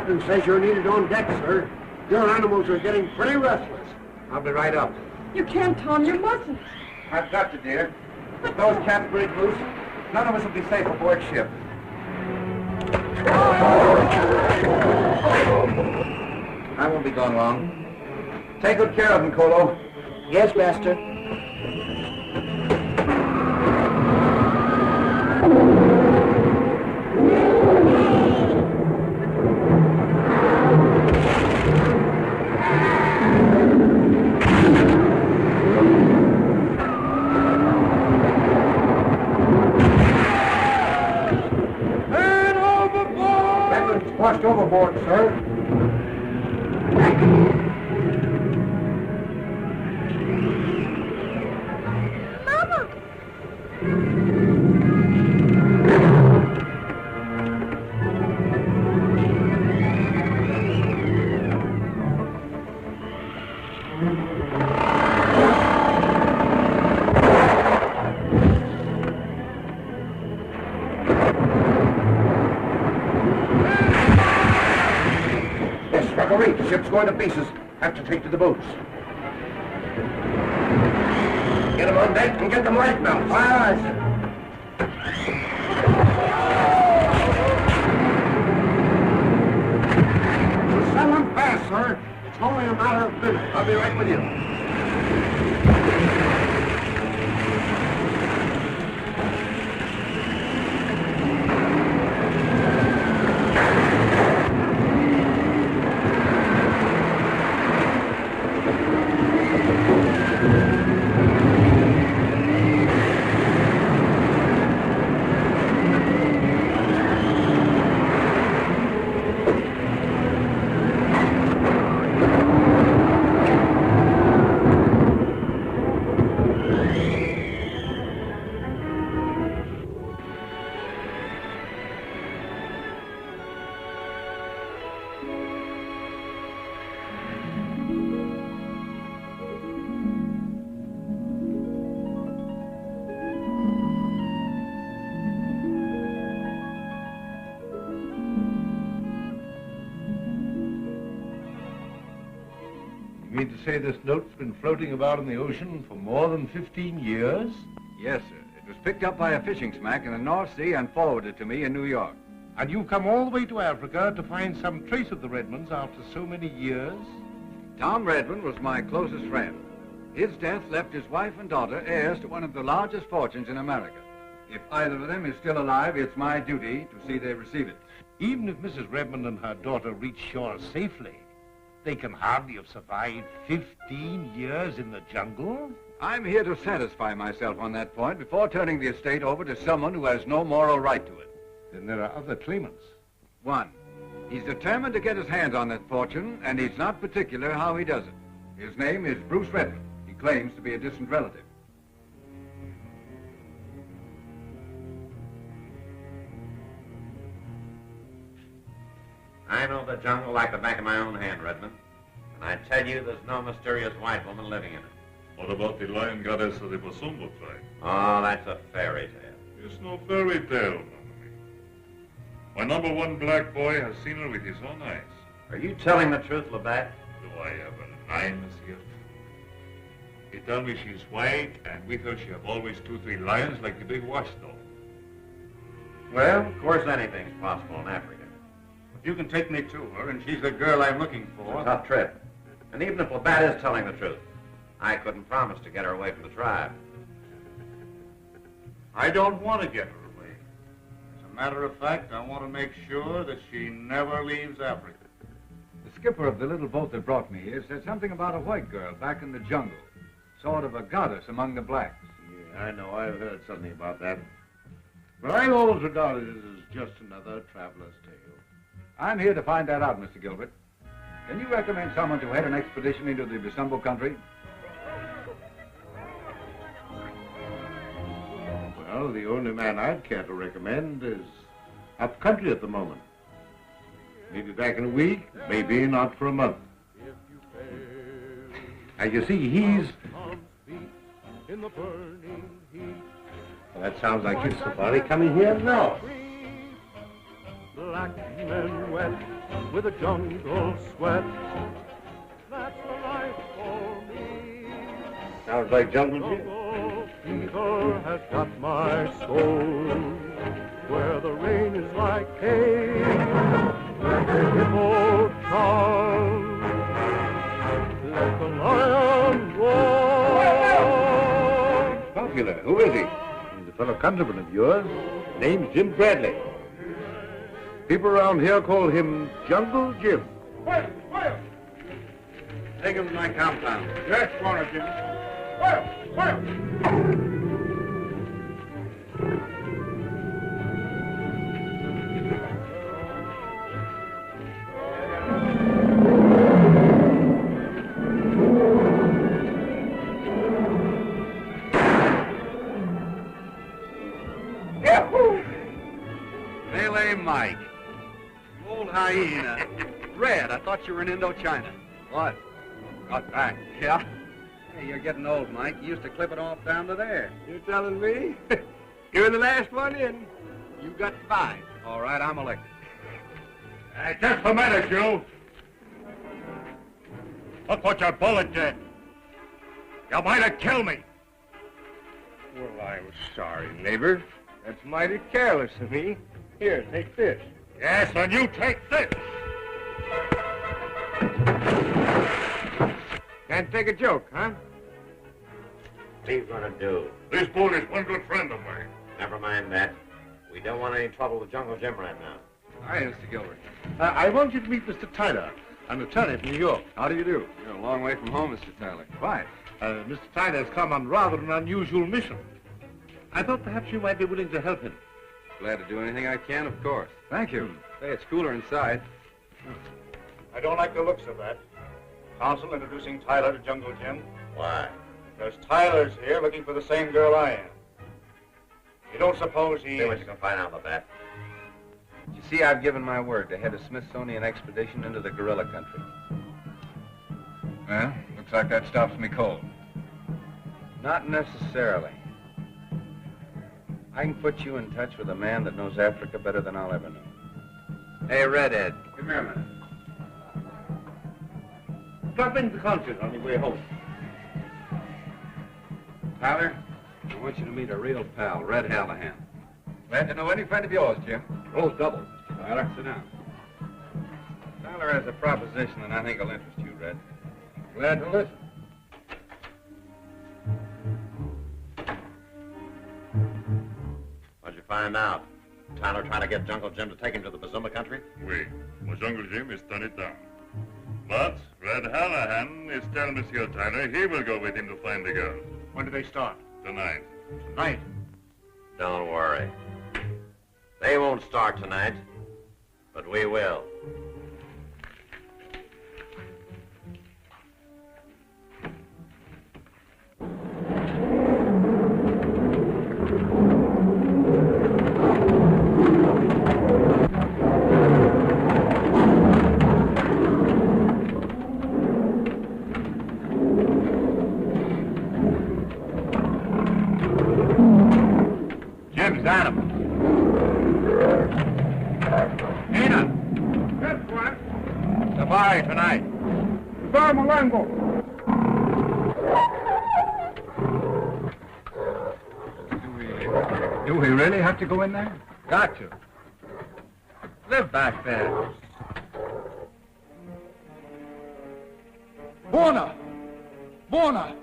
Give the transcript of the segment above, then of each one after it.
captain says you're needed on deck, sir. Your animals are getting pretty restless. I'll be right up. You can't, Tom. You mustn't. I've got to, dear. If those cats break loose, none of us will be safe aboard ship. I won't be gone long. Take good care of them, Colo. Yes, master. Washed overboard, sir. Mama! The ship's going to pieces. Have to take to the boats. Get them on deck and get them light belts. Aye, aye, sir. We'll sell them fast, sir. It's only a matter of minutes. I'll be right with you. You mean to say this note's been floating about in the ocean for more than 15 years? Yes, sir. It was picked up by a fishing smack in the North Sea and forwarded to me in New York. And you've come all the way to Africa to find some trace of the Redmonds after so many years? Tom Redmond was my closest friend. His death left his wife and daughter heirs to one of the largest fortunes in America. If either of them is still alive, it's my duty to see they receive it. Even if Mrs. Redmond and her daughter reach shore safely, they can hardly have survived 15 years in the jungle. I'm here to satisfy myself on that point before turning the estate over to someone who has no moral right to it. Then there are other claimants. One, he's determined to get his hands on that fortune, and he's not particular how he does it. His name is Bruce Redmond. He claims to be a distant relative. I know the jungle like the back of my own hand, Redmond. And I tell you, there's no mysterious white woman living in it. What about the lion goddess of the Bosumbo tribe? Oh, that's a fairy tale. It's no fairy tale, Mamma. My #1 black boy has seen her with his own eyes. Are you telling the truth, Labatt? Do I have a lie, monsieur? He tell me she's white, and with her she have always 2-3 lions like the big watchdog. Well, of course anything's possible in Africa. If you can take me to her, and she's the girl I'm looking for... It's a tough trip. And even if Labatt is telling the truth, I couldn't promise to get her away from the tribe. I don't want to get her away. As a matter of fact, I want to make sure that she never leaves Africa. The skipper of the little boat that brought me here said something about a white girl back in the jungle. Sort of a goddess among the blacks. Yeah, I know. I've heard something about that. But I've always regarded it as just another traveler's tale. I'm here to find that out, Mr. Gilbert. Can you recommend someone to head an expedition into the Bosumbo country? Well, the only man I'd care to recommend is up country at the moment. Maybe back in a week, maybe not for a month. As you see, he's... Well, that sounds like it's somebody coming here now. Black men wet with a jungle sweat. That's the life for me. Sounds like Jungle Jim. Jungle fever has got my soul, where the rain is like hay, let the hippo charge, let the lion roar. Popular. Who is he? He's a fellow countryman of yours. Name's Jim Bradley. People around here call him Jungle Jim. Quiet, quiet. Take him to my compound. Yes, Warner, Jim. Quiet, quiet. Melee Mike. You old hyena. Red, I thought you were in Indochina. What? Got back. Yeah? Hey, you're getting old, Mike. You used to clip it off down to there. You're telling me? You're the last one in. You got 5. All right, I'm elected. Just a minute, you. Look what your bullet did. You might have killed me. Well, I'm sorry, neighbor. That's mighty careless of me. Here, take this. Yes, and you take this. Can't take a joke, huh? What are you going to do? This bull is one good friend of mine. Never mind that. We don't want any trouble with Jungle Jim right now. Hi, Mr. Gilbert. I want you to meet Mr. Tyler, an attorney from New York. How do you do? You're a long way from home, Mr. Tyler. Why? Mr. Tyler has come on rather an unusual mission. I thought perhaps you might be willing to help him. Glad to do anything I can, of course. Thank you. Say, it's cooler inside. I don't like the looks of that. Counsel introducing Tyler to Jungle Jim. Why? Because Tyler's here looking for the same girl I am. You don't suppose he... See what you can find out about that. You see, I've given my word to head a Smithsonian expedition into the gorilla country. Well, looks like that stops me cold. Not necessarily. I can put you in touch with a man that knows Africa better than I'll ever know. Hey, Redhead, come here a minute. Drop into the concert on your way home. Tyler, I want you to meet a real pal, Red Hallahan. Glad to know any friend of yours, Jim. Roll's double, Mr. Tyler. Sit down. Tyler has a proposition that I think will interest you, Red. Glad to listen. What'd you find out? Tyler trying to get Jungle Jim to take him to the Bazuma country? Oui. Well, Jungle Jim is done it down. But Red Hallahan is telling Monsieur Tyler he will go with him to find the girl. When do they start? Tonight. Tonight. Don't worry. They won't start tonight, but we will. Jim's animal. Nina! That's one. Safari tonight. Malango. Do we really have to go in there? Got to. Live back there. Borna! Borna!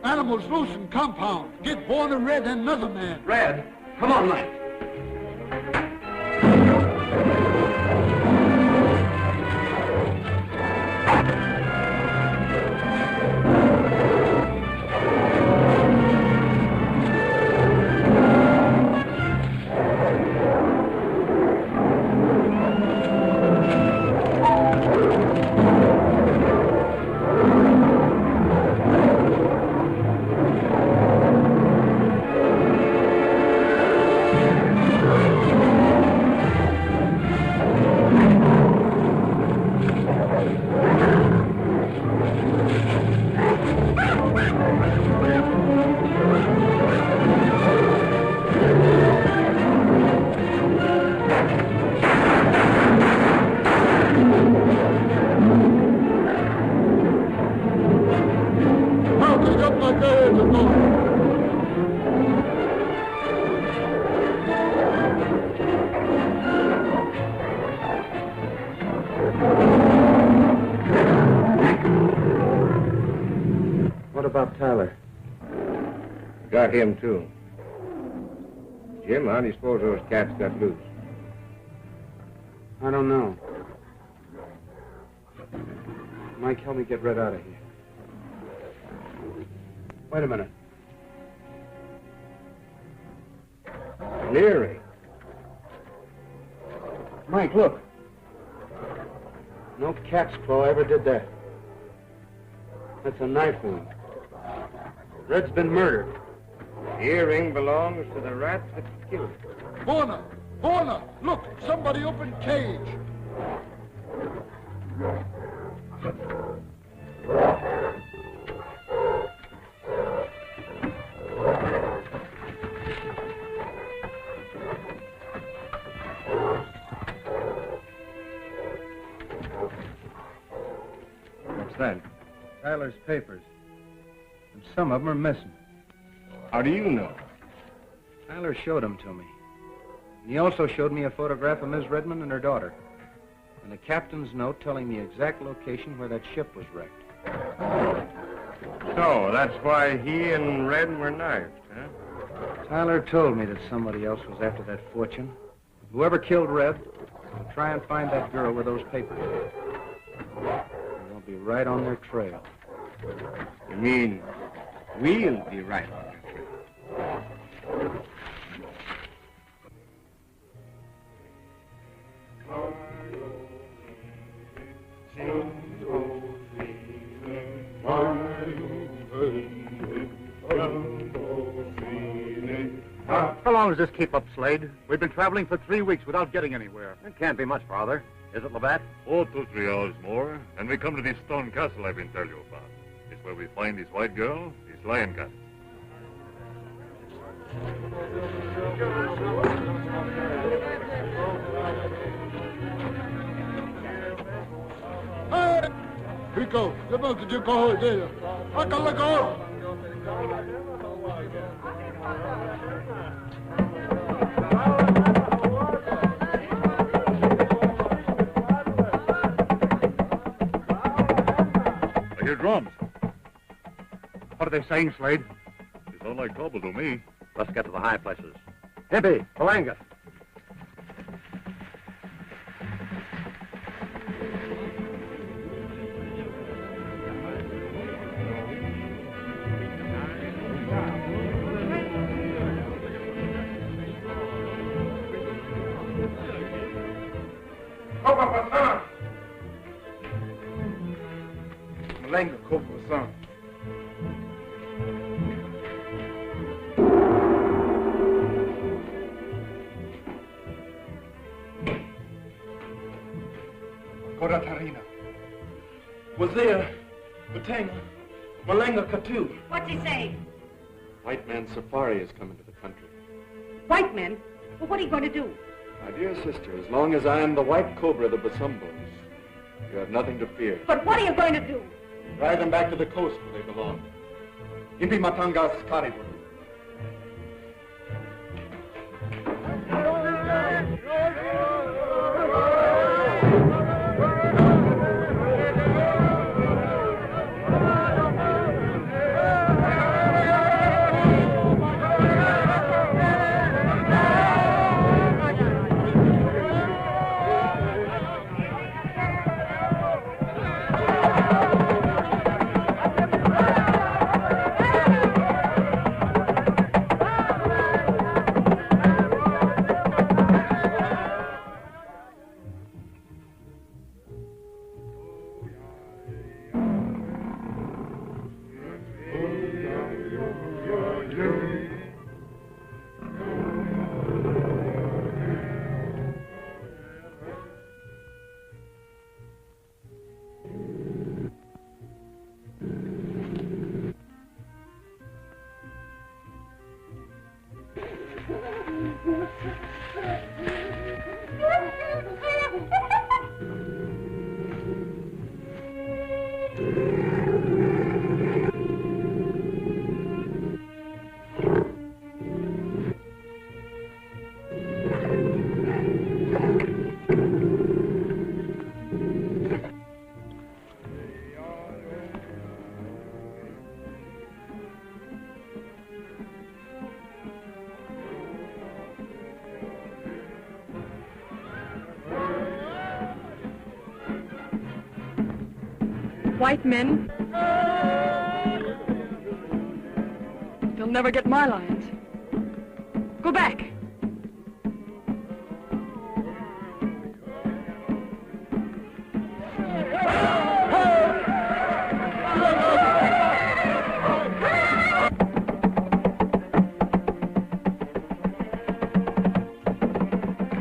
Animals loose in compound. Get Borna, Red, and another man. Red, come on, Mike. about Tyler? Got him, too. Jim, how do you suppose those cats got loose? I don't know. Mike, help me get Red out of here. Wait a minute. An earring. Mike, look. No cat's claw ever did that. That's a knife wound. Red's been murdered. The earring belongs to the rat that killed him. Warner! Warner! Look! Somebody opened cage! What's that? Tyler's papers. And some of them are missing. How do you know? Tyler showed them to me. And he also showed me a photograph of Miss Redmond and her daughter. And a captain's note telling the exact location where that ship was wrecked. So, that's why he and Red were knifed, huh? Tyler told me that somebody else was after that fortune. Whoever killed Red will try and find that girl with those papers. And they'll be right on their trail. You mean we'll be right on their trail? How long does this keep up, Slade? We've been traveling for 3 weeks without getting anywhere. It can't be much farther. Is it, Labatt? Oh, 2-3 hours more, and we come to this stone castle I've been telling you about. It's where we find this white girl, this lion cat. Hey! Rico, ¿cómo que yo cojo de ella? ¡Hágale go! I hear drums. What are they saying, Slade? They sound like trouble to me. Let's get to the high places. Hippie, Palanga. Malanga, Copa, Tarina. Wazir, Batanga, Malanga Katu. What's he say? White man safari has come into the country. White men? Well, what are you going to do? My dear sister, as long as I am the white cobra of the Basumbos, you have nothing to fear. But what are you going to do? Drive them back to the coast where they belong. Impi Matangas Karibur. white men. You'll never get my lions. Go back.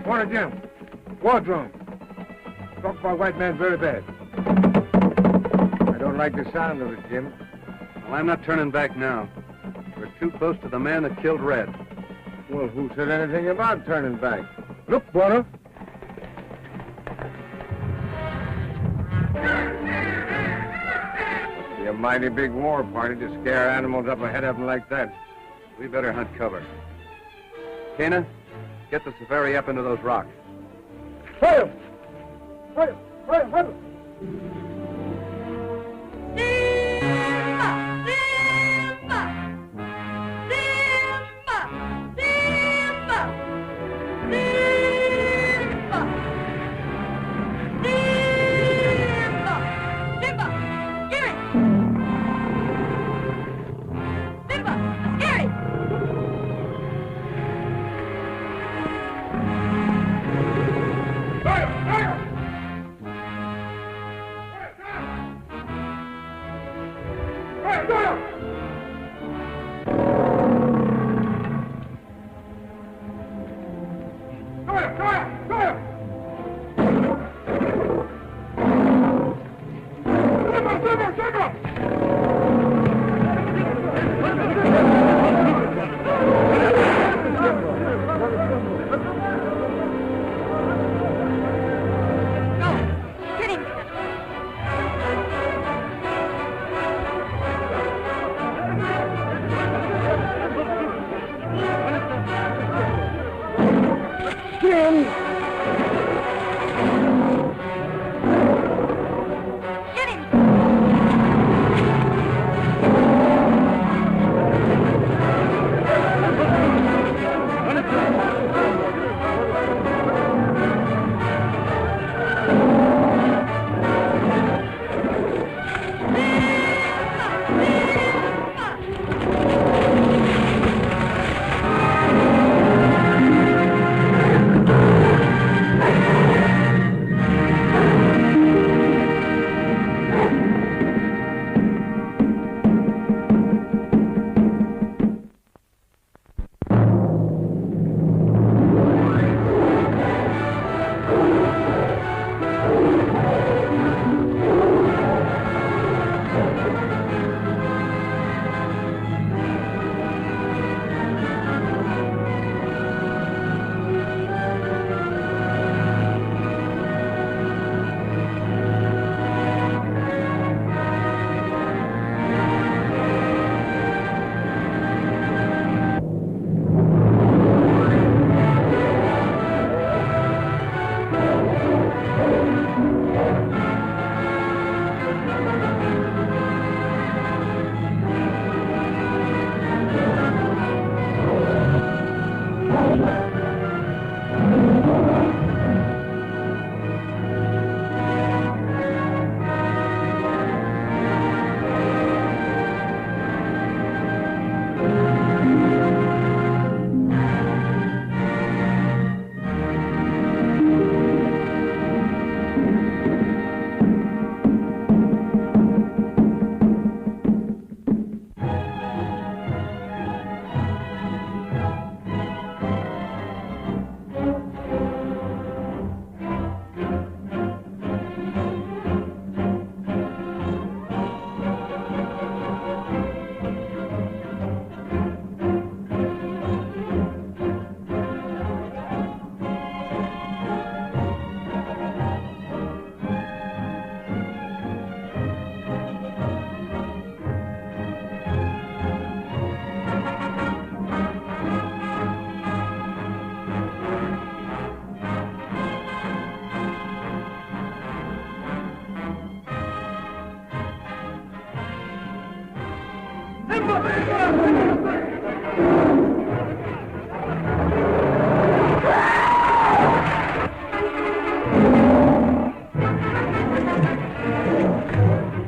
Morning, Jim. Wardroom. Struck by white man very bad. I don't like the sound of it, Jim. Well, I'm not turning back now. We're too close to the man that killed Red. Well, who said anything about turning back? Look, Warner. Must be a mighty big war party to scare animals up ahead of them like that. We better hunt cover. Cana, get the safari up into those rocks. Fire! Fire! Fire! Fire!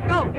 Go!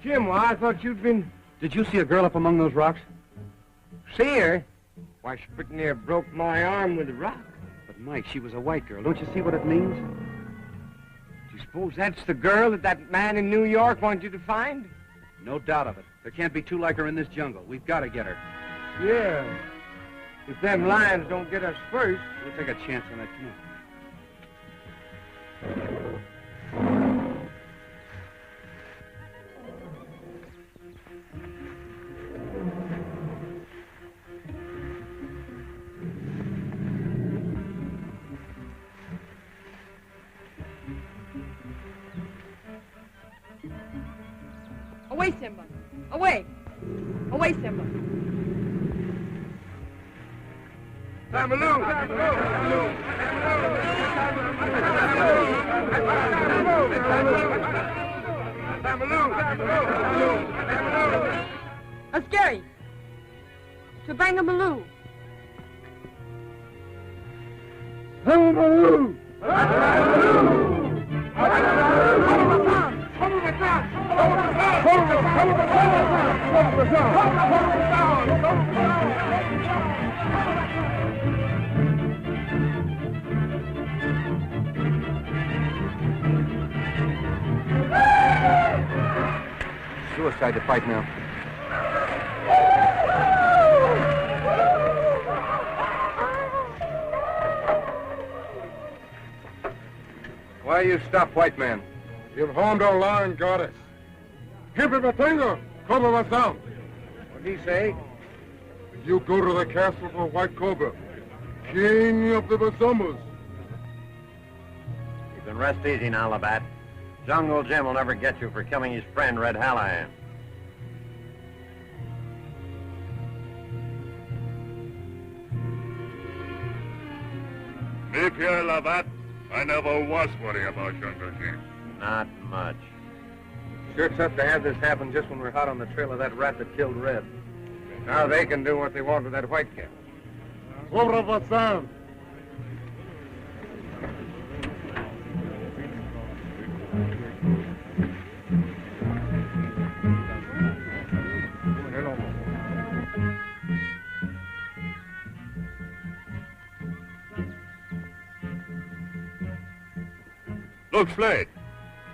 Jim, well, I thought you'd been... Did you see a girl up among those rocks? See her? Why, she pretty near broke my arm with a rock. But, Mike, she was a white girl. Don't you see what it means? Do you suppose that's the girl that man in New York wants you to find? No doubt of it. There can't be two like her in this jungle. We've got to get her. Yeah. If them lions don't get us first... We'll take a chance on that. Come on. Away, Simba. Away. Away, Simba. Tamaloo! A scary. To Bangamaloo. Tamaloo! Suicide to fight now. Why you stop, white man? You've harmed our lion goddess. Give him a finger, cover us down. What'd he say? You go to the castle for White Cobra, king of the Bazumbas. You can rest easy now, Labatt. Jungle Jim will never get you for killing his friend, Red Hallahan. Me, Pierre Labatt, I never was worried about Jungle Jim. Not much. Sure tough to have this happen just when we're hot on the trail of that rat that killed Red. Now they can do what they want with that white cat. Cobra Bazam. Look, Slade.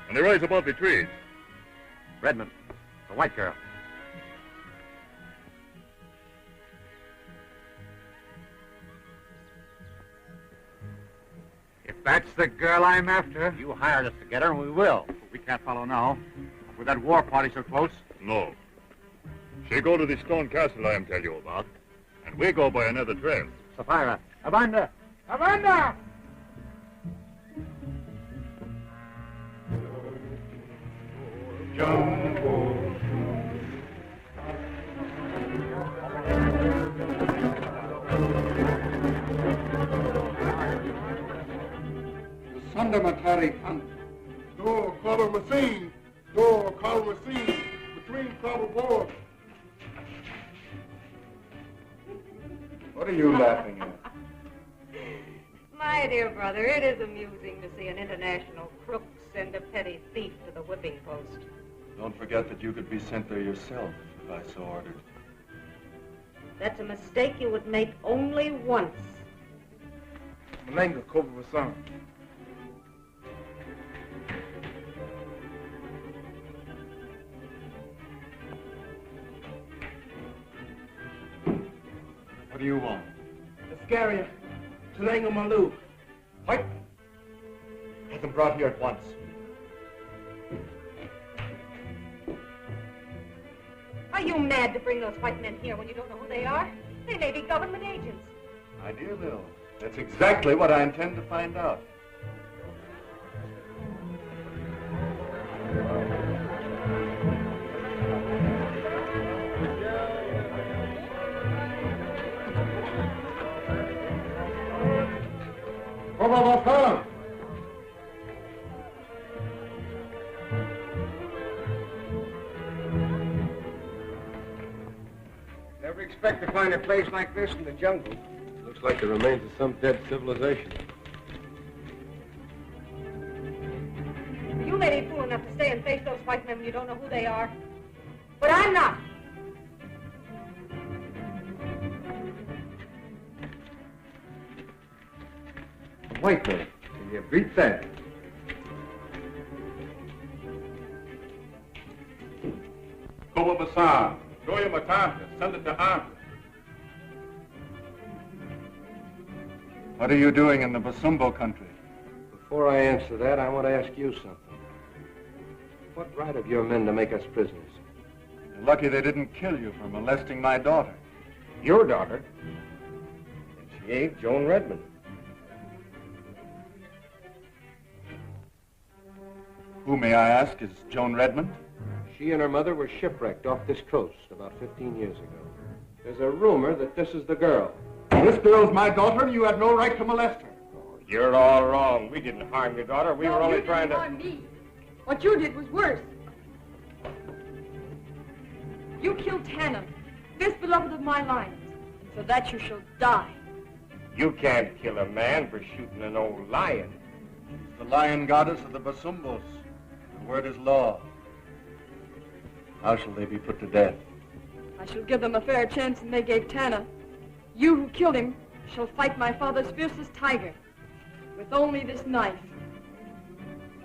And they rise above the trees. Redmond, the white girl. If that's the girl I'm after... You hired us to get her, and we will. We can't follow now. With that war party so close. No. She go to the stone castle I am tell you about. And we go by another trail. Sapphira. Amanda! Amanda! Jungle. The Sandamatari Hunt. Door, Cobra Machine. Door, Cobra Machine. Between Cobra Board. What are you laughing at? My dear brother, it is amusing to see an international crook send a petty thief to the whipping post. Don't forget that you could be sent there yourself if I so ordered. That's a mistake you would make only once. Malenga Cobra Basan. What do you want? Iscaria, Tulango Malu. White! Get them brought here at once. Are you mad to bring those white men here when you don't know who they are? They may be government agents. My dear Bill, that's exactly what I intend to find out. Never expect to find a place like this in the jungle. Looks like the remains of some dead civilization. You may be fool enough to stay and face those white men when you don't know who they are. I'm not. White man. Can you beat that? Koba Basan, Goya Matanta, send it to Arthur. What are you doing in the Basumbo country? Before I answer that, I want to ask you something. What right have your men to make us prisoners? You're lucky they didn't kill you for molesting my daughter. Your daughter? And she ain't Joan Redmond. Who, may I ask, is Joan Redmond? She and her mother were shipwrecked off this coast about 15 years ago. There's a rumor that this is the girl. This girl's my daughter, and you have no right to molest her. Oh, you're all wrong. We didn't harm your daughter. We were only trying to... harm me. What you did was worse. You killed Tana, this beloved of my lions, and for that you shall die. You can't kill a man for shooting an old lion. She's the lion goddess of the Basumbos. The word is law. How shall they be put to death? I shall give them a fair chance than they gave Tana. You who killed him shall fight my father's fiercest tiger with only this knife.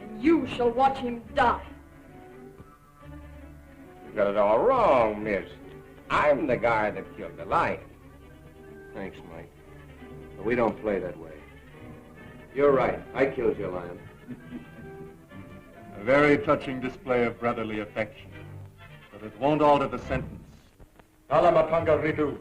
And you shall watch him die. You got it all wrong, miss. I'm the guy that killed the lion. Thanks, Mike. But we don't play that way. You're right. I killed your lion. A very touching display of brotherly affection. But it won't alter the sentence. Alamatanga Ritu.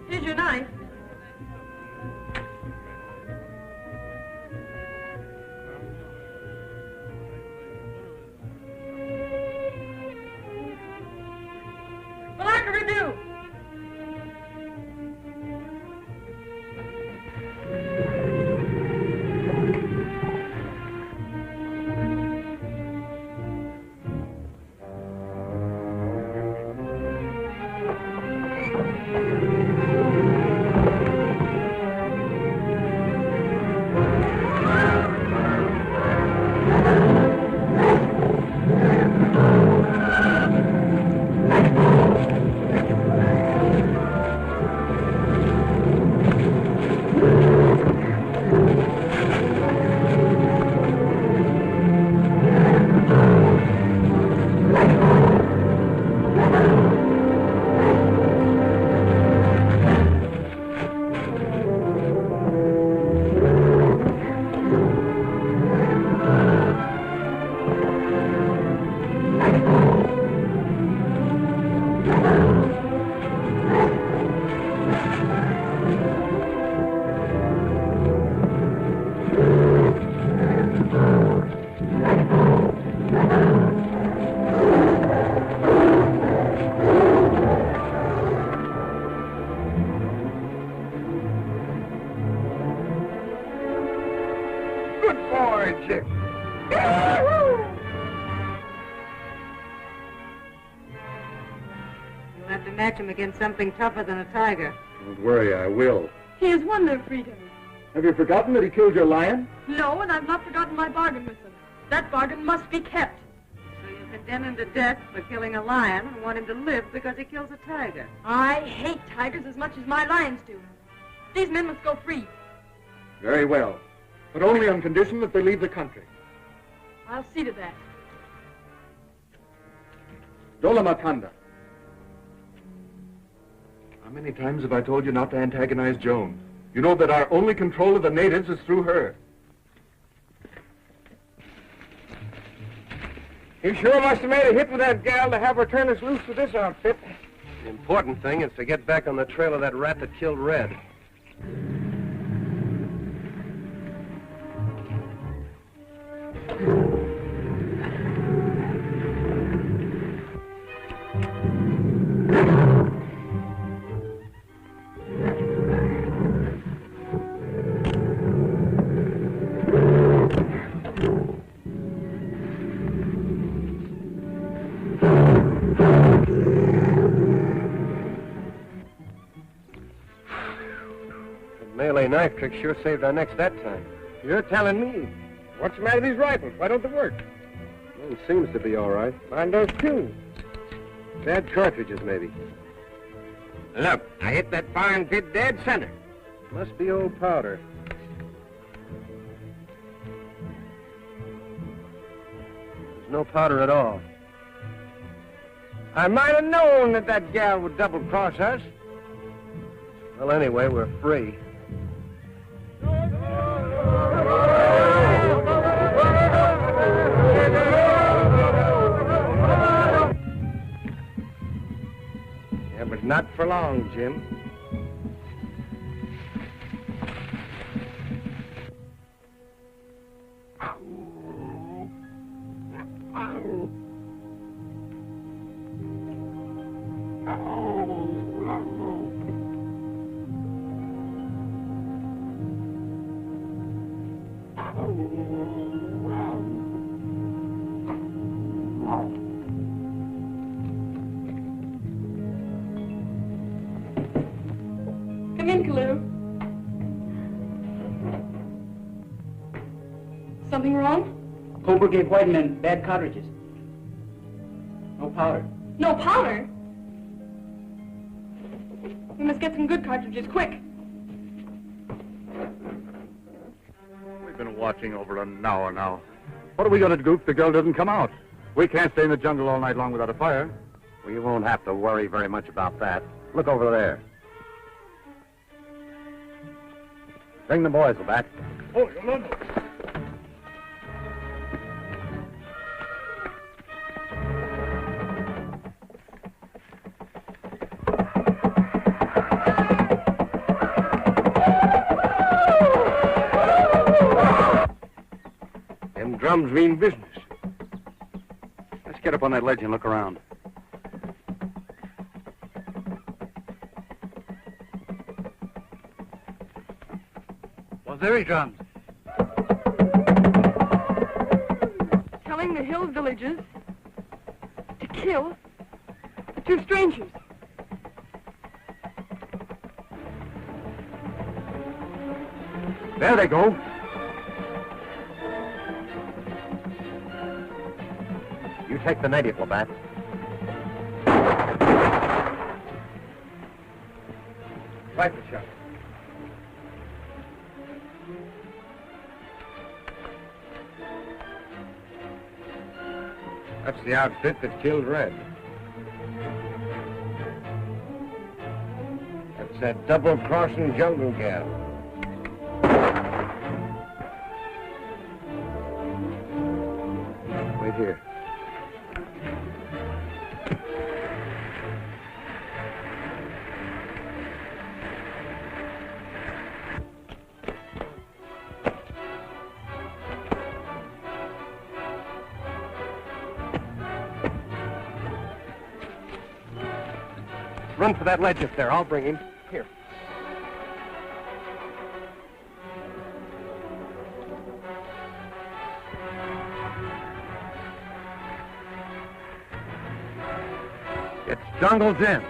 Here's your knife. Match him against something tougher than a tiger. Don't worry, I will. He has won their freedom. Have you forgotten that he killed your lion? No, and I've not forgotten my bargain with him. That bargain must be kept. So you condemn him to death for killing a lion and want him to live because he kills a tiger. I hate tigers as much as my lions do. These men must go free. Very well. But only on condition that they leave the country. I'll see to that. Dolamatanda. How many times have I told you not to antagonize Joan? You know that our only control of the natives is through her. You sure must have made a hit with that gal to have her turn us loose with this outfit. The important thing is to get back on the trail of that rat that killed Red. knife trick sure saved our necks that time. You're telling me. What's the matter with these rifles? Why don't they work? Mine seems to be all right. Mine does, too. Bad cartridges, maybe. Look, I hit that fine pit dead center. Must be old powder. There's no powder at all. I might have known that that gal would double-cross us. Well, anyway, we're free. Yeah, but not for long, Jim. Come in, Kalu. Something wrong? Cobra gave white men bad cartridges. No powder. No powder? We must get some good cartridges, quick. We've been watching over an hour now. What are we going to do if the girl doesn't come out? We can't stay in the jungle all night long without a fire. We won't have to worry very much about that. Look over there. Bring the boys back. Oh, Yolanda. Them drums mean business. Let's get up on that ledge and look around. There he drums. Telling the hill villagers to kill the two strangers. There they go. You take the native, Labatt. Rifle shot. That's the outfit that killed Red. That's that double-crossing jungle gal. Wait here. Run for that ledge up there. I'll bring him. Here. It's jungle's in.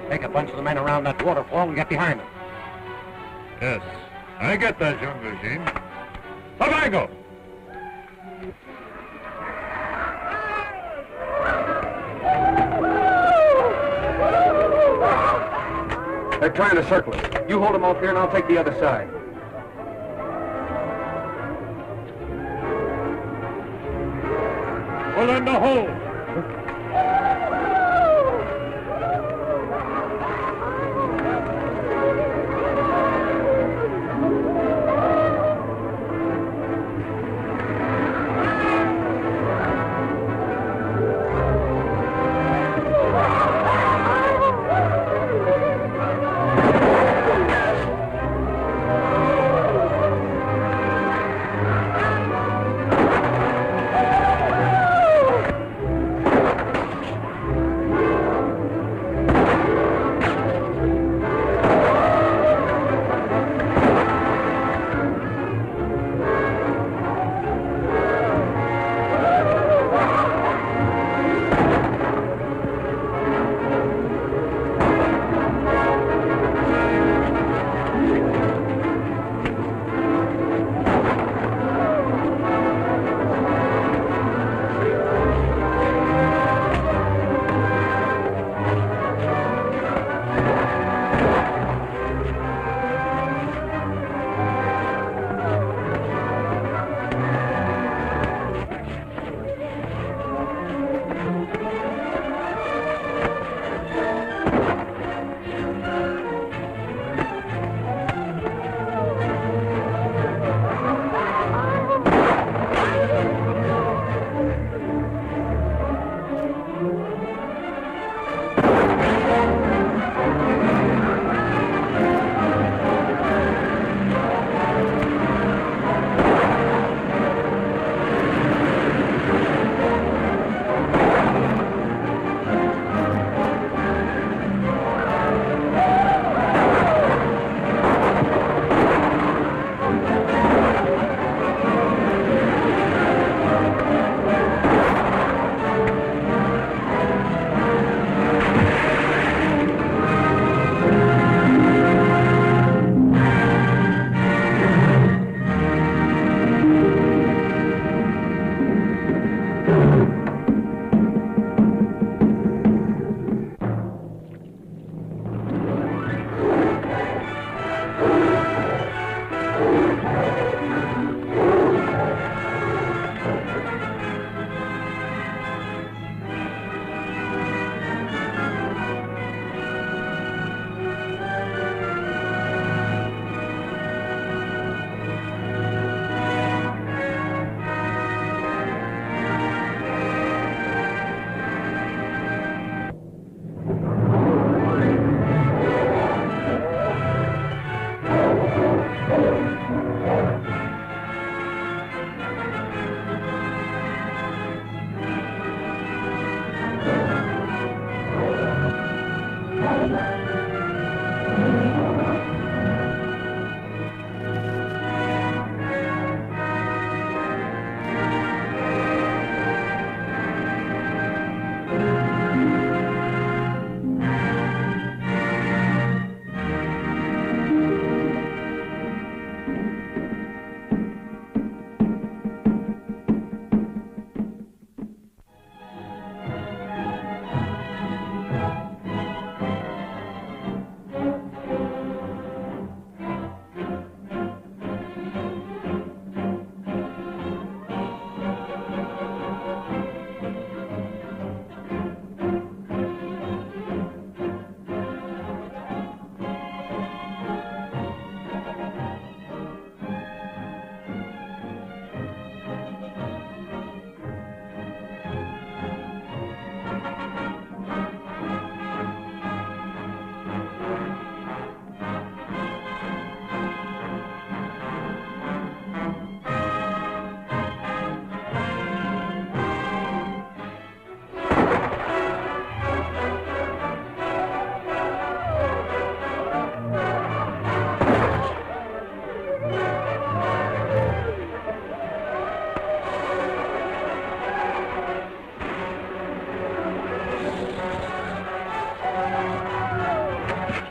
Take a bunch of the men around that waterfall and get behind them. Yes, I get that, young regime. Sabango! They're trying to circle us. You hold them off here and I'll take the other side. Pull in the hole!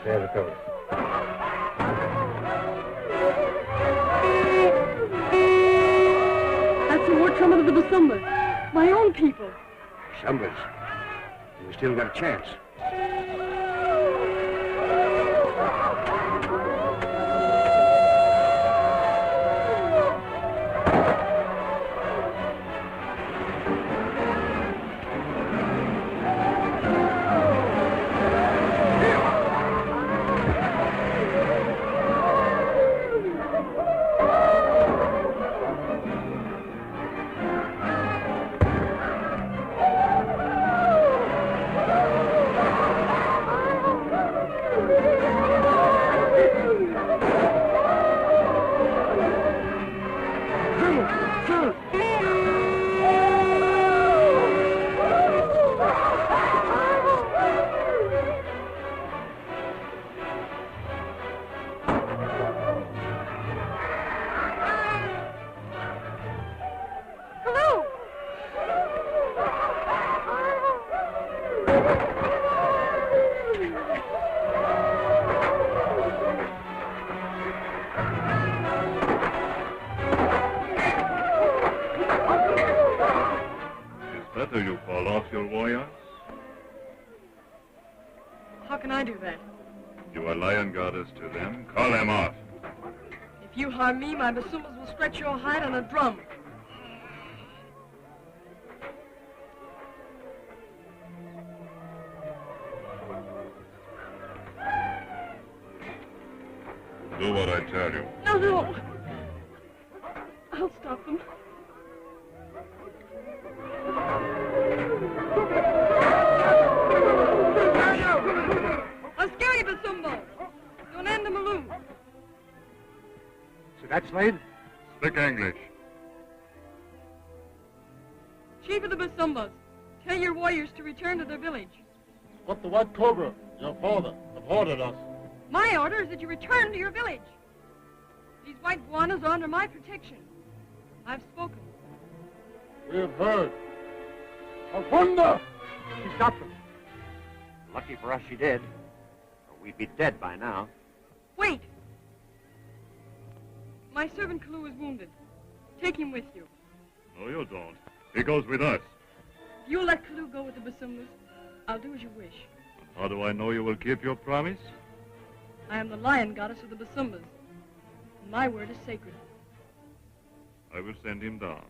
There it goes. That's the war trumpet of the Selvas. My own people. Selvas. We still got a chance. Better you call off your warriors. How can I do that? You are lion goddess to them. Call them off. If you harm me, my basumas will stretch your hide on a drum. Do what I tell you. No. I'll stop them. A scary basumbo. Don't end the Maloo. So that's Slade? Speak English. Chief of the Basumbas, tell your warriors to return to their village. But the White Cobra, your father, have ordered us. My order is that you return to your village. These white guanas are under my protection. I've spoken. We have heard. Afunda! She stopped them. Lucky for us she did. Or we'd be dead by now. Wait! My servant Kalu is wounded. Take him with you. No, you don't. He goes with us. If you'll let Kalu go with the Basumbas, I'll do as you wish. How do I know you will keep your promise? I am the lion goddess of the Basumbas. And my word is sacred. I will send him down.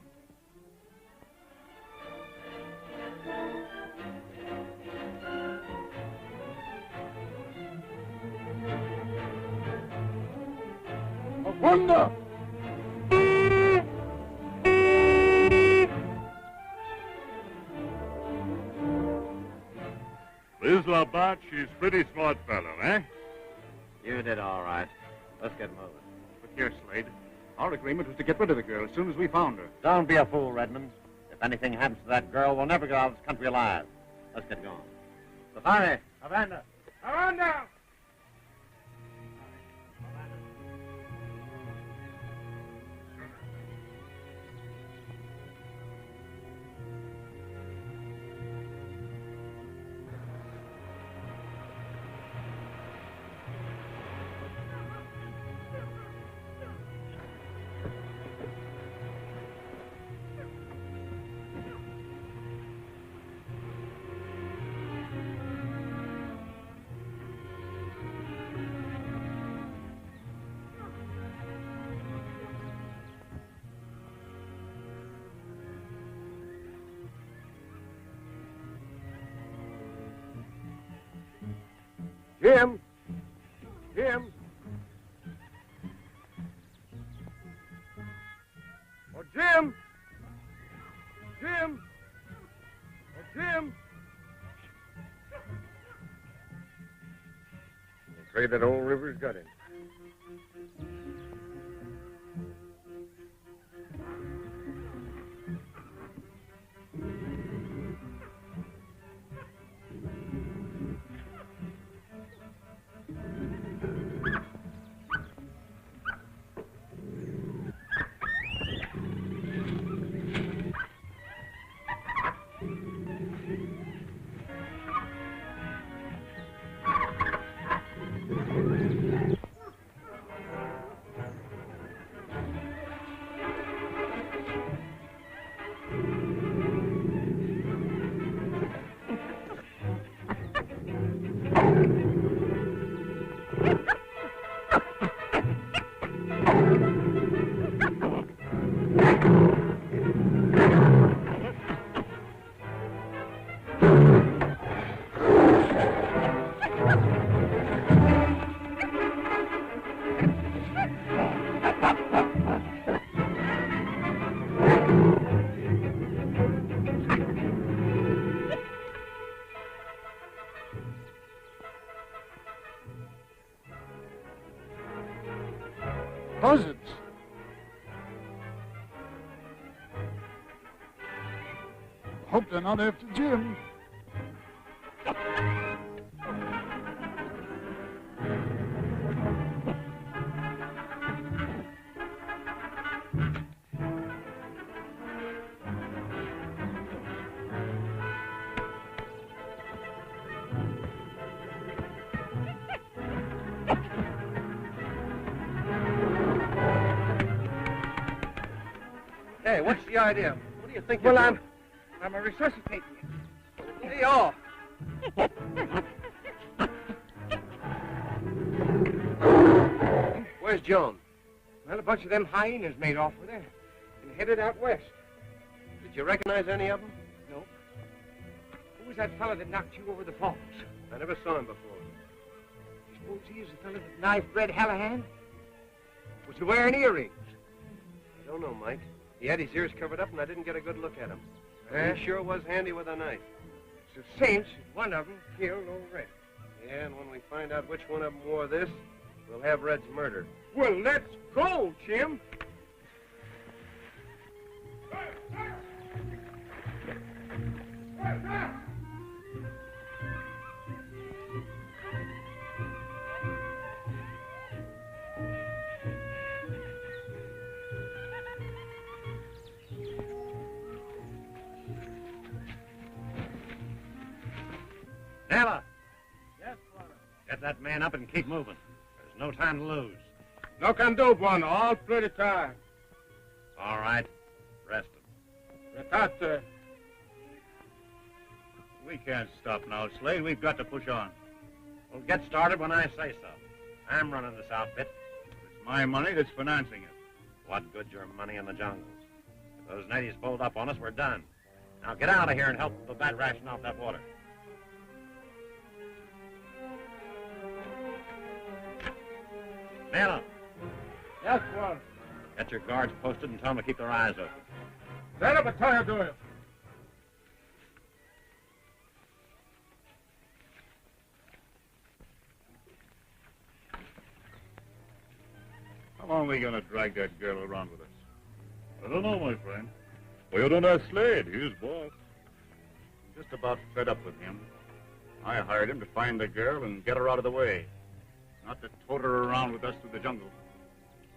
Afunda! Liz Labat, she's pretty smart fellow, eh? You did all right. Let's get moving. Look here, Slade. Our agreement was to get rid of the girl as soon as we found her. Don't be a fool, Redmond. If anything happens to that girl, we'll never get out of this country alive. Let's get going. Safari, Havana. Havana! Jim! Jim! Oh, Jim! Jim! Oh, Jim! I'm afraid that old river's got him. buzzards. Hope they're not after Jim. Hey, what's the idea? What do you think Well, you're I'm doing? resuscitating you. Hey, oh. Where's Joan? Well, a bunch of them hyenas made off with her and headed out west. Did you recognize any of them? No. Who was that fellow that knocked you over the falls? I never saw him before. You suppose he is the fellow that knifed Red Hallahan? Was he wearing earrings? I don't know, Mike. He had his ears covered up, and I didn't get a good look at him. Eh? He sure was handy with a knife. It's the saints one of them killed old Red. Yeah, and when we find out which one of them wore this, we'll have Red's murder. Well, let's go, Jim. Nella, Yes, Father. get that man up and keep moving. There's no time to lose. No can do, one. All pretty tired. All right, rest him. Retate. We can't stop now, Slade. We've got to push on. We'll get started when I say so. I'm running this outfit. It's my money that's financing it. What good's your money in the jungles? If those natives pulled up on us, we're done. Now get out of here and help the bat ration off that water. Nella, Yes, one. get your guards posted and tell them to keep their eyes open. Set up a tire to him. How long are we going to drag that girl around with us? I don't know, my friend. Well, you don't ask Slade. He's boss. I'm just about fed up with him. I hired him to find the girl and get her out of the way. Not to tote her around with us through the jungle.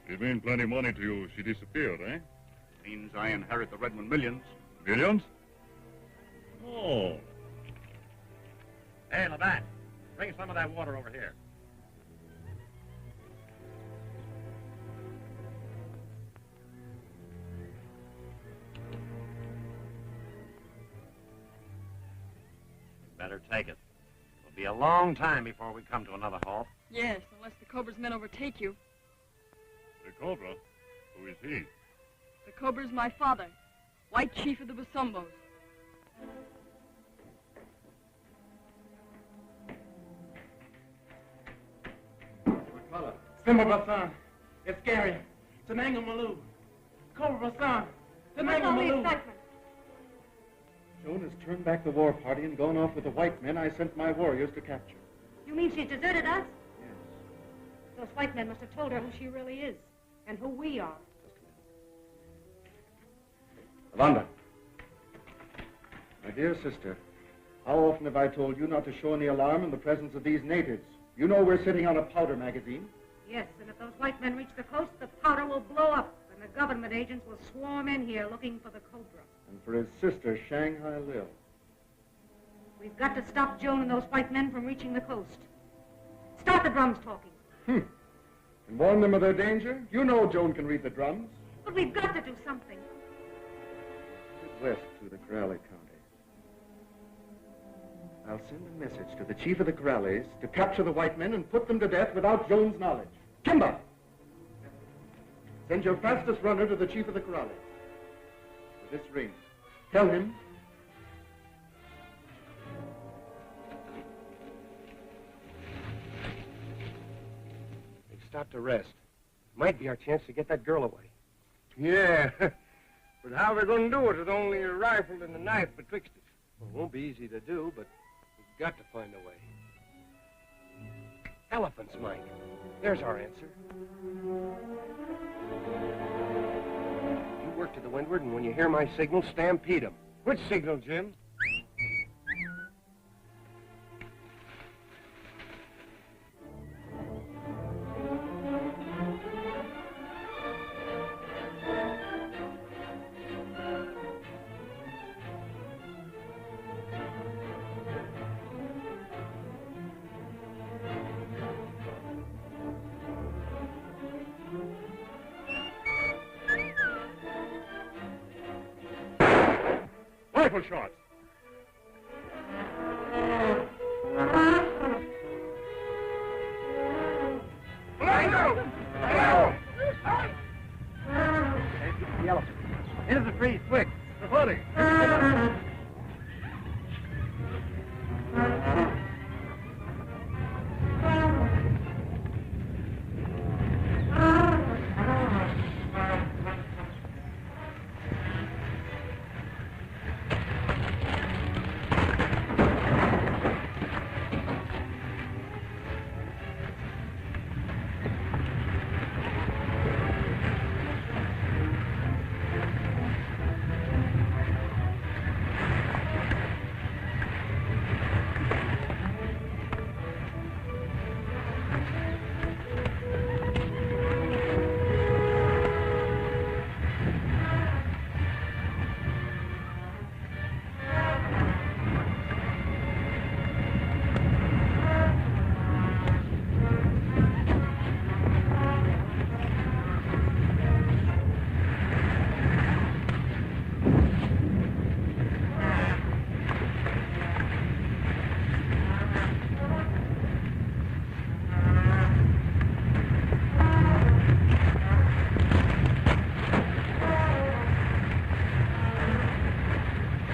It means plenty of money to you if she disappeared, eh? Means I inherit the Redmond millions. Millions? Oh. Hey, Labatt, bring some of that water over here. Better take it. It'll be a long time before we come to another halt. Yes, unless the Cobra's men overtake you. The Cobra? Who is he? The Cobra's my father, White Chief of the Basombos. Simba Basan. It's scary. Tananga Maloo. Cobra Basan. Tananga Maloo. Joan has turned back the war party and gone off with the white men I sent my warriors to capture. You mean she deserted us? Yes. Those white men must have told her who she really is and who we are. Avanda. My dear sister, how often have I told you not to show any alarm in the presence of these natives? You know we're sitting on a powder magazine. Yes, and if those white men reach the coast, the powder will blow up, and the government agents will swarm in here looking for the Cobra. And for his sister, Shanghai Lil. We've got to stop Joan and those white men from reaching the coast. Start the drums talking. And warn them of their danger? You know Joan can read the drums. But we've got to do something. West through the Corrales County. I'll send a message to the chief of the Corrales to capture the white men and put them to death without Joan's knowledge. Kimba! Send your fastest runner to the chief of the Corrales. With this ring. Tell him. They stopped to rest. Might be our chance to get that girl away. Yeah, but how are we going to do it with only a rifle and a knife betwixt us? Well, it won't be easy to do, but we've got to find a way. Elephants, Mike. There's our answer. You work to the windward, and when you hear my signal, stampede them. Which signal, Jim? Rifle shots. The elephant. Into the trees, quick. The buddy.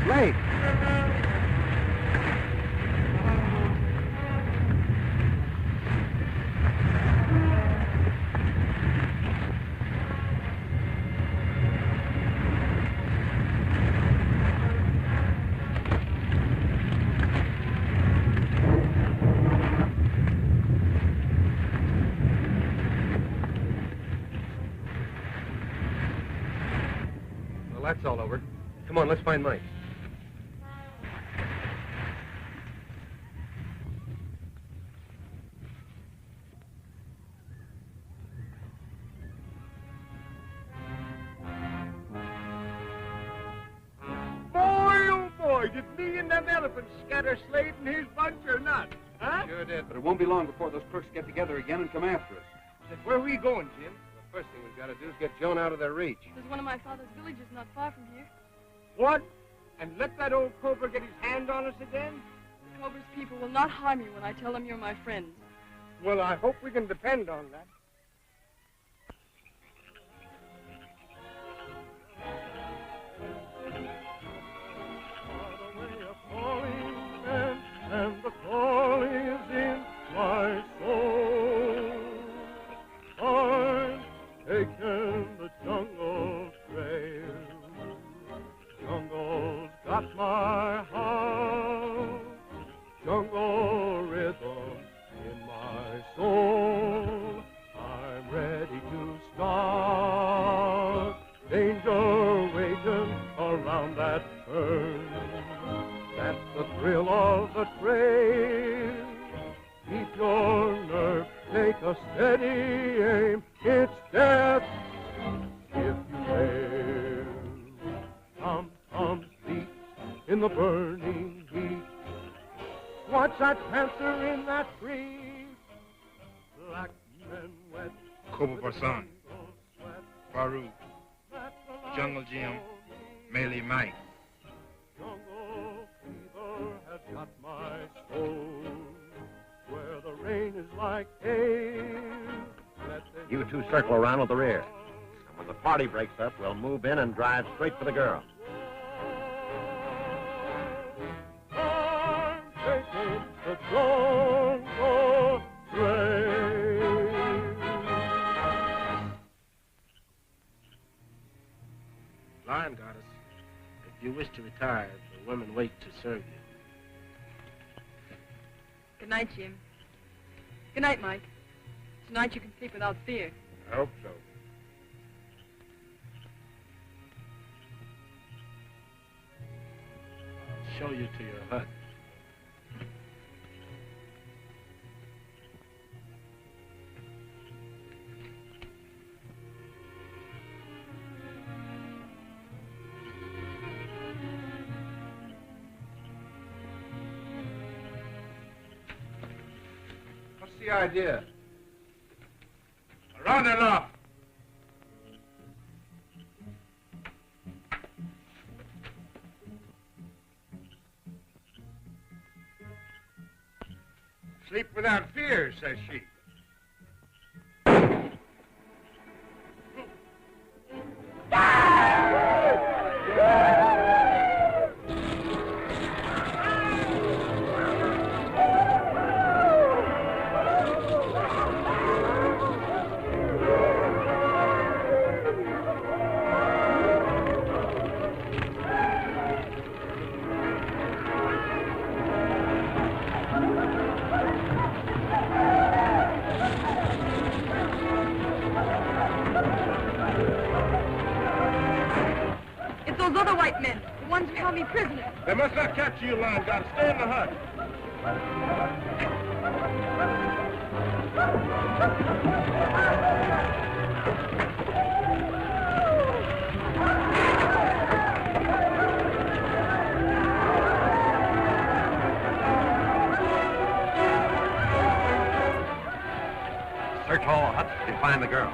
Slade. Well, that's all over. Come on, let's find Mike. Did me and them elephants scatter Slade and his bunch or not? Huh? Sure did, but it won't be long before those crooks get together again and come after us. Then where are we going, Jim? The first thing we've got to do is get Joan out of their reach. There's one of my father's villages not far from here. What? And let that old cobra get his hand on us again? The cobra's people will not harm you when I tell them you're my friend. Well, I hope we can depend on that. And the call is in my soul. I've taken the jungle trail. Jungle's got my heart. Jungle rhythm in my soul. I'm ready to start. Danger waiting around that turn. That's the thrill of the trail. Keep your nerve, take a steady aim. It's death if you fail. Tom-toms beat in the burning heat. Watch that panther in that tree. Black men wet. Cobra Basan, Farouk, Jungle Jim, Melee Mike. Has got my soul where the rain is like hail. You two circle around with the rear. And when the party breaks up, we'll move in and drive straight for the girl. I'm taking the jungle trail. Lion Goddess, if you wish to retire, the women wait to serve you. Good night, Jim. Good night, Mike. Tonight you can sleep without fear. I hope so. I'll show you to your hut. What's the idea? Around and off. Sleep without fear, says she. It's those other white men, the ones who held me prisoner. They must not capture you, Lion God. Stay in the hut. Search all the huts and find the girl.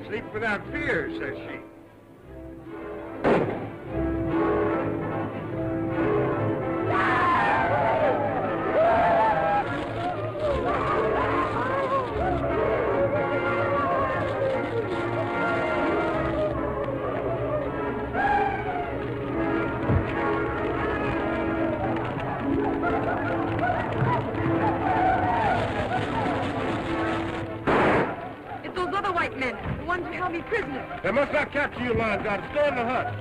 Sleep without fear, says she. It's those other white men, the ones who held me prisoner. They must not capture you, Lion God. Stay in the hut.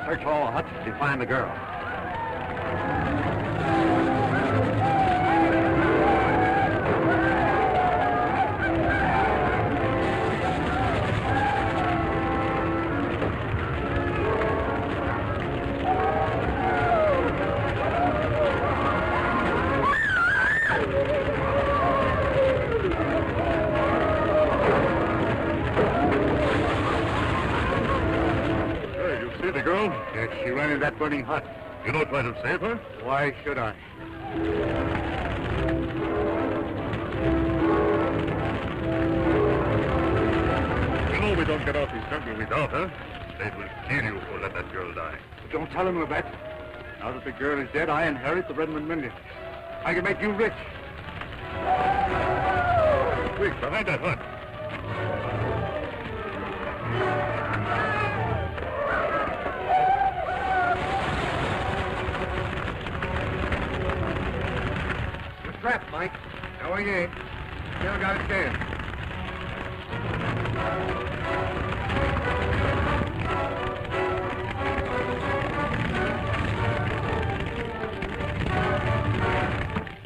Search all the huts and find the girl. see the girl? Yes, she ran in that burning hut. You don't try to save her? Why should I? You know we don't get out this jungle without her. They will kill you for let that girl die. Don't tell him, Labette. Now that the girl is dead, I inherit the Redmond million. I can make you rich. Quick, behind that hut. You're trapped, Mike. No, he ain't. Still got a chance.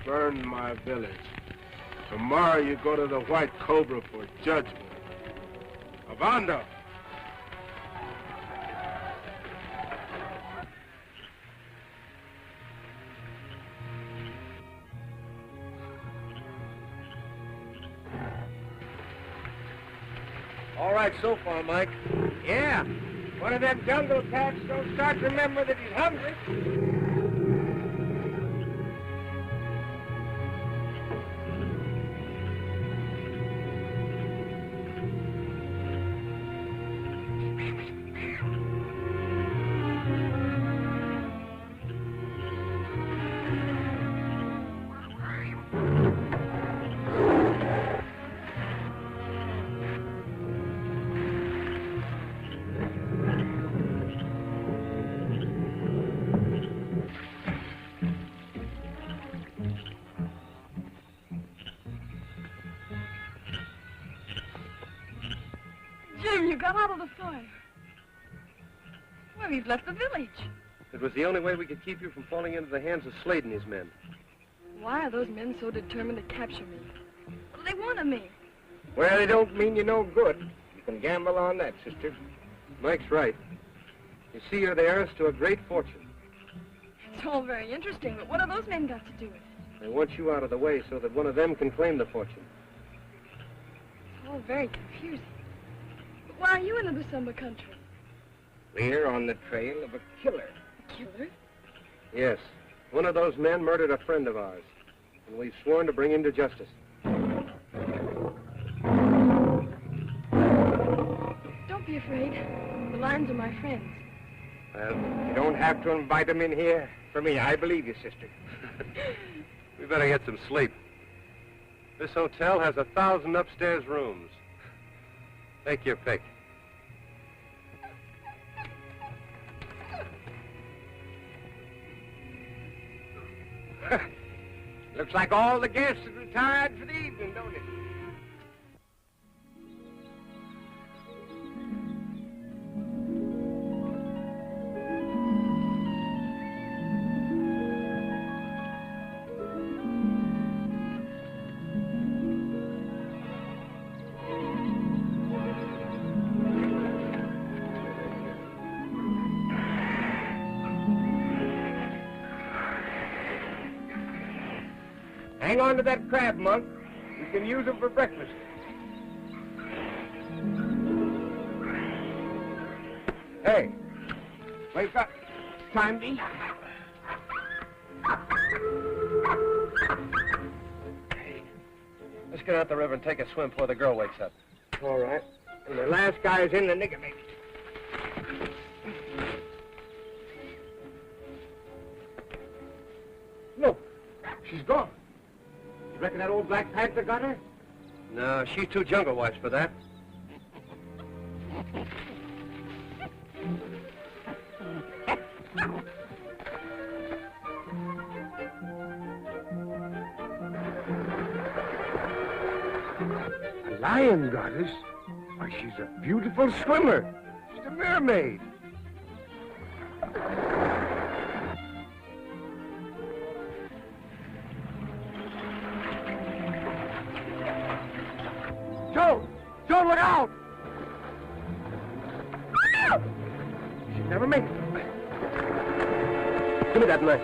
Burn my village. Tomorrow you go to the White Cobra for judgment. Avando! All right so far, Mike. Yeah. One of them jungle cats don't start to remember that he's hungry. Jim, you got out of the fire. Well, he's left the village. It was the only way we could keep you from falling into the hands of Slade and his men. Why are those men so determined to capture me? What do they want of me? Well, they don't mean you no good. You can gamble on that, sister. Mike's right. You see, you're the heiress to a great fortune. It's all very interesting, but what have those men got to do with it? They want you out of the way so that one of them can claim the fortune. It's all very confusing. But why are you in the December country? We're on the trail of a killer. A killer? Yes. One of those men murdered a friend of ours, and we've sworn to bring him to justice. Don't be afraid. The Lions are my friends. Well, you don't have to invite them in here. For me, I believe you, sister. We better get some sleep. This hotel has 1,000 upstairs rooms. Take your pick. Looks like all the guests have retired for the evening, don't it? Hang on to that crab, Monk. You can use them for breakfast. Hey, wake up. Time to eat. Let's get out the river and take a swim before the girl wakes up. All right. And the last guy is in the nigger, maybe. Look, she's gone. You reckon that old Black Panther got her? No, she's too jungle-wise for that. A lion goddess? Why, she's a beautiful swimmer. She's a mermaid. Joe! Joe, look out! She'll never make it. Give me that knife.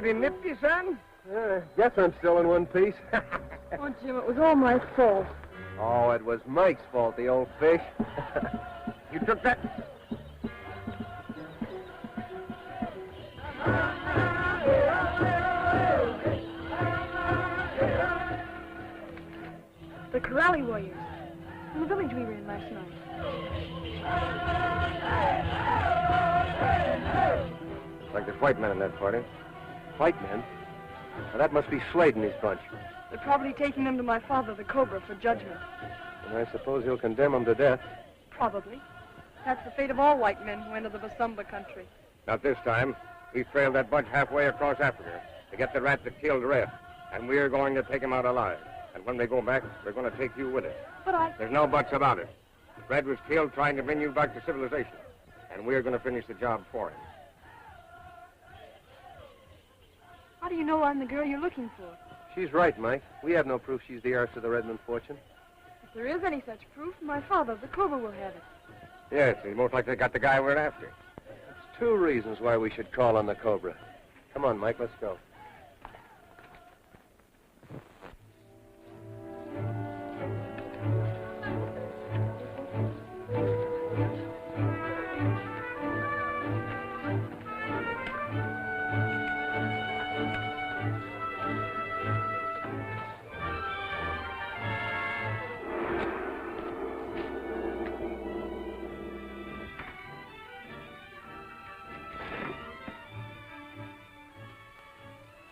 pretty nifty, son. Guess I'm still in one piece. Oh, Jim, it was all my fault. Oh, it was Mike's fault, the old fish. You took that... The Corrali warriors. In the village we were in last night. Like there's white men in that party. White men? Well, that must be Slade and his bunch. They're probably taking them to my father, the Cobra, for judgment. And I suppose he'll condemn them to death. Probably. That's the fate of all white men who enter the Basumba country. Not this time. We trailed that bunch halfway across Africa to get the rat that killed Red. And we're going to take him out alive. And when we go back, we're going to take you with us. But There's no buts about it. Red was killed trying to bring you back to civilization. And we're going to finish the job for him. How do you know I'm the girl you're looking for? She's right, Mike. We have no proof she's the heiress to the Redmond fortune. If there is any such proof, my father, the Cobra, will have it. Yes, he's most likely got the guy we're after. There's two reasons why we should call on the Cobra. Come on, Mike, let's go.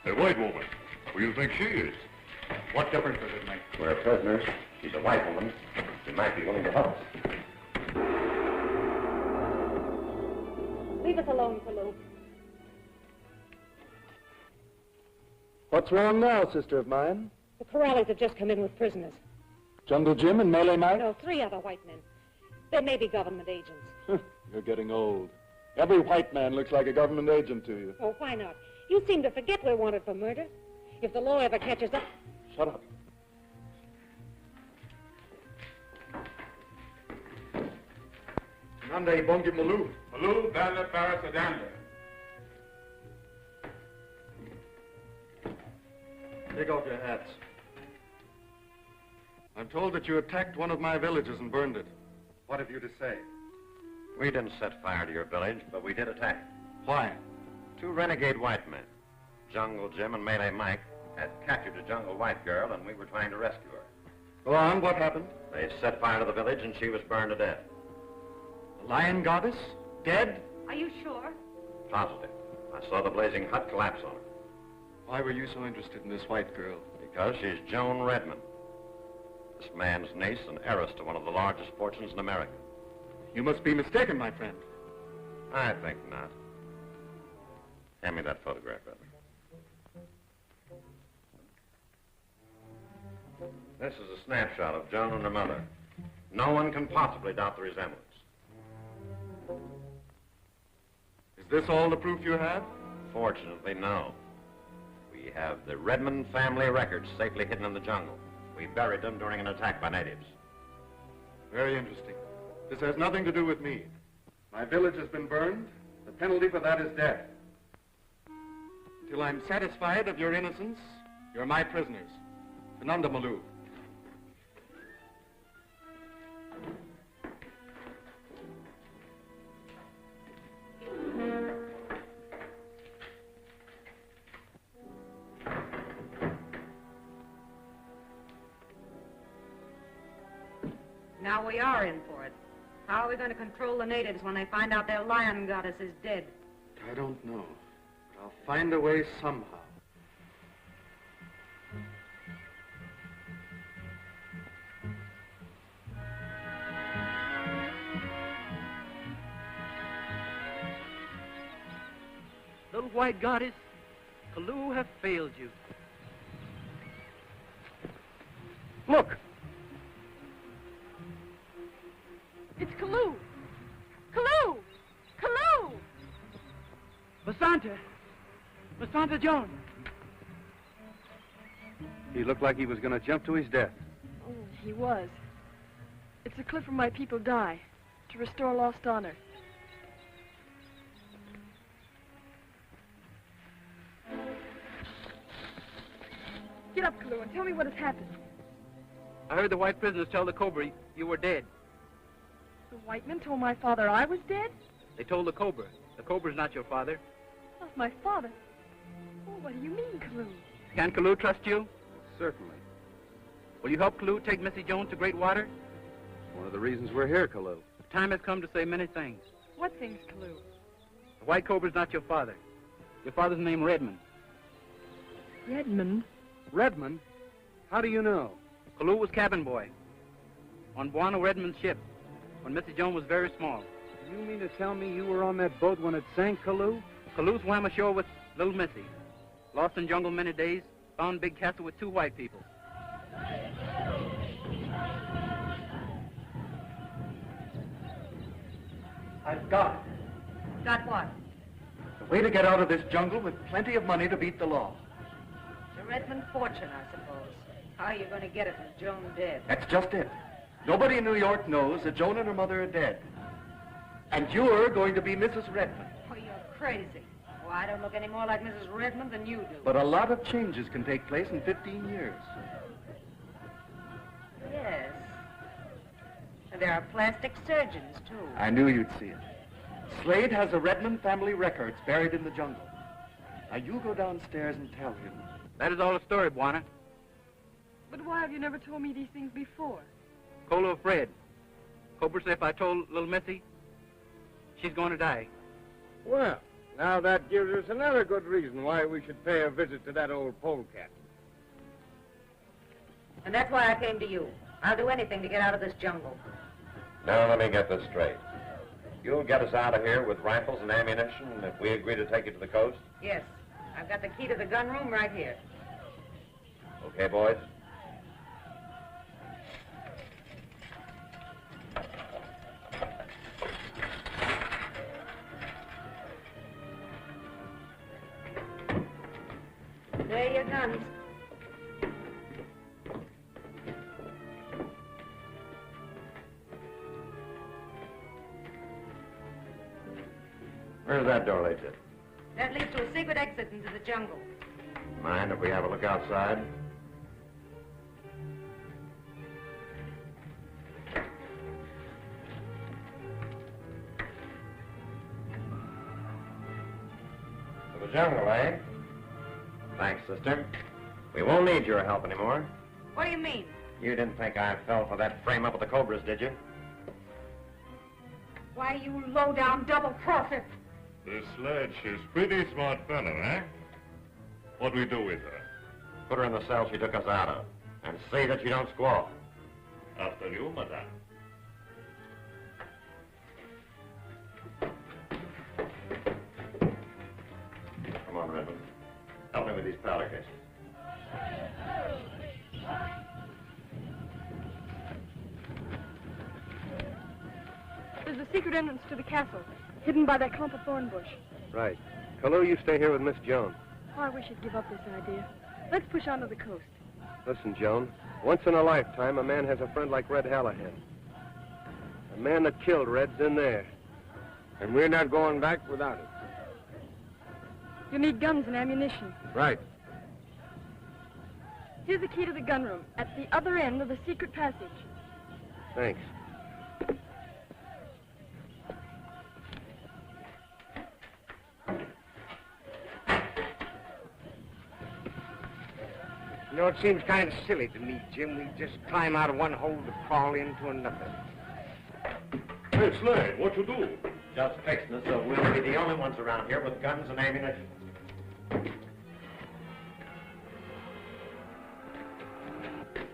A white woman. Who do you think she is? What difference does it make? We're prisoners. She's a white woman. She might be willing to help us. Leave us alone, Kalu. What's wrong now, sister of mine? The Corrales have just come in with prisoners. Jungle Jim and Melee Mike? No, 3 other white men. They may be government agents. You're getting old. Every white man looks like a government agent to you. Oh, why not? You seem to forget we're wanted for murder. If the law ever catches up... Shut up. Nande bongi malu. Malu, dale para sedanda. Take off your hats. I'm told that you attacked one of my villages and burned it. What have you to say? We didn't set fire to your village, but we did attack. Why? 2 renegade white men, Jungle Jim and Melee Mike, had captured a jungle white girl, and we were trying to rescue her. Go on, what happened? They set fire to the village, and she was burned to death. The lion goddess? Dead? Are you sure? Positive. I saw the blazing hut collapse on her. Why were you so interested in this white girl? Because she's Joan Redmond. This man's niece and heiress to one of the largest fortunes in America. You must be mistaken, my friend. I think not. Hand me that photograph, Redmond. This is a snapshot of Joan and her mother. No one can possibly doubt the resemblance. Is this all the proof you have? Fortunately, no. We have the Redmond family records safely hidden in the jungle. We buried them during an attack by natives. Very interesting. This has nothing to do with me. My village has been burned. The penalty for that is death. Till I'm satisfied of your innocence, you're my prisoners. Fernanda Malou. Now we are in for it. How are we going to control the natives when they find out their lion goddess is dead? I don't know, but I'll find a way somehow. Little white goddess, Kalu have failed you. Look! It's Kalu! Kalu! Kalu! Basanta Jones. He looked like he was going to jump to his death. Oh, he was. It's the cliff where my people die, to restore lost honor. up, Kalu, and tell me what has happened. I heard the white prisoners tell the Cobra you were dead. The white men told my father I was dead? They told the Cobra. The Cobra's not your father. Not my father. Oh, what do you mean, Kalu? Can Kalu trust you? Certainly. Will you help Kalu take Missy Jones to Great Water? One of the reasons we're here, Kalu. The time has come to say many things. What things, Kalu? The white Cobra's not your father. Your father's named Redmond. Redmond? Redmond? How do you know? Kalu was cabin boy on Buono Redmond's ship when Missy Jones was very small. You mean to tell me you were on that boat when it sank, Kalu? Kalu swam ashore with little Missy. Lost in jungle many days, found big castle with 2 white people. I've got it. Got what? The way to get out of this jungle with plenty of money to beat the law. The Redmond fortune, I suppose. How are you going to get it with Joan dead? That's just it. Nobody in New York knows that Joan and her mother are dead. And you're going to be Mrs. Redmond. Oh, you're crazy. Well, I don't look any more like Mrs. Redmond than you do. But a lot of changes can take place in 15 years. Yes. And there are plastic surgeons, too. I knew you'd see it. Slade has the Redmond family records buried in the jungle. Now you go downstairs and tell him. That is all the story, Buana. But why have you never told me these things before? Colo afraid. Cobra said if I told little Missy, she's going to die. Well, now that gives us another good reason why we should pay a visit to that old polecat. And that's why I came to you. I'll do anything to get out of this jungle. Now, let me get this straight. You'll get us out of here with rifles and ammunition if we agree to take you to the coast? Yes. I've got the key to the gun room right here. Okay, boys? There are your guns. Where's that door lead to? That leads to a secret exit into the jungle. Mind if we have a look outside? To the jungle, eh? Thanks, sister. We won't need your help anymore. What do you mean? You didn't think I fell for that frame-up of the Cobras, did you? Why, you low-down double-crosser. This lad, she's pretty smart fellow, eh? What do we do with her? Put her in the cell she took us out of. And see that you don't squawk. After you, madame. Come on, Redmond. Help me with these powder cases. There's a secret entrance to the castle, hidden by that clump of thorn bush. Right. Kalu, you stay here with Miss Joan. Oh, I wish you'd give up this idea. Let's push on to the coast. Listen, Joan. Once in a lifetime, a man has a friend like Red Hallahan. The man that killed Red's in there. And we're not going back without it. You need guns and ammunition. Right. Here's the key to the gun room, at the other end of the secret passage. Thanks. You know, it seems kind of silly to me, Jim. We just climb out of one hole to crawl into another. Hey, Slade, what you do? Just fixing it so we'll be the only ones around here with guns and ammunition.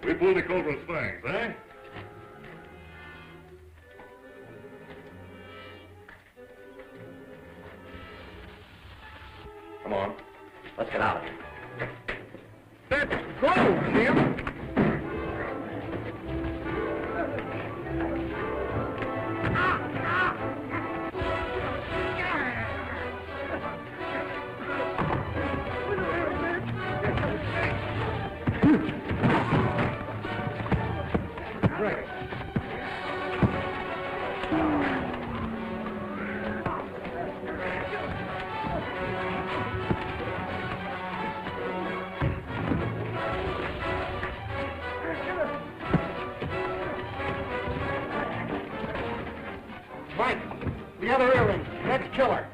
We pull the Cobra's fangs, eh? Come on. Let's get out of here. Let's go, Jim! Right. killer.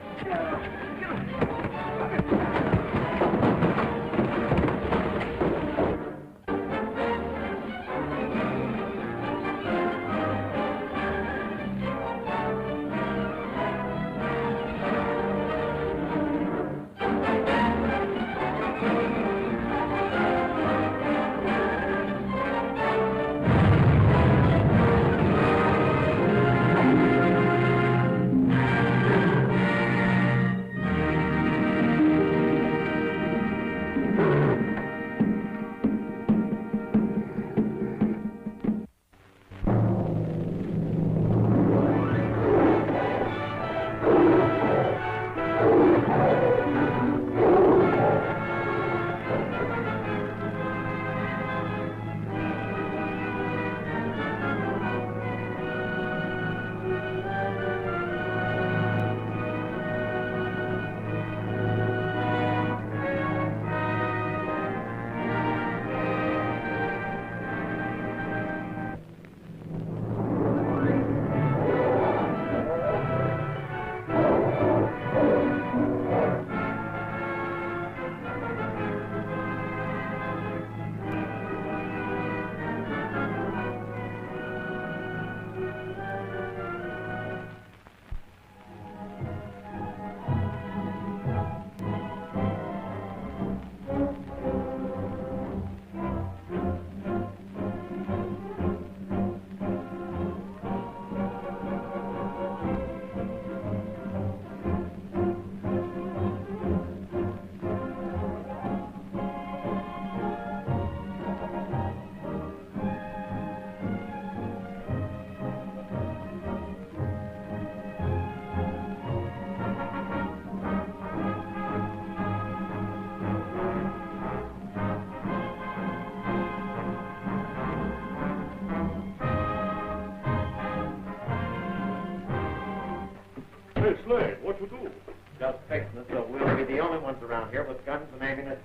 Hey, Slade, what you do? Just fixing it so we'll be the only ones around here with guns and ammunition.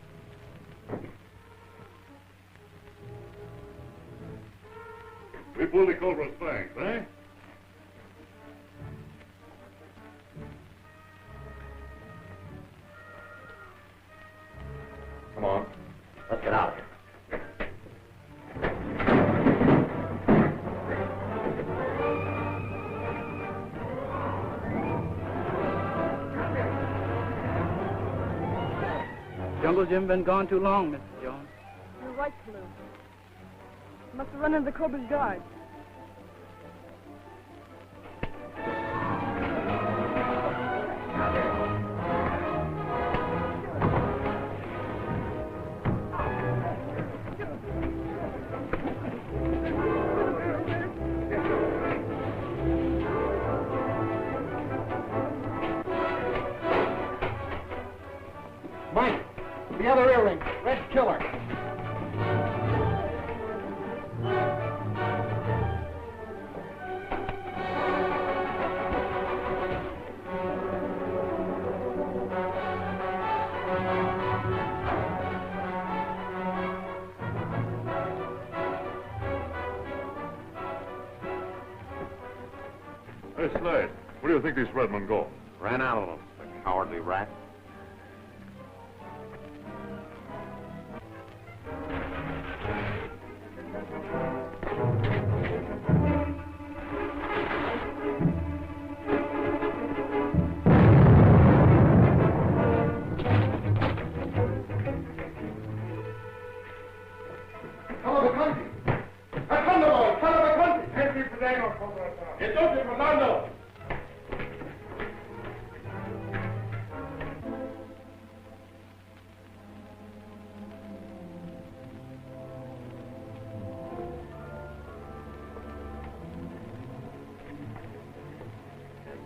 We pull the Cobra's fangs, eh? Come on. Let's get out of here. Jungle Jim been gone too long, Mr. Jones. You're right, Kalu. Must have run into the Cobra's guard. Mike, the other earring, Red Killer. Hey, Slade, where do you think these red men go? Ran out of them, the cowardly rat.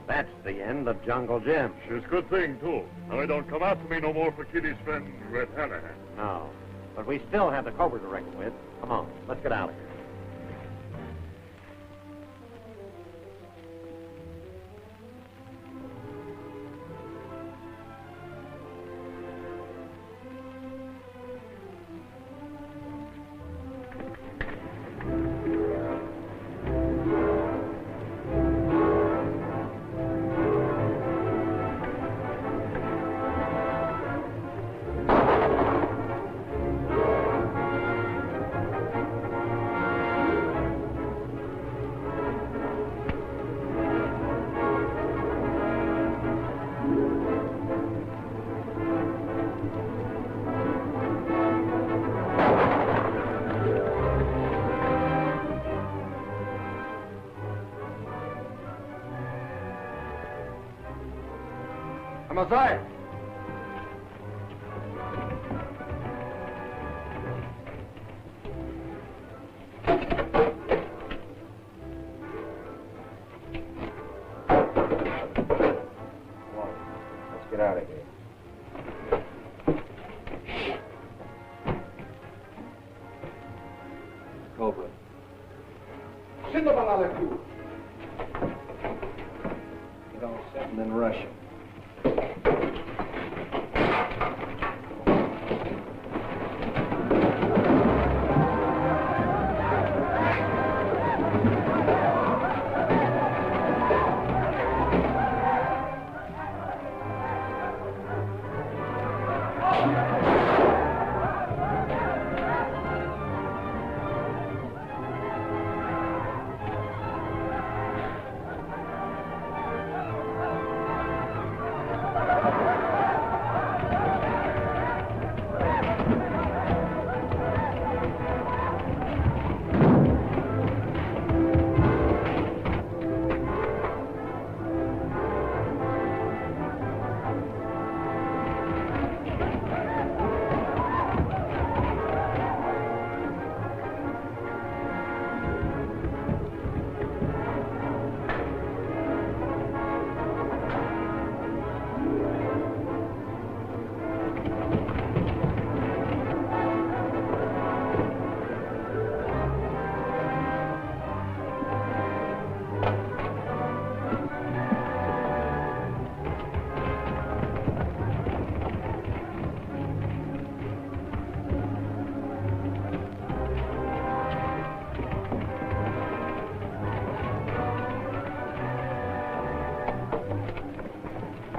That's the end of Jungle Jim. It's a good thing, too. Now, they don't come after me no more for Kitty's friend, Red Hannahan. No. But we still have the Cobra to reckon with. Come on, let's get out of here. Amasai! Let's get out of here. Cobra. Send up another crew. Get all set and then rush him.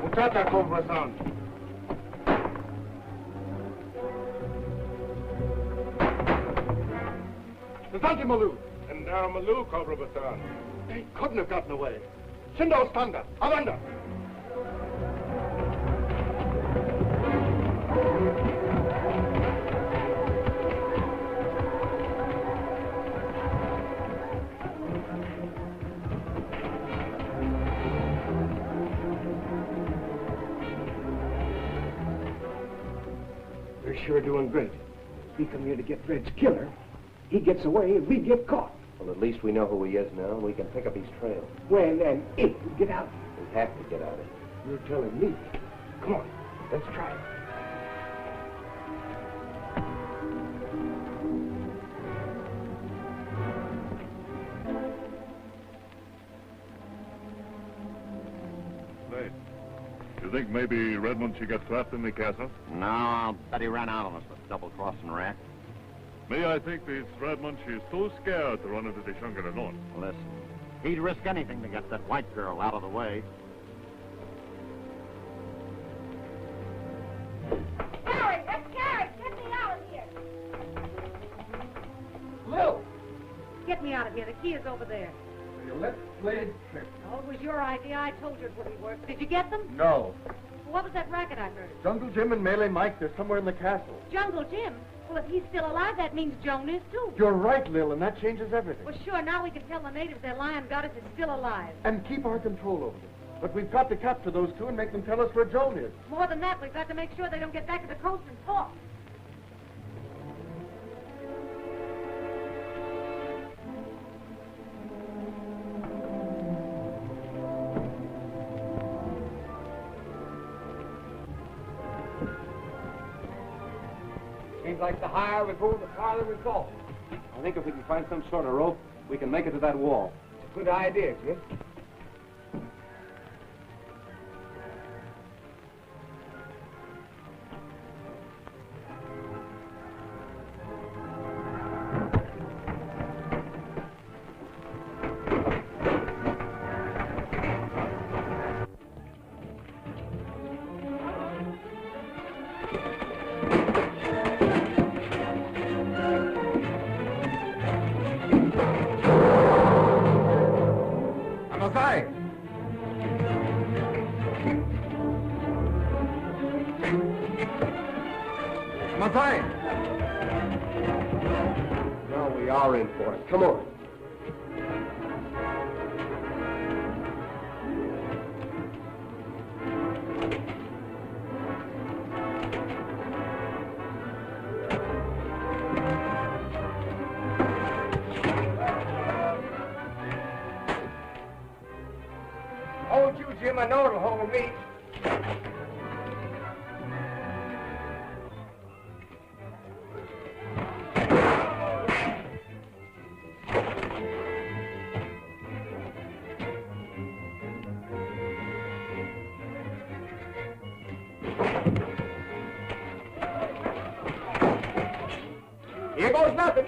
Muchacha, Cobra-san. Sazanti Malu. And Malu, Cobra-san. They couldn't have gotten away. Shindo Standa, Avanda. We're sure doing great. We come here to get Red's killer. He gets away and we get caught. Well, at least we know who he is now, and we can pick up his trail. When and if we get out. We have to get out of here. You're telling me. Come on, let's try it. Say, you think maybe Redmond should get trapped in the castle? No, I'll bet he ran out on us, the double-crossing rat. Me, I think this Redmond, she's too scared to run into the jungle alone. Listen, he'd risk anything to get that white girl out of the way. Gary, that's Gary! Get me out of here! Lil! Get me out of here. The key is over there. You let Slade trip. Oh, it was your idea. I told you it wouldn't work. Did you get them? No. What was that racket I heard? Jungle Jim and Melee Mike, they're somewhere in the castle. Jungle Jim? Well, if he's still alive, that means Joan is, too. You're right, Lil, and that changes everything. Well, sure, now we can tell the natives their lion goddess is still alive. And keep our control over them. But we've got to capture those two and make them tell us where Joan is. More than that, we've got to make sure they don't get back to the coast and talk. Seems like the higher we go, the farther we fall. I think if we can find some sort of rope, we can make it to that wall. It's a good idea, Jim. Masai! Now we are in for it. Come on. I know it'll hold me. Here goes nothing.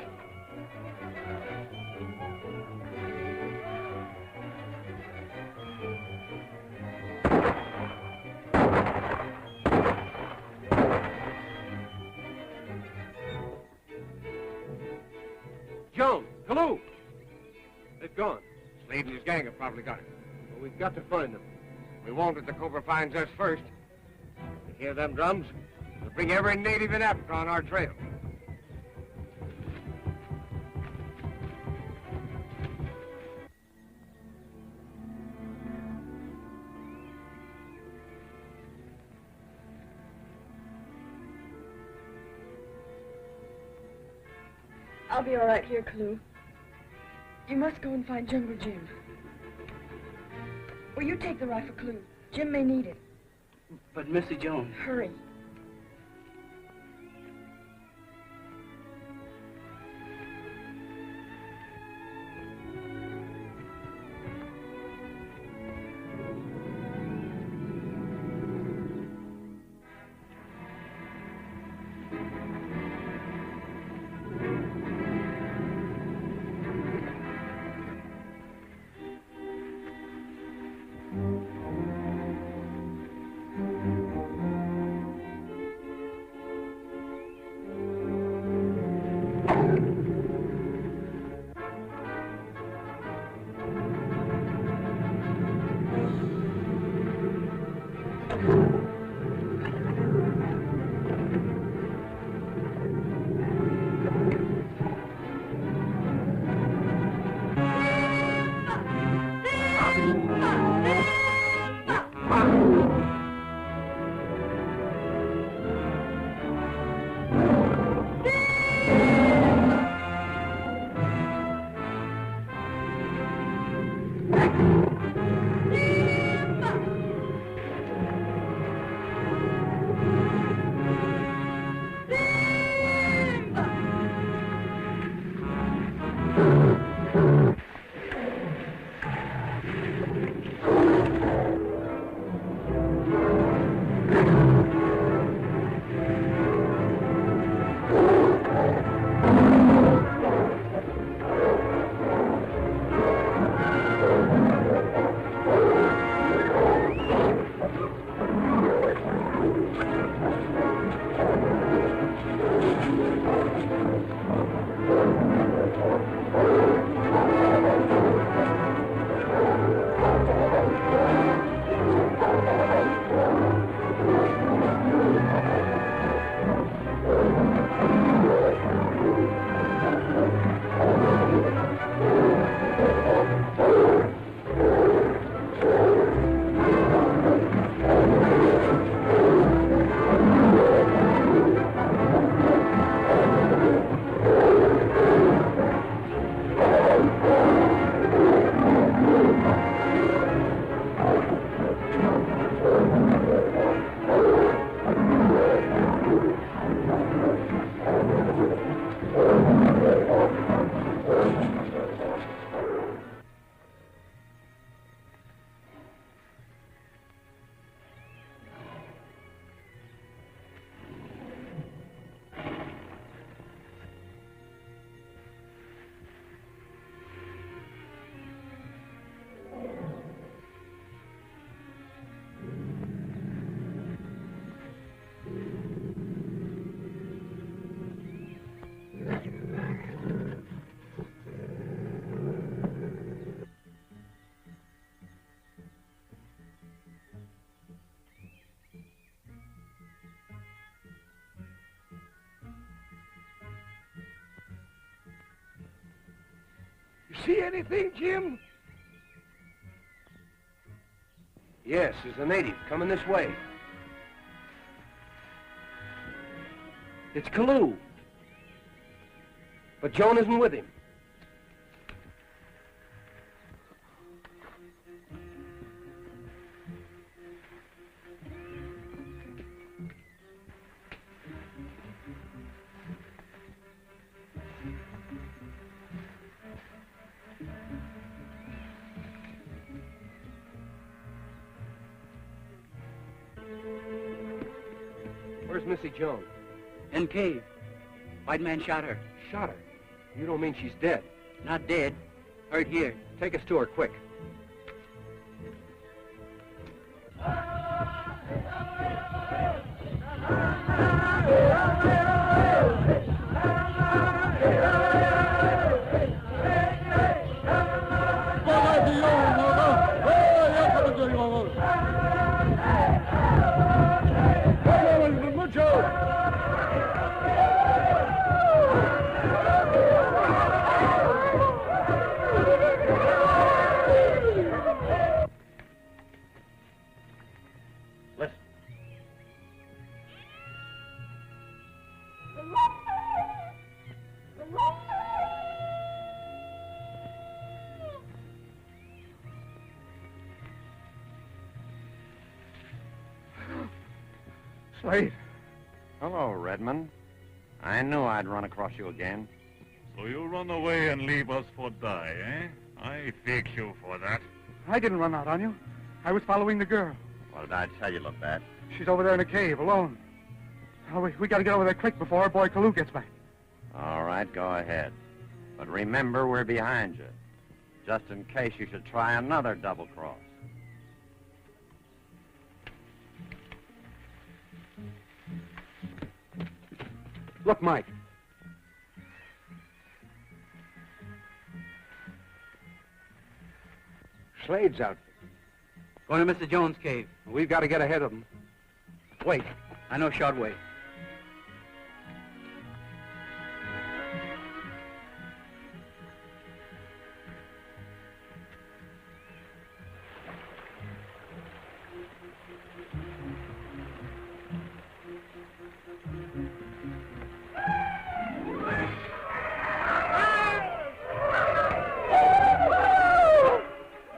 Jones, hello. They've gone. Slade and his gang have probably got it. Well, we've got to find them. We won't if the Cobra finds us first. You hear them drums? We'll bring every native in Africa on our trail. I'll be all right here, Kalu. You must go and find Jungle Jim. Will you take the rifle, Kalu? Jim may need it. But Missy Jones... Hurry. You see anything, Jim? Yes, there's a native coming this way. It's Kalu. But Joan isn't with him. Missy Jones? In cave. White man shot her. Shot her? You don't mean she's dead? Not dead. Hurt here. Take us to her, quick. Slade. Hello, Redmond. I knew I'd run across you again. So you run away and leave us for die, eh? I fix you for that. I didn't run out on you. I was following the girl. What did I tell you, look bad? She's over there in a cave, alone. Oh, we got to get over there quick before our boy Kalou gets back. All right, go ahead. But remember, we're behind you. Just in case you should try another double cross. Look, Mike. Slade's outfit. Going to Mr. Jones' cave. We've got to get ahead of them. Wait. I know a short way.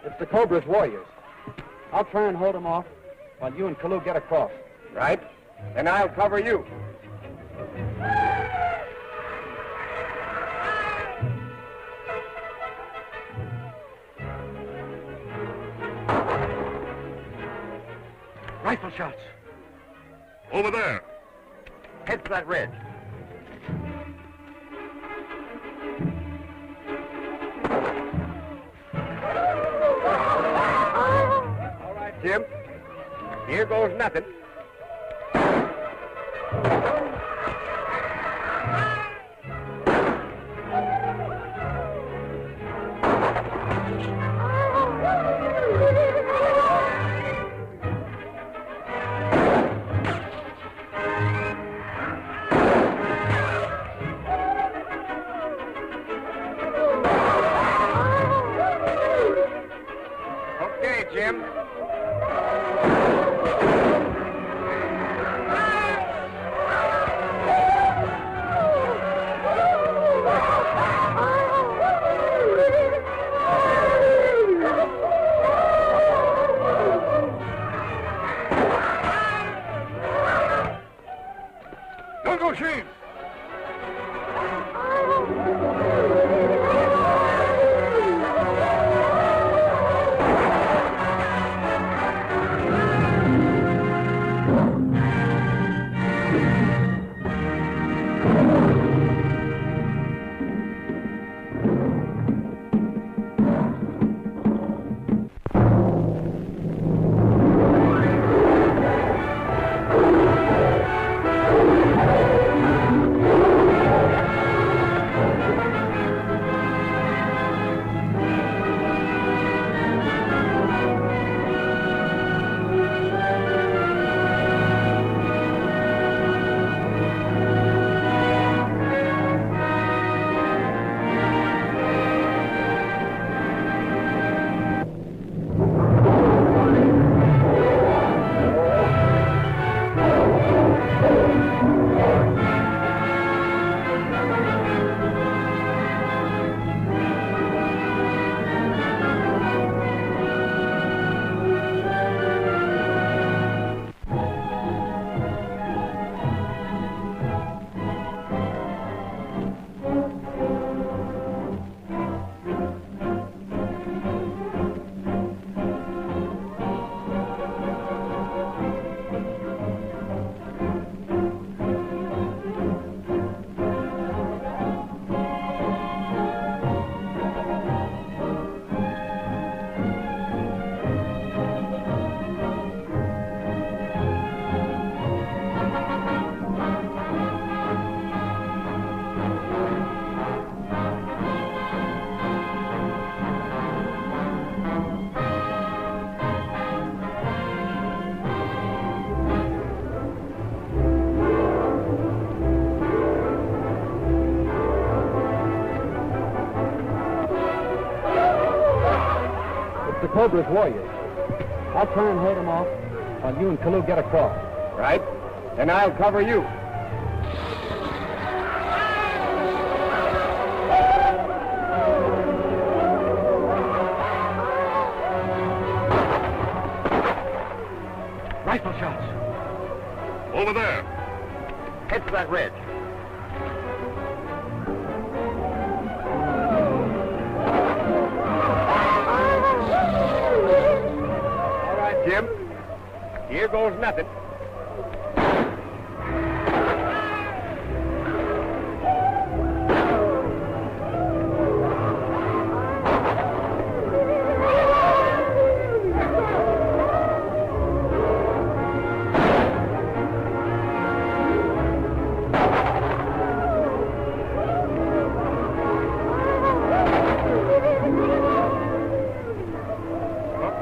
It's the Cobra's warriors. I'll try and hold them off while you and Kalou get across. Right. Then I'll cover you. Rifle shots. Over there. Head for that ridge. All right, Jim. Here goes nothing. Okay, Jim. Jungle Chief! the Cobra's warriors. I'll try and hold them off while you and Kalu get across. Right? Then I'll cover you. Rifle shots. Over there. Head to that ridge. All right, Jim. Here goes nothing.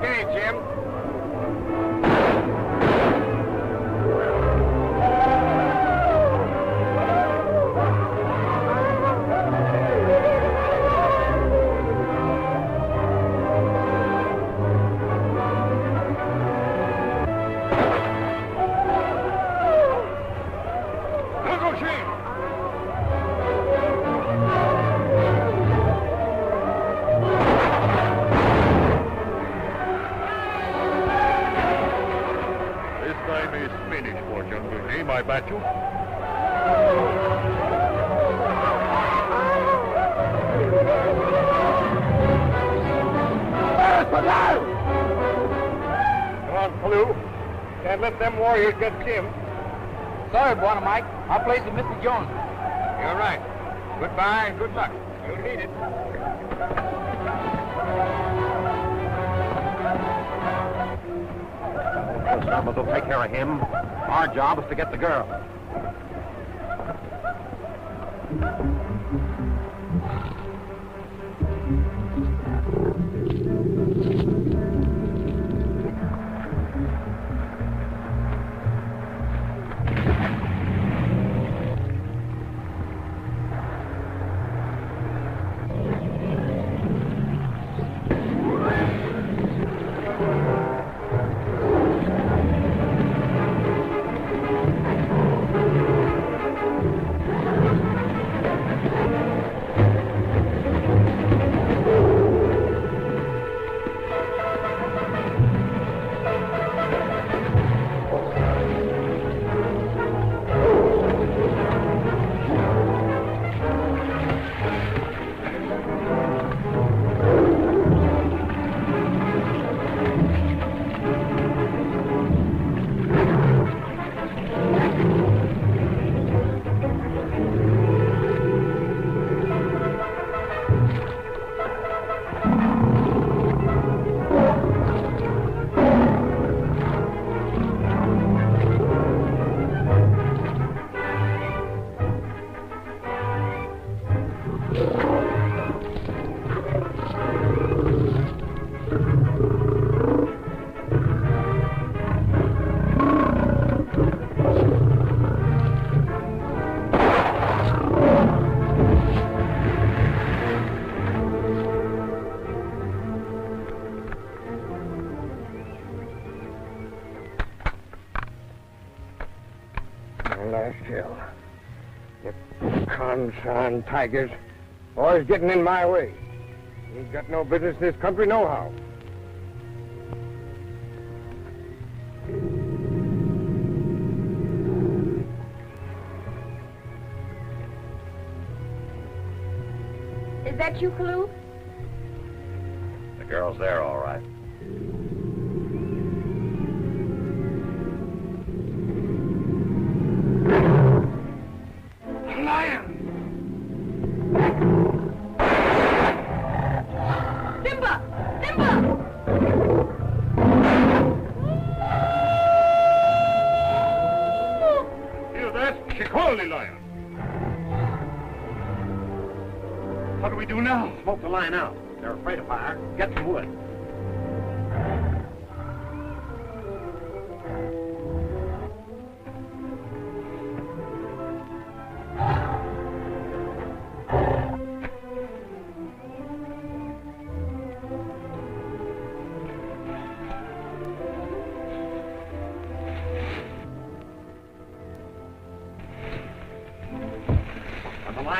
Okay, Jim. This time is finished for Jungle Jim, I bet you. Come on, Kalu. Can't let them warriors get Jim. Sorry, Buona Mike. I'll place with Mr. Jones. You're right. Goodbye and good luck. You'll need it. Those Selvas will take care of him. Our job is to get the girl. Last hill. You con-son tigers. Always getting in my way. Ain't got no business in this country nohow. Is that you, Kalu? The girl's there, all right. Simba! Simba! Hear that? She called the lion. What do we do now? Smoke the line out. They're afraid of fire. Get some wood.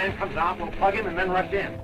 lion comes out, we'll plug him and then rush in.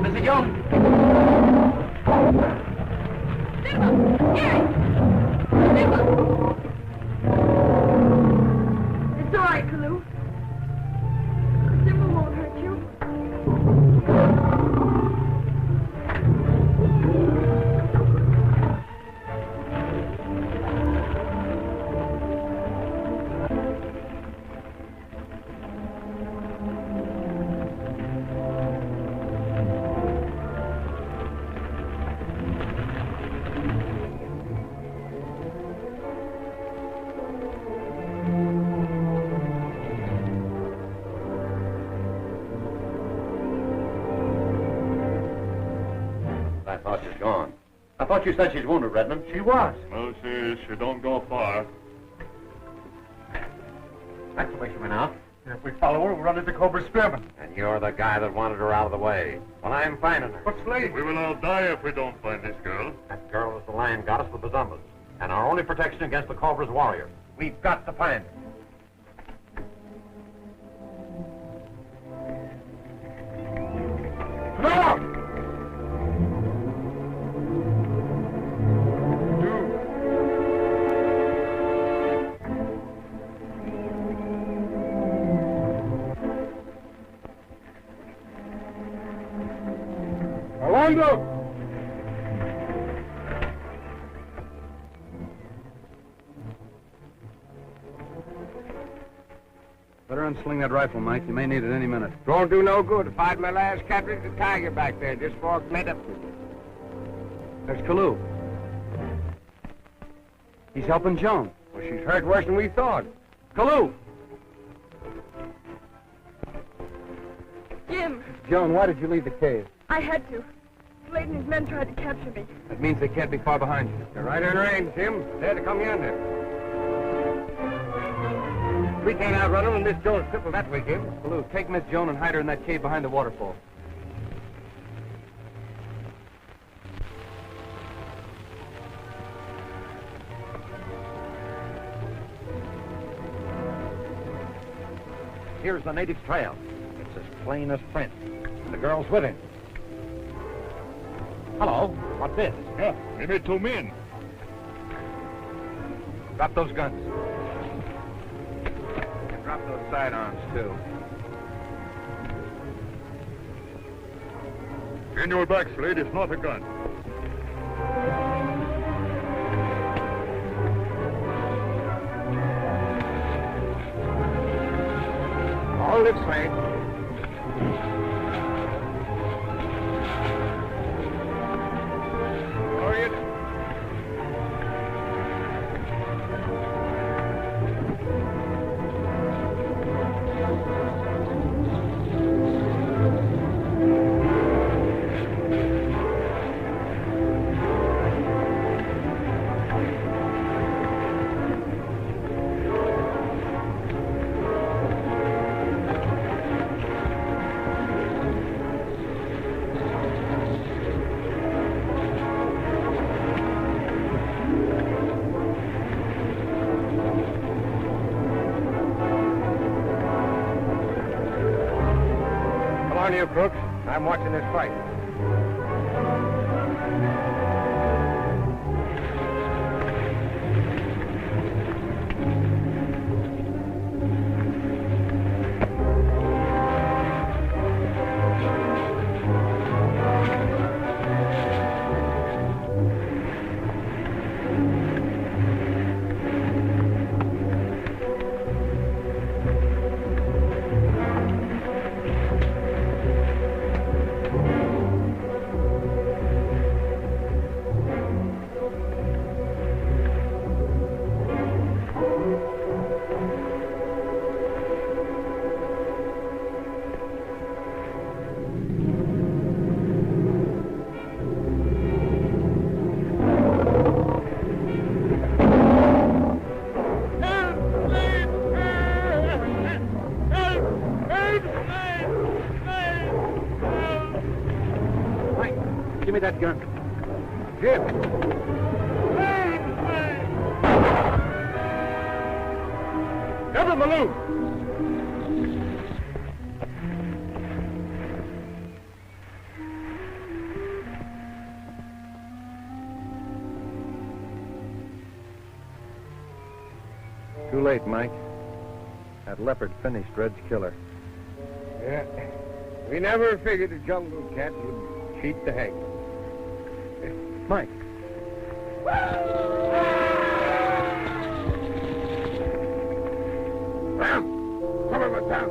Mr. Jones! It's all right, Kalu. Simba won't hurt you. I thought she's gone. I thought you said she's wounded, Redmond. She was. No, she don't go far. That's the way she went out. If we follow her, we'll run into Cobra Spearman. And you're the guy that wanted her out of the way. Well, I'm finding her. But Slade... We will all die if we don't find this girl. That girl is the lion goddess with the Zumbas. And our only protection against the Cobra's warrior. We've got to find her. No! Alonzo! Better unsling that rifle, Mike. You may need it any minute. Won't do no good. If I'd my last captured the tiger back there just before I met up with you. There's Kalu. He's helping Joan. Well, she's hurt worse than we thought. Kalu! Jim, Joan, why did you leave the cave? I had to. Slade and his men tried to capture me. That means they can't be far behind you. They're right in range, Jim. They're to come yonder. We can't outrun them and Miss Jones crippled that way, Jim. Kalu, take Miss Joan and hide her in that cave behind the waterfall. Here's the native's trail. It's as plain as print. And the girl's with him. Hello. What's this? Yeah, maybe 2 men. Drop those guns. And drop those sidearms, too. In your back, Slade, it's not a gun. Hold it, Slade. Lower it. On you, Crooks. I'm watching this fight. gun. Jim! Cover Malou! Too late, Mike. That leopard finished Red's killer. Yeah. We never figured a jungle cat would cheat the hag. Mike. Ram! Cover my town!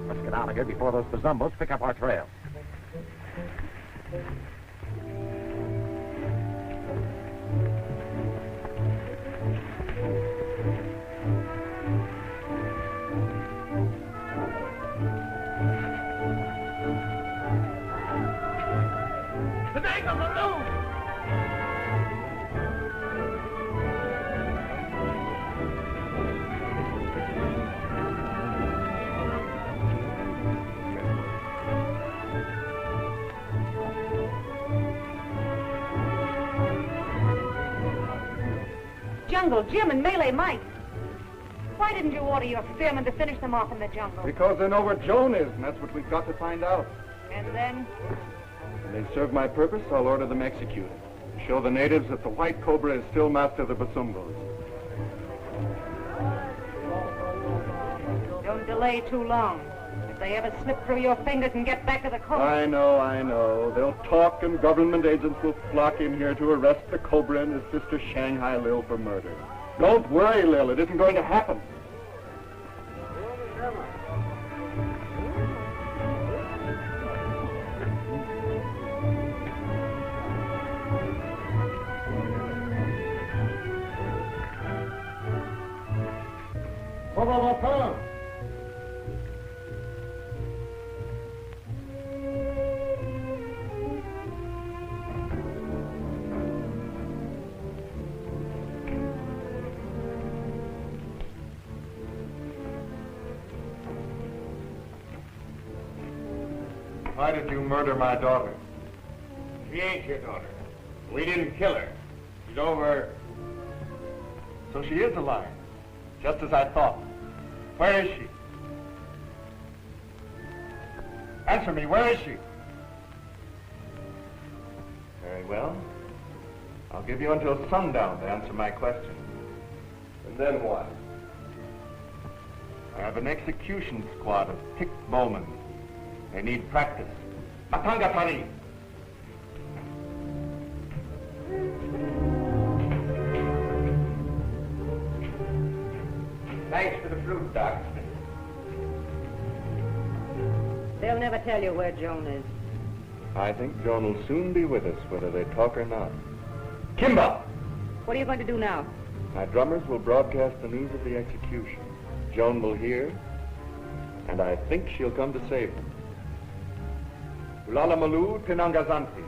Let's get out of here before those Bazumbos pick up our trail. Jungle Jim and Melee Mike. Why didn't you order your spearmen to finish them off in the jungle? Because they know where Joan is, and that's what we've got to find out. And then? When they serve my purpose, I'll order them executed. Show the natives that the White Cobra is still master of the Bazumbos. Don't delay too long. If they ever slip through your fingers and get back to the coast. I know. They'll talk, and government agents will flock in here to arrest the Cobra and his sister Shanghai Lil for murder. Don't worry, Lil. It isn't going to happen. Why did you murder my daughter? She ain't your daughter. We didn't kill her. She's over. So she is alive, just as I thought. Where is she? Answer me, where is she? Very well. I'll give you until sundown to answer my question. And then what? I have an execution squad of picked bowmen. They need practice. Matanga Tani! Thanks for the fruit, Doc. They'll never tell you where Joan is. I think Joan will soon be with us, whether they talk or not. Kimba! What are you going to do now? My drummers will broadcast the news of the execution. Joan will hear, and I think she'll come to save them. Ulala Malu Tinangazanti.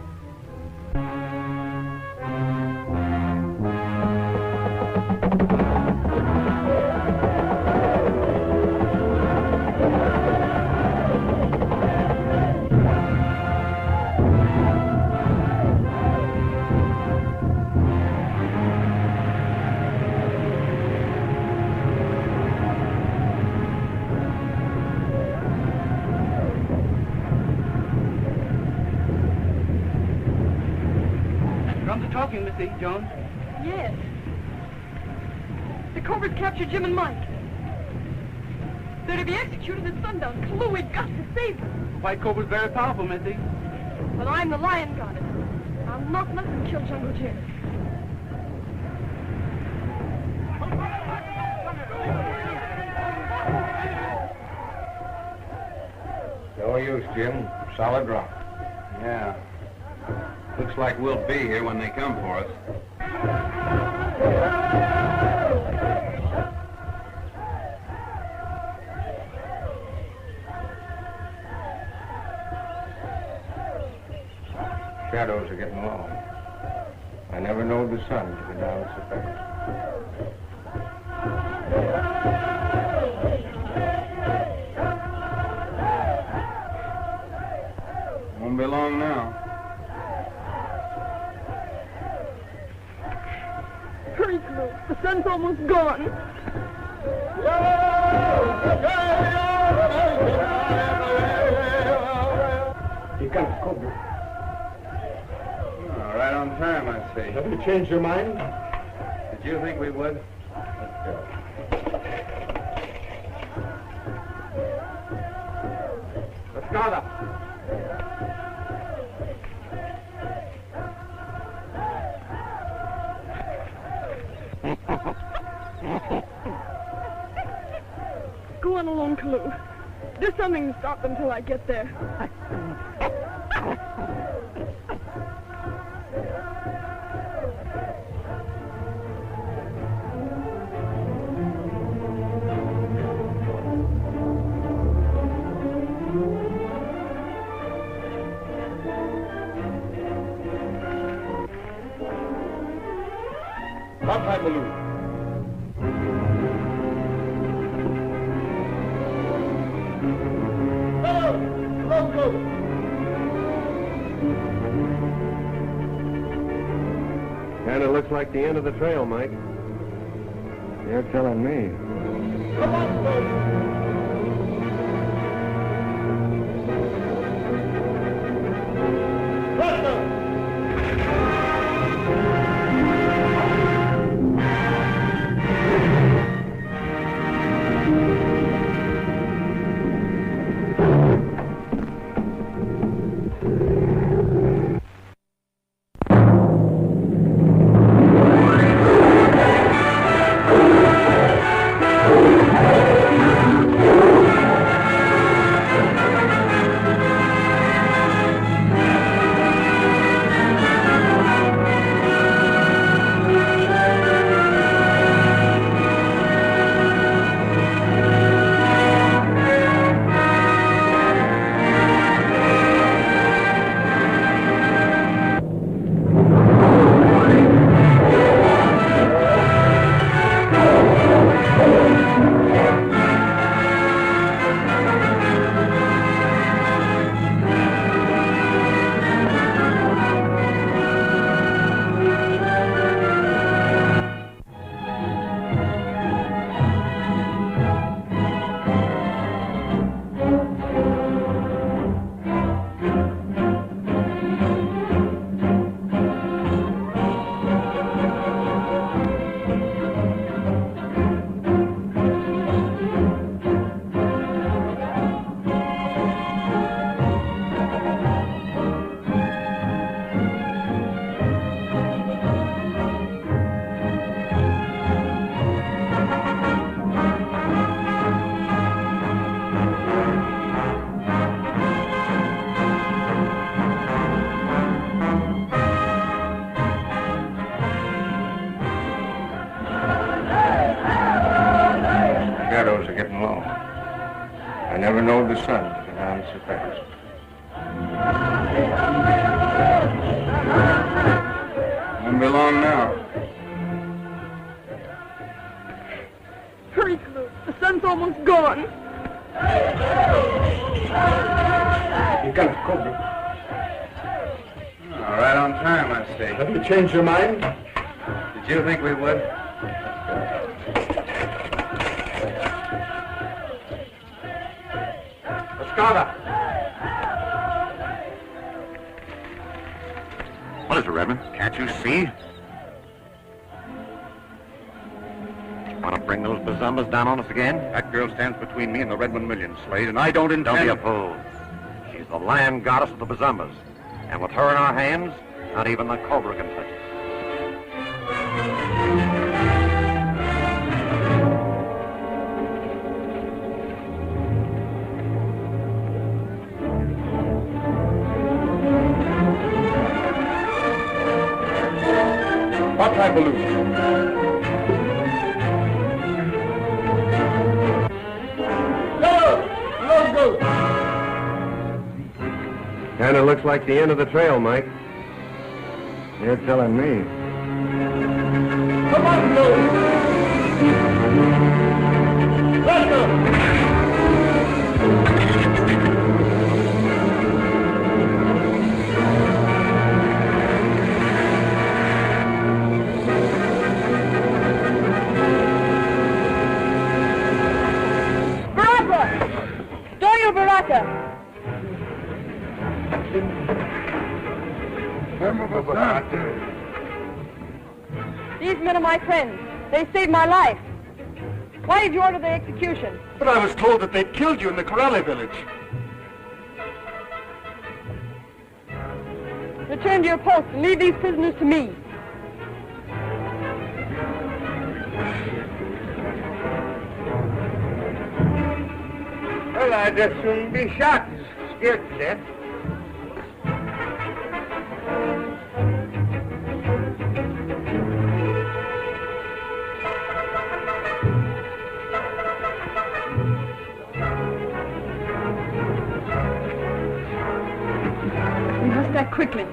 Talking, Miss E. Jones? Yes. The Cobra's captured Jim and Mike. They're to be executed at sundown. Kalu, we've got to save them. The White Cobra's very powerful, Miss E. But I'm the lion goddess. I'll not let them kill Jungle Jim. No use, Jim. Solid rock. Yeah. Looks like we'll be here when they come for us. Shadows are getting long. I never knowed the sun to be down so fast. Won't be long now. Hurry, Clou. The sun's almost gone. You got Cobra. Oh, right on time, I see. Have you changed your mind? Did you think we would? Let's go. Let's go up. Go on along, Clou. Do something to stop them till I get there. What time will you? Kinda looks like the end of the trail, Mike. You're telling me. Come on, folks. Shadows are getting long. I never knowed the sun to go down so fast. Won't be long now. Hurry, Clou. The sun's almost gone. You got Cobra. Oh, right on time, I see. Have you changed your mind? Did you think we would? What is it, Redmond? Can't you see? Want to bring those bazumbas down on us again? That girl stands between me and the Redmond million, Slade, and I don't intend... Don't be a fool. She's the land goddess of the bazumbas. And with her in our hands, not even the Cobra can touch us. What time balloon? Go! Kinda looks like the end of the trail, Mike. You're telling me. Come on, go! Let's go! Senor Baraka! These men are my friends. They saved my life. Why did you order their execution? But I was told that they'd killed you in the Corrales village. Return to your post and leave these prisoners to me. Well, I'd just soon be shot, scared to death. We must act quickly.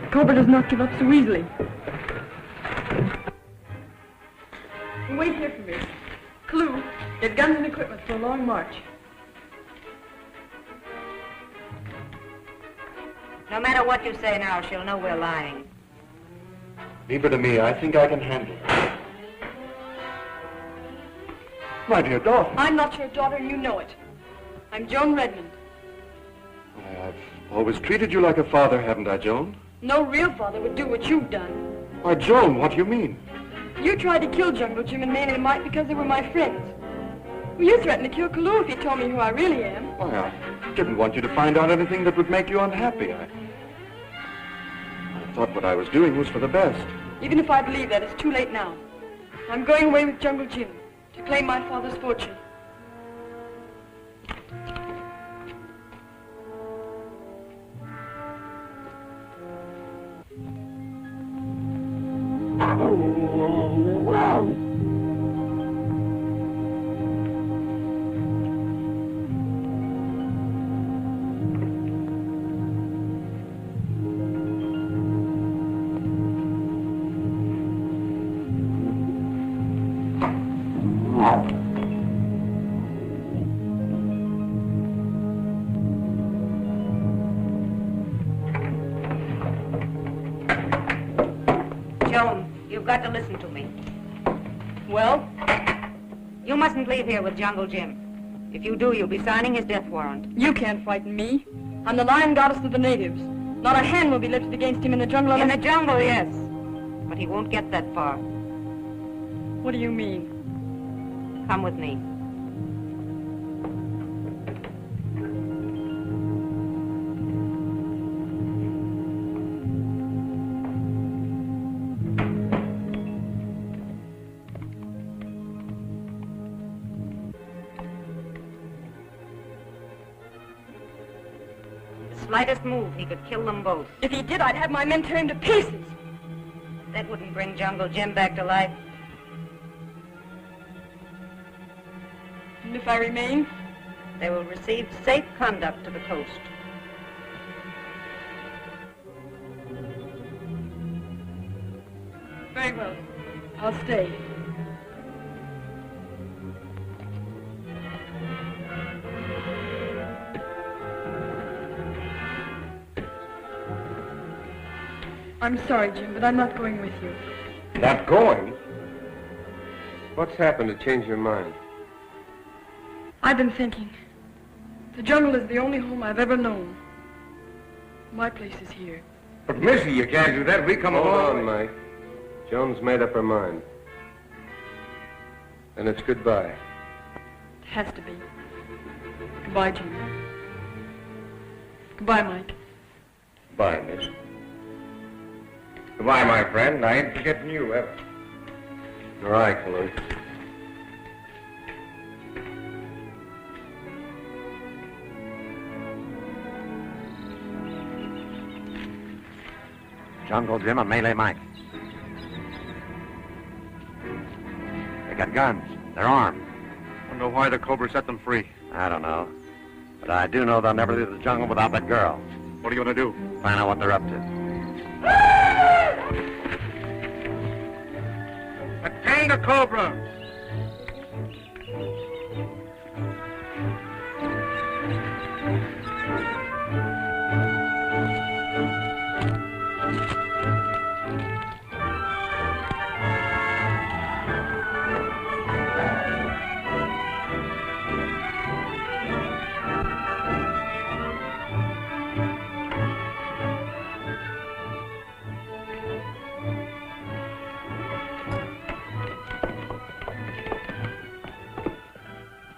The Cobra does not give up so easily. Wait here for me. Clue, get guns and equipment for a long march. No matter what you say now, she'll know we're lying. Leave her to me. I think I can handle her. My dear daughter. I'm not your daughter, and you know it. I'm Joan Redmond. I've always treated you like a father, haven't I, Joan? No real father would do what you've done. Why, Joan, what do you mean? You tried to kill Jungle Jim and Manny and Mike because they were my friends. Well, you threatened to kill Kalu if he told me who I really am. Why, I didn't want you to find out anything that would make you unhappy. I thought what I was doing was for the best. Even if I believe that, it's too late now. I'm going away with Jungle Jim to claim my father's fortune. Joan, you've got to listen to me. Well? You mustn't leave here with Jungle Jim. If you do, you'll be signing his death warrant. You can't frighten me. I'm the lion goddess of the natives. Not a hand will be lifted against him in the jungle. In the jungle, yes. But he won't get that far. What do you mean? Come with me. Slightest move, he could kill them both. If he did, I'd have my men tear him to pieces. That wouldn't bring Jungle Jim back to life. And if I remain? They will receive safe conduct to the coast. Very well. I'll stay. I'm sorry, Jim, but I'm not going with you. Not going? What's happened to change your mind? I've been thinking. The jungle is the only home I've ever known. My place is here. But, Missy, you can't do that. We come along. Hold on, Mike. Joan's made up her mind. And it's goodbye. It has to be. Goodbye, Jim. Goodbye, Mike. Bye, Miss. Goodbye, my friend. I ain't forgetting you, ever. All right, Kalu. Jungle Jim and Melee Mike. They got guns. They're armed. Wonder why the Cobra set them free. I don't know. But I do know they'll never leave the jungle without that girl. What are you going to do? Find out what they're up to. Attend the Cobra!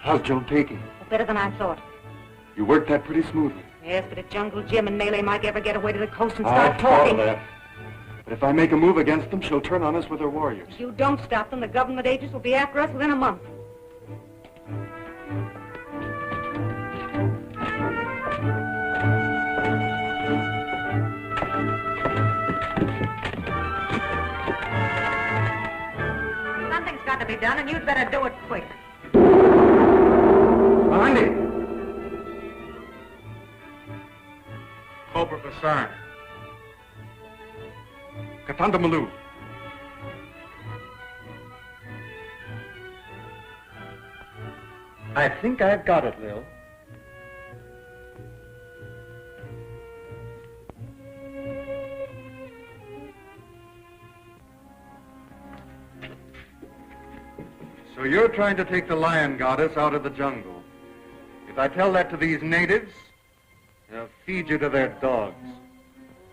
How's Joan taking? Better than I thought. You worked that pretty smoothly. Yes, but if Jungle Jim and Melee Mike ever get away to the coast and I've start thought talking... of that. But if I make a move against them, she'll turn on us with her warriors. If you don't stop them, the government agents will be after us within a month. Something's got to be done, and you'd better do it quick. Behind it! Cobra Basan. Katanda Maloo. I think I've got it, Lil. So you're trying to take the lion goddess out of the jungle. If I tell that to these natives, they'll feed you to their dogs.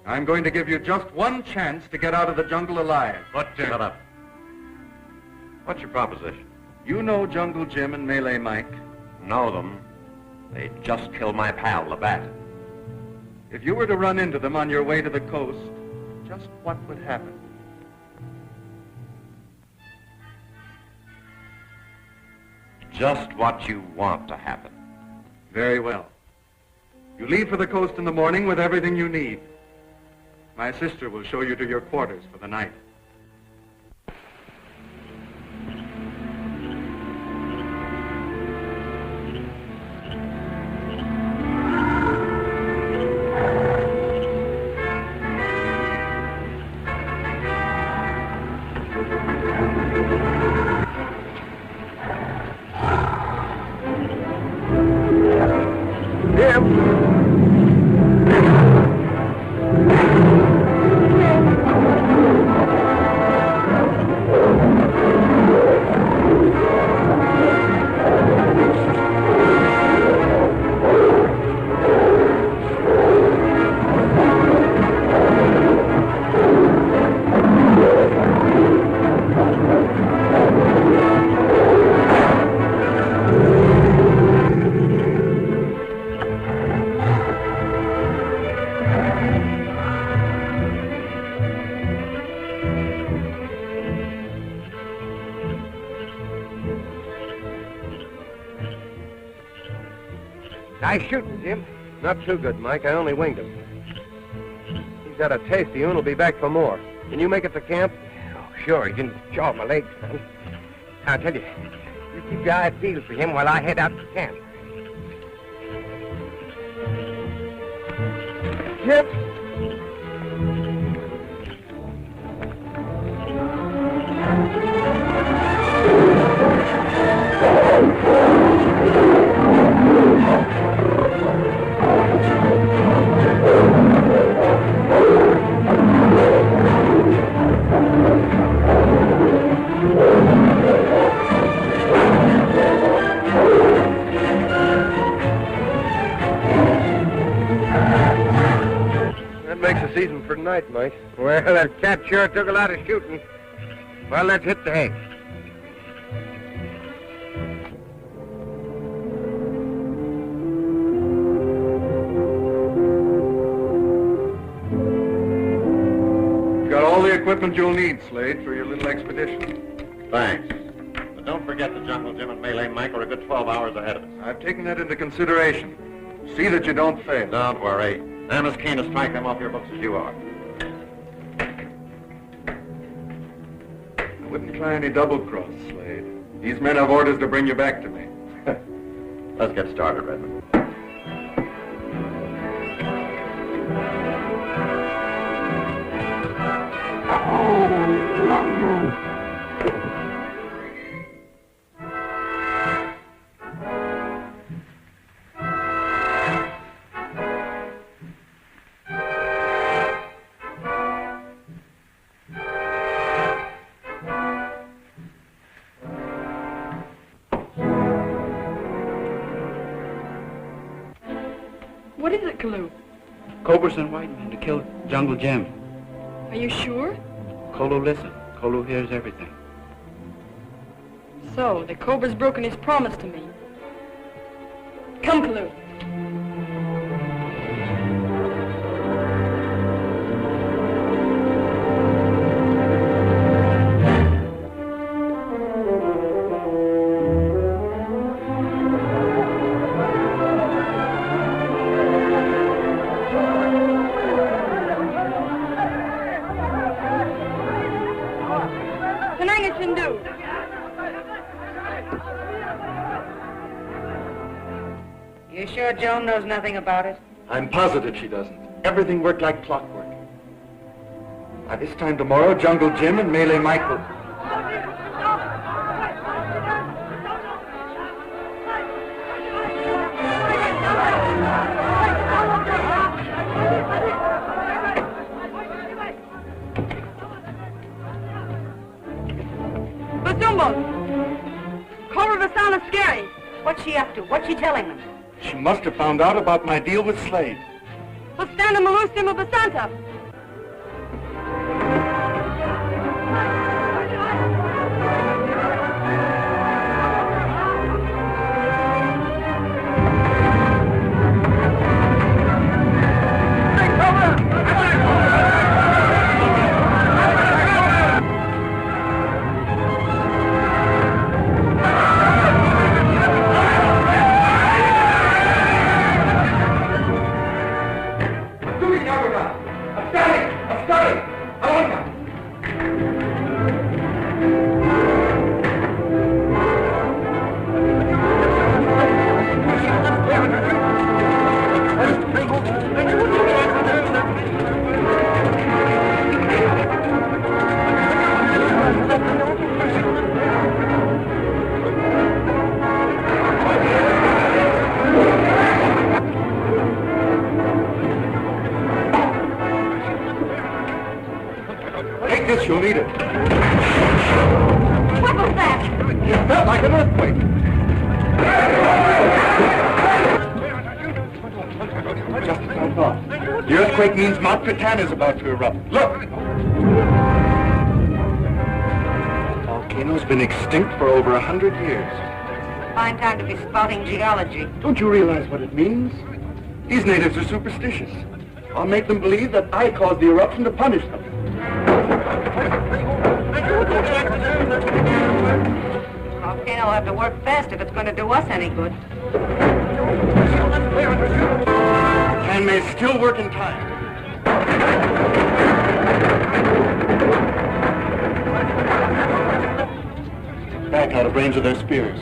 I'm going to give you just one chance to get out of the jungle alive. Shut up. What's your proposition? You know Jungle Jim and Melee Mike. Know them. They just killed my pal, the Bat. If you were to run into them on your way to the coast, just what would happen? Just what you want to happen. Very well. You leave for the coast in the morning with everything you need. My sister will show you to your quarters for the night. Nice shooting, Jim. Not too good, Mike. I only winged him. He's got a taste of you and will be back for more. Can you make it to camp? Oh, sure. He didn't chaw my legs, son. I'll tell you, you keep your eye peeled for him while I head out to camp. Jim! Season for tonight, Mike. Well, that cat sure took a lot of shooting. Well, let's hit the hay. You've got all the equipment you'll need, Slade, for your little expedition. Thanks. But don't forget the Jungle Jim and Melee Mike are a good 12 hours ahead of us. I've taken that into consideration. See that you don't fail. Don't worry. I'm as keen to strike them off your books as you are. I wouldn't try any double-cross, Slade. These men have orders to bring you back to me. Let's get started, Redmond. What is it, Kalu? Cobras and white men to kill Jungle Jim. Are you sure? Kolu, listen. Kolu hears everything. So, the Cobra's broken his promise to me. Come, Kalu. You sure Joan knows nothing about it? I'm positive she doesn't. Everything worked like clockwork. By this time tomorrow, Jungle Jim and Melee Mike will... Basumbo! Cobra Vasana scary. What's she up to? What's she telling them? She must have found out about my deal with Slade. Bastana Malusima Basanta. You'll need it. What was that? It felt like an earthquake. Just as I thought. The earthquake means Mount Catan is about to erupt. Look! The volcano's been extinct for over 100 years. Fine time to be spouting geology. Don't you realize what it means? These natives are superstitious. I'll make them believe that I caused the eruption to punish them. Volcano will have to work fast if it's going to do us any good. And may still work in time. Back out of range of their spears.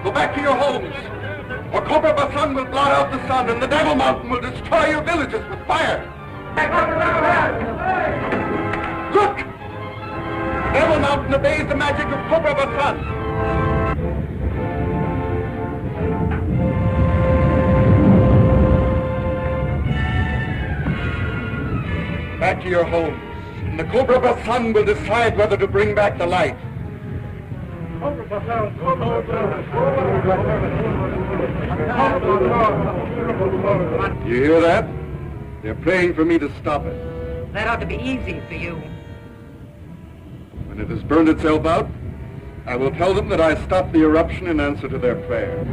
Go back to your homes, or Cobra Basan will blot out the sun, and the Devil Mountain will destroy your villages with fire. Look! Devil Mountain obeys the magic of Cobra Basan. Back to your homes, and the Cobra Basan will decide whether to bring back the light. You hear that? They're praying for me to stop it. That ought to be easy for you. When it has burned itself out, I will tell them that I stopped the eruption in answer to their prayer.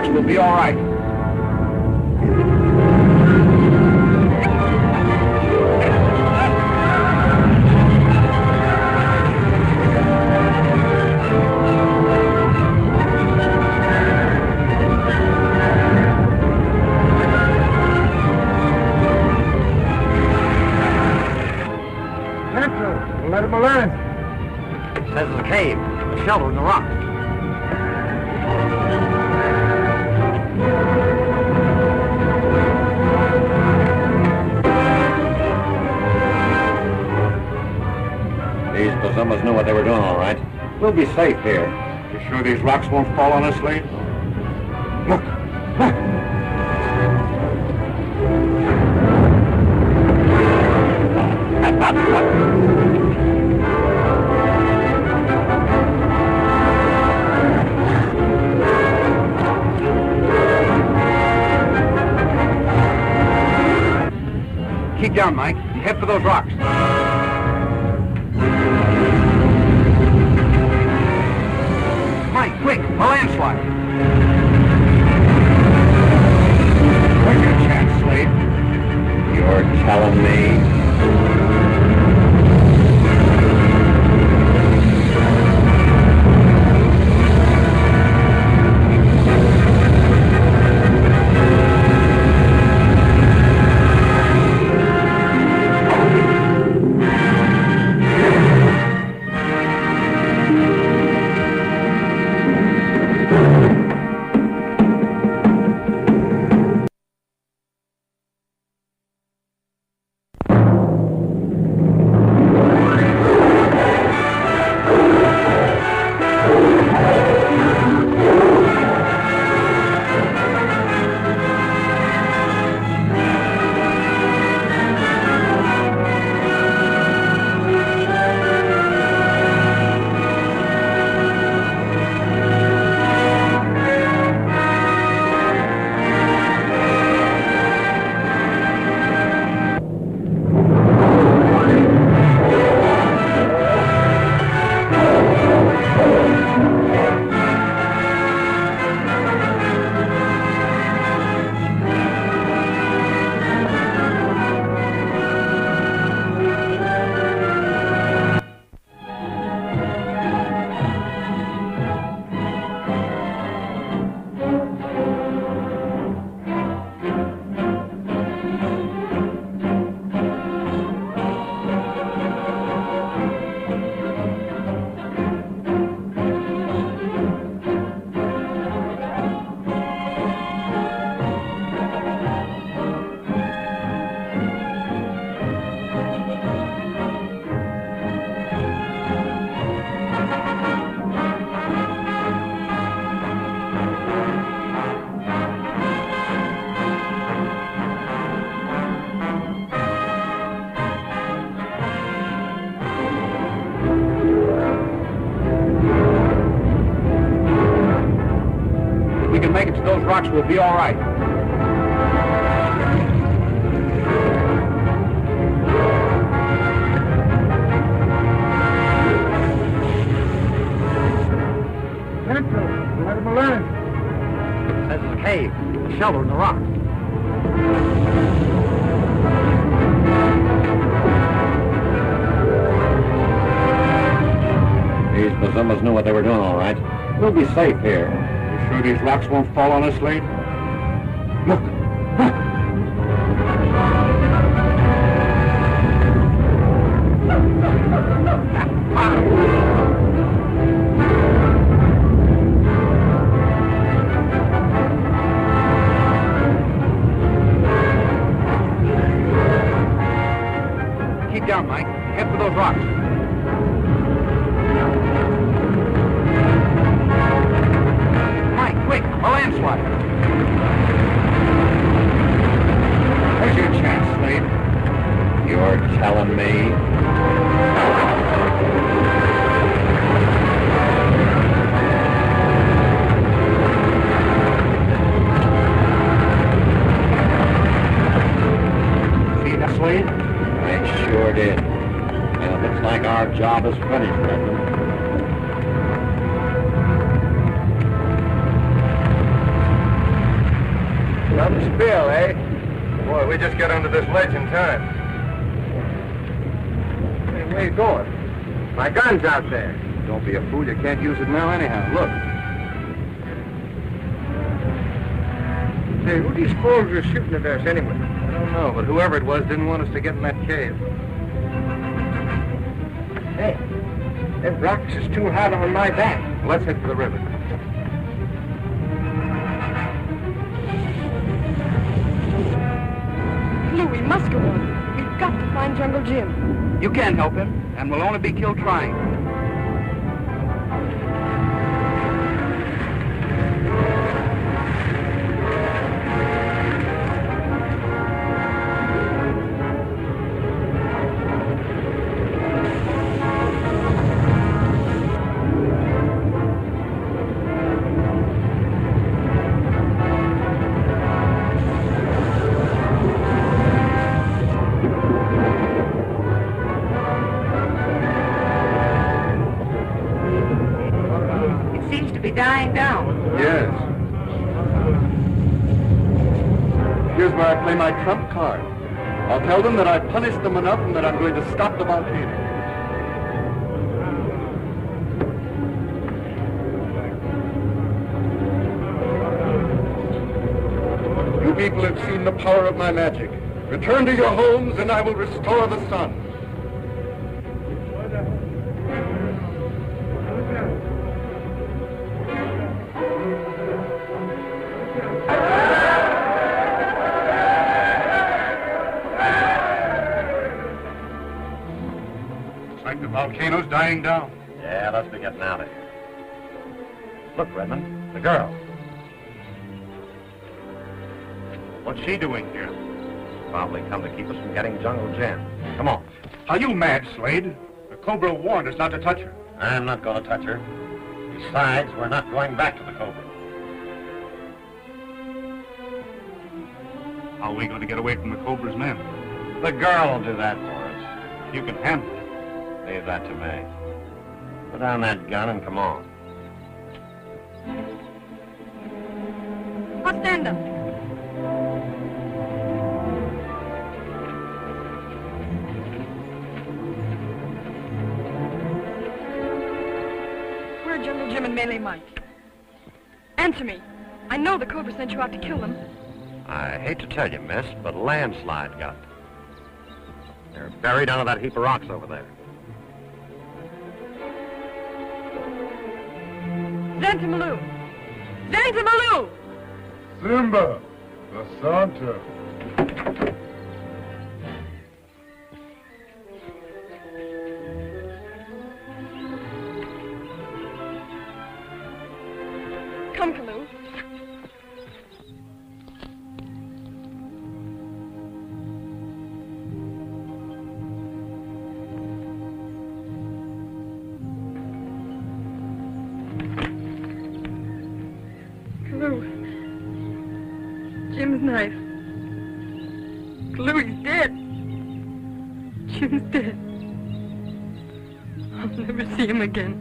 We'll be all right. Let him alone. Says it's a cave, a shelter in the rock. These Bazumas knew what they were doing, all right. We'll be safe here. You sure these rocks won't fall on us, Slade? Look! Look! Keep down, Mike. Head for those rocks. Mike, quick! A landslide! Where's your chance, Slade? You're telling me? Make it to those rocks, we'll be all right. Let him learn. That's a cave, a shelter in the rock. These Bazumas knew what they were doing, all right. We'll be safe here. Sure these rocks won't fall on us, Slade? Look! Look! Keep down, Mike. Head for those rocks. Quick, a landslide. There's your chance, Slade. You're telling me? See that, Slade? I sure did. And it looks like our job is finished, Redmond. Some spill, eh? Boy, we just got under this ledge in time. Hey, where you going? My gun's out there. Don't be a fool. You can't use it now anyhow. Look. Hey, who do you suppose you're shooting at us anyway? I don't know, but whoever it was didn't want us to get in that cave. Hey, Them rocks is too hard on my back. Let's head for the river. Lou, we must go on. We've got to find Jungle Jim. You can't help him, and we'll only be killed trying. Dying down. Yes. Here's where I play my trump card. I'll tell them that I've punished them enough and that I'm going to stop the volcano. You people have seen the power of my magic. Return to your homes and I will restore the sun. The volcano's dying down. Yeah, let's be getting out of here. Look, Redmond, the girl. What's she doing here? Probably come to keep us from getting Jungle Jim. Come on. Are you mad, Slade? The Cobra warned us not to touch her. I'm not going to touch her. Besides, we're not going back to the Cobra. How are we going to get away from the Cobra's men? The girl will do that for us. You can handle it. Leave that to me. Put down that gun and come on. I'll stand up. Where are Jungle Jim and Melee Mike? Answer me. I know the Cobra sent you out to kill them. I hate to tell you, miss, but a landslide got them. They're buried under that heap of rocks over there. Xantamalu! Xantamalu! Simba, the Santa. Come, Kalu. Jim's knife. Chloe's dead. Jim's dead. I'll never see him again.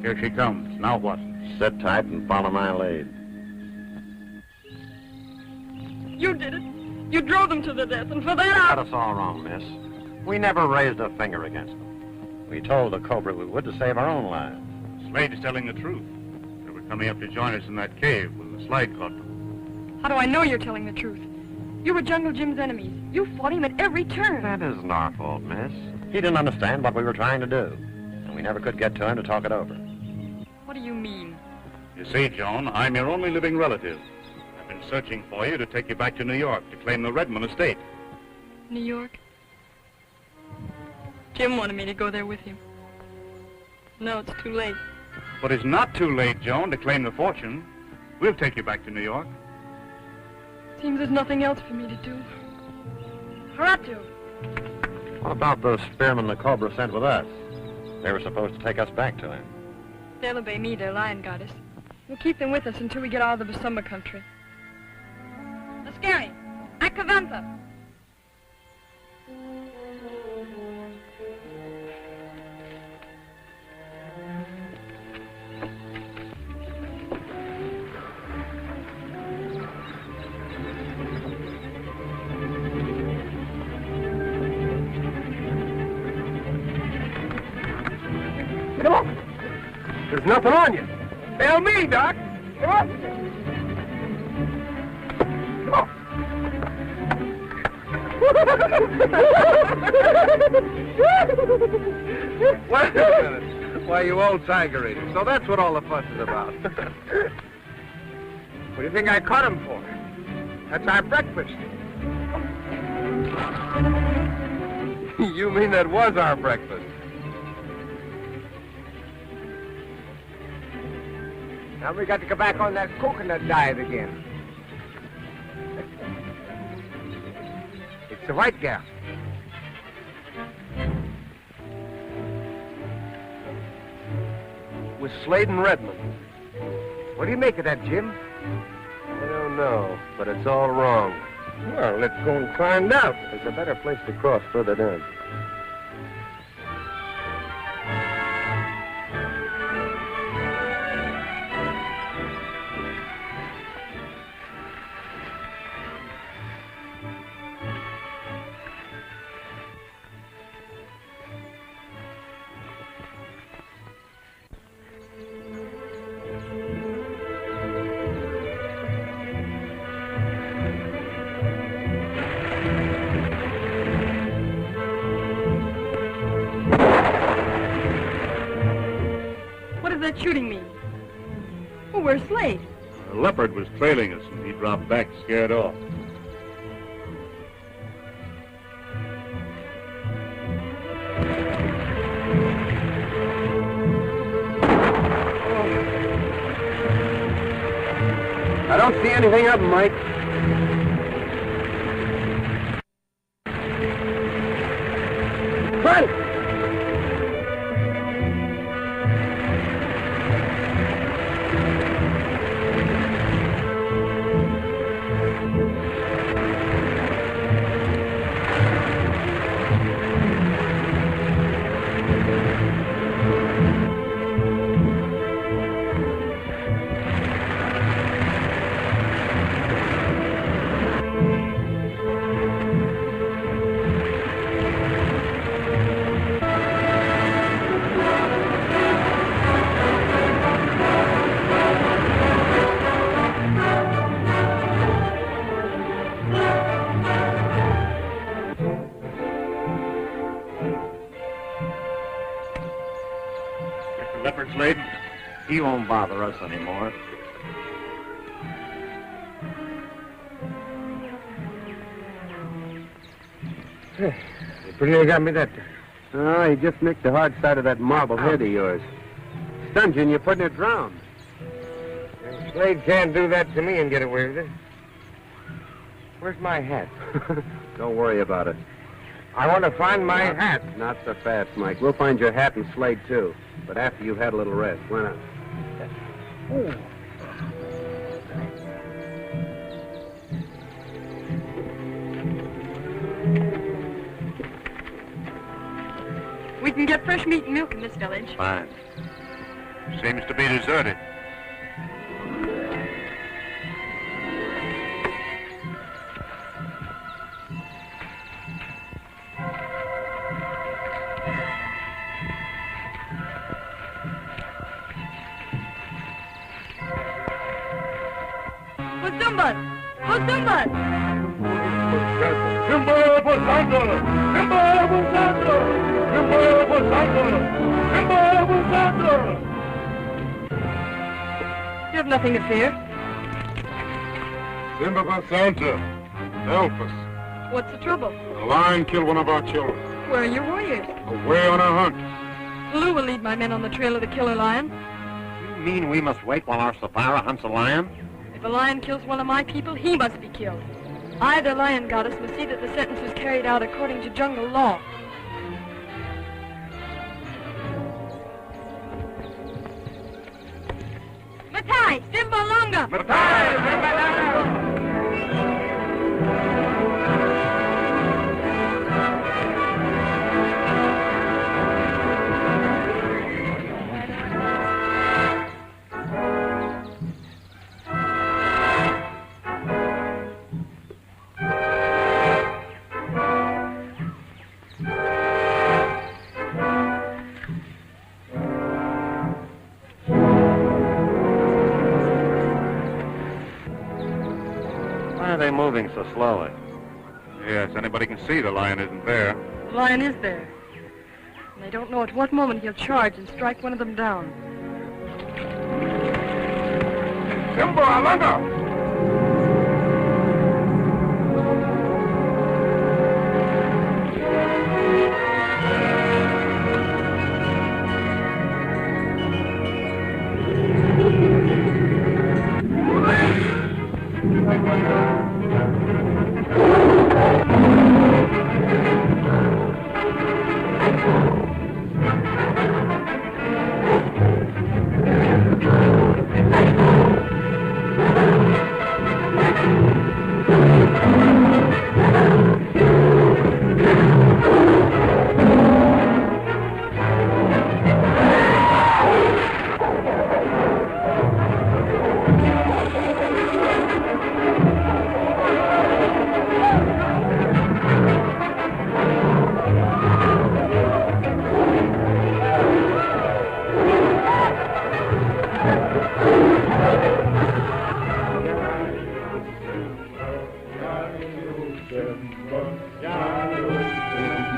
Here she comes. Now what? Sit tight and follow my lead. You did it. You drove them to the death, and for that Got us all wrong, miss. We never raised a finger against them. We told the Cobra we would to save our own lives. Slade is telling the truth. They were coming up to join us in that cave when the slide caught them. How do I know you're telling the truth? You were Jungle Jim's enemies. You fought him at every turn. That isn't our fault, miss. He didn't understand what we were trying to do, and we never could get to him to talk it over. What do you mean? You see, Joan, I'm your only living relative. I've been searching for you to take you back to New York to claim the Redmond estate. New York? Jim wanted me to go there with him. No, it's too late. But it's not too late, Joan, to claim the fortune. We'll take you back to New York. Seems there's nothing else for me to do. Haratu! What about those spearmen the Cobra sent with us? They were supposed to take us back to him. They'll obey me, their lion goddess. We'll keep them with us until we get out of the Basumba country. Askari, Akavanta. Come on. There's nothing on you. Tell me, Doc. Come Wait a minute. Why, you old tiger eater. So that's what all the fuss is about. What do you think I caught him for? That's our breakfast. You mean that was our breakfast? Now we got to go back on that coconut diet again. It's the white gal. With Slade and Redmond. What do you make of that, Jim? I don't know, but it's all wrong. Well, let's go and find out. There's a better place to cross further down. Shooting me. Well, where's Slade? A leopard was trailing us, and he dropped back, scared off. I don't see anything of him, Mike. Run! He won't bother us anymore. You pretty near got me that time. Oh, he just nicked the hard side of that marble head of yours. Stunned you and you're putting it drowned. Slade can't do that to me and get away with it. Where's my hat? Don't worry about it. I want to find my hat. Not so fast, Mike. We'll find your hat and Slade, too. But after you've had a little rest. Why not? Ooh. We can get fresh meat and milk in this village. Fine. Seems to be deserted. You have nothing to fear. Simba Santa, help us. What's the trouble? A lion killed one of our children. Where are your warriors? Away on a hunt. Lou will lead my men on the trail of the killer lion. You mean we must wait while our Savara hunts a lion? If a lion kills one of my people, he must be killed. I, the lion goddess, must see that the sentence is carried out according to jungle law. Matai, Simba Longa! Matai, Simba Longa! Why are they moving so slowly? Yes, anybody can see the lion isn't there. The lion is there. And I don't know at what moment he'll charge and strike one of them down. Simba, Alanga!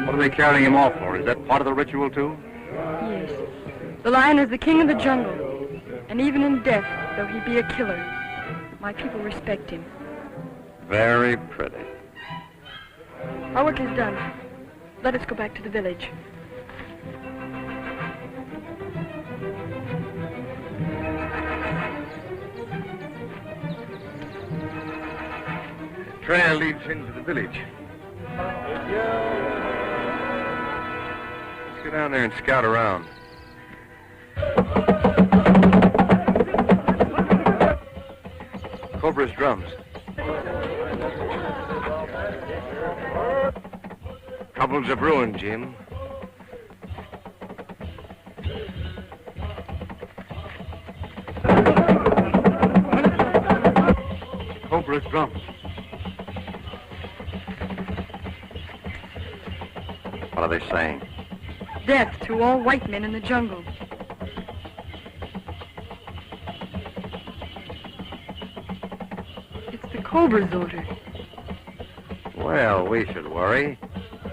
What are they carrying him off for? Is that part of the ritual, too? Yes. The lion is the king of the jungle. And even in death, though he be a killer, my people respect him. Very pretty. Our work is done. Let us go back to the village. The trail leads into the village. Let's go down there and scout around. Cobra's drums. Couples of ruin, Jim. Cobra's drums. What are they saying? Death to all white men in the jungle. It's the Cobra's order. Well, we should worry.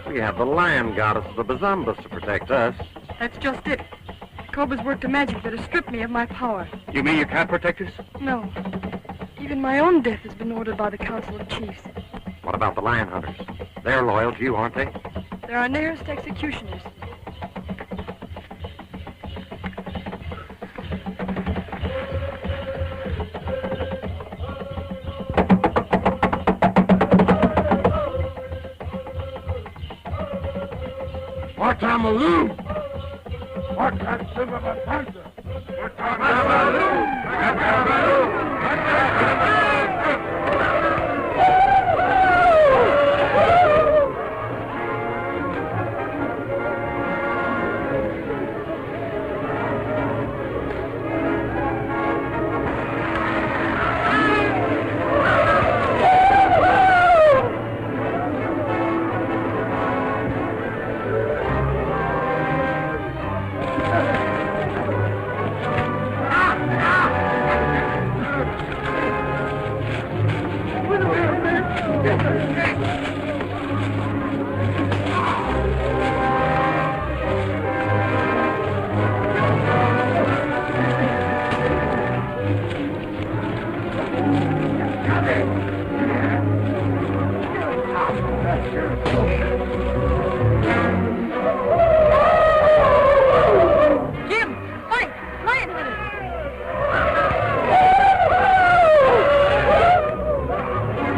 We have the lion goddess of the Bazambas to protect us. That's just it. Cobra's worked a magic that has stripped me of my power. You mean you can't protect us? No. Even my own death has been ordered by the Council of Chiefs. What about the lion hunters? They're loyal to you, aren't they? They're our nearest executioners. Watamalu! Watasimabasanta!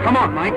Come on, Mike.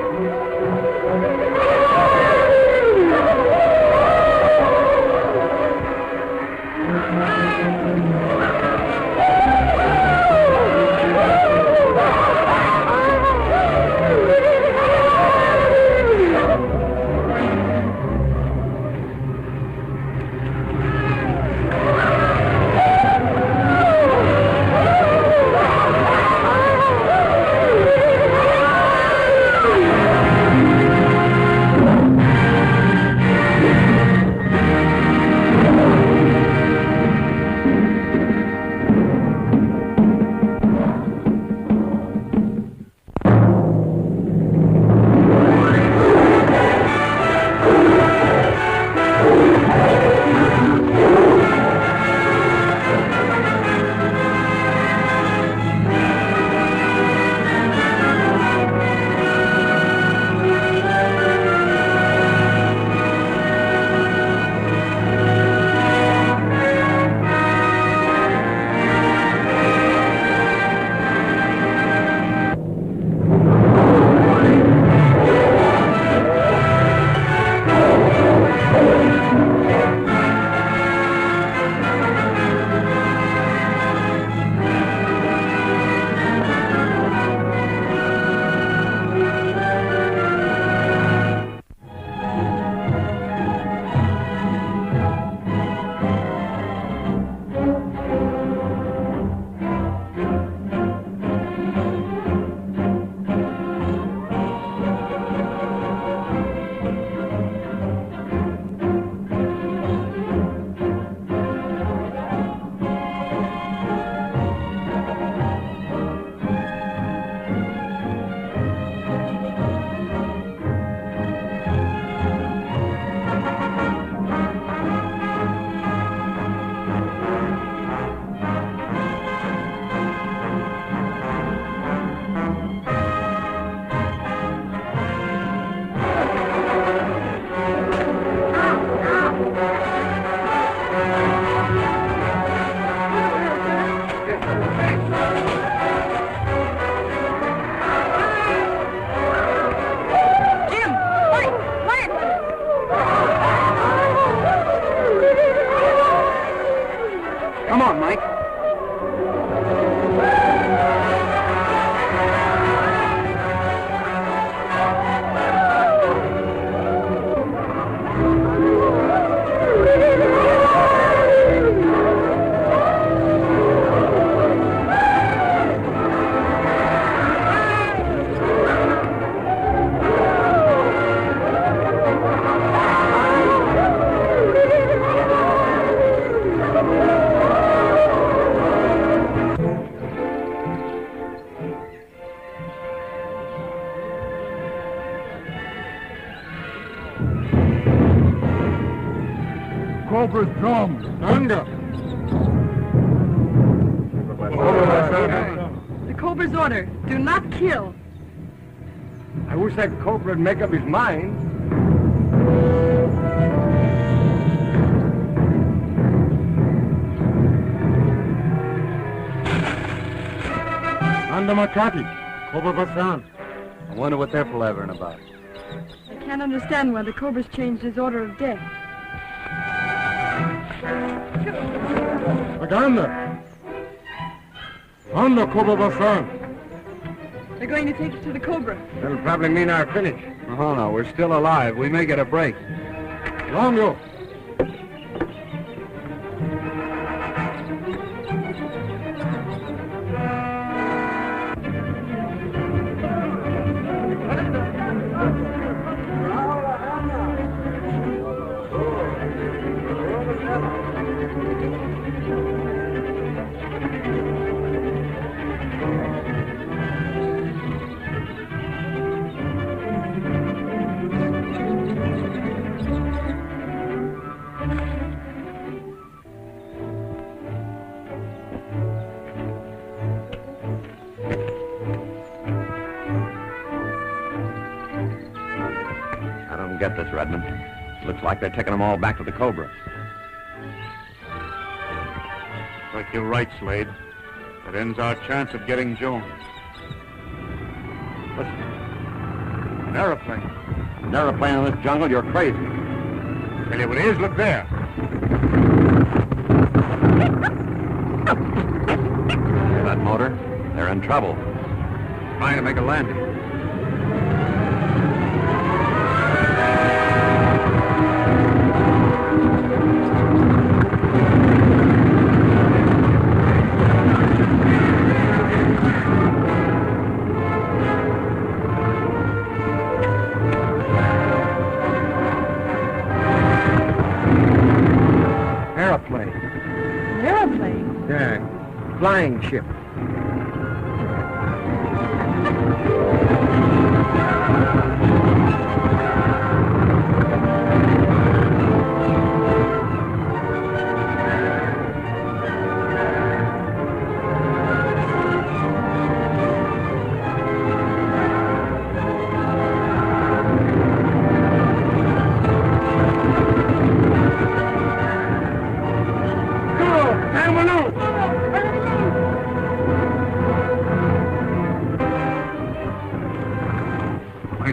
Cobra's drums. Thunder. The Cobra's order, do not kill. I wish that Cobra'd make up his mind. Under Makati. Cobra Basan. I wonder what they're palavering about. I can't understand why the Cobra's changed his order of death. Aganda. Under Cobra Basan. They're going to take us to the Cobra. That'll probably mean our finish. Oh, no, we're still alive. We may get a break. Longo. Get this, Redmond. Looks like they're taking them all back to the Cobra. Like you're right, Slade. That ends our chance of getting Jones. Listen. An aeroplane. An aeroplane in this jungle? You're crazy. Tell you what it is, look there. Hear that motor? They're in trouble. Trying to make a landing. Flying ship.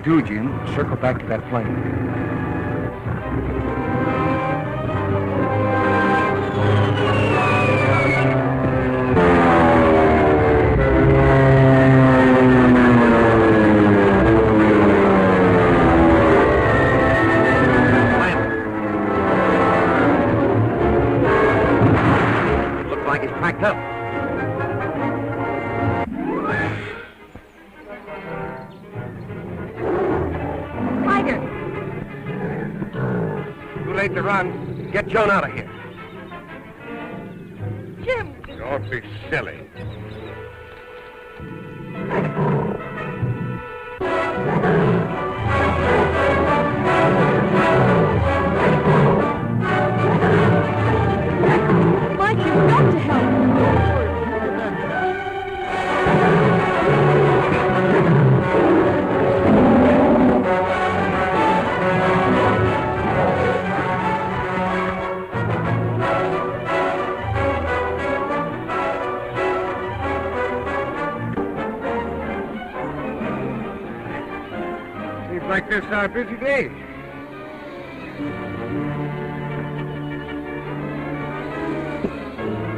Do, Jim. Circle back to that plane. Looks like he's packed up. To run. Get Joan out of here. Jim! Don't be silly. Mike, you've got to help. Like this our busy day.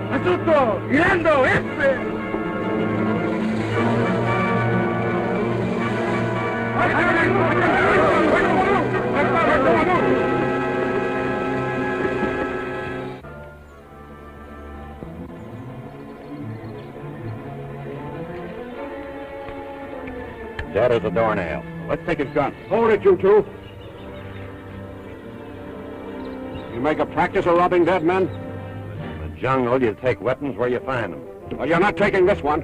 Astuto, mirando, Dead as a doornail. Let's take his gun. Hold it, you two. You make a practice of robbing dead men? In the jungle, you take weapons where you find them. Well, you're not taking this one.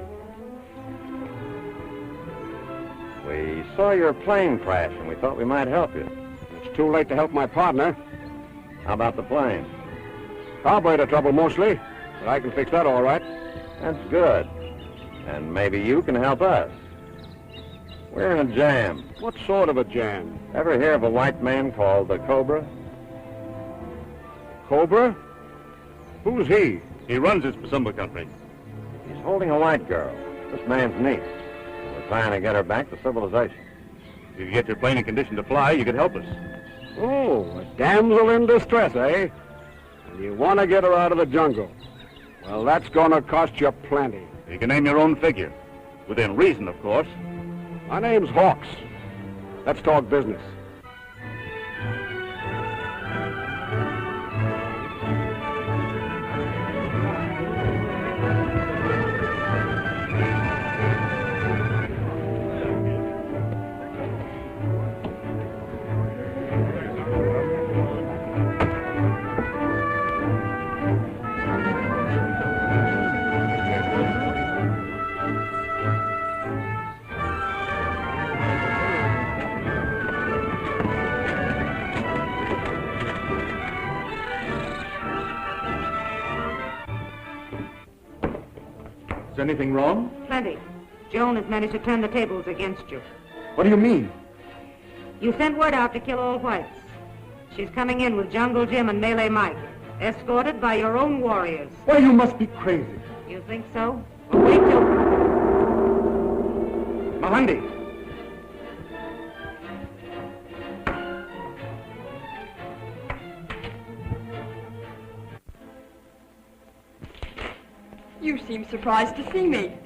We saw your plane crash, and we thought we might help you. It's too late to help my partner. How about the plane? Carburetor trouble mostly, but I can fix that all right. That's good. And maybe you can help us. We're in a jam. What sort of a jam? Ever hear of a white man called the Cobra? Cobra? Who's he? He runs this Pasimba country. He's holding a white girl, this man's niece. We're trying to get her back to civilization. If you get your plane in condition to fly, you could help us. Oh, a damsel in distress, eh? And you want to get her out of the jungle. Well, that's going to cost you plenty. You can name your own figure. Within reason, of course. My name's Hawks. Let's talk business. Is anything wrong? Plenty. Joan has managed to turn the tables against you. What do you mean? You sent word out to kill all whites. She's coming in with Jungle Jim and Melee Mike, escorted by your own warriors. Why, you must be crazy. You think so? Well, wait till... Mahandi! You seem surprised to see me.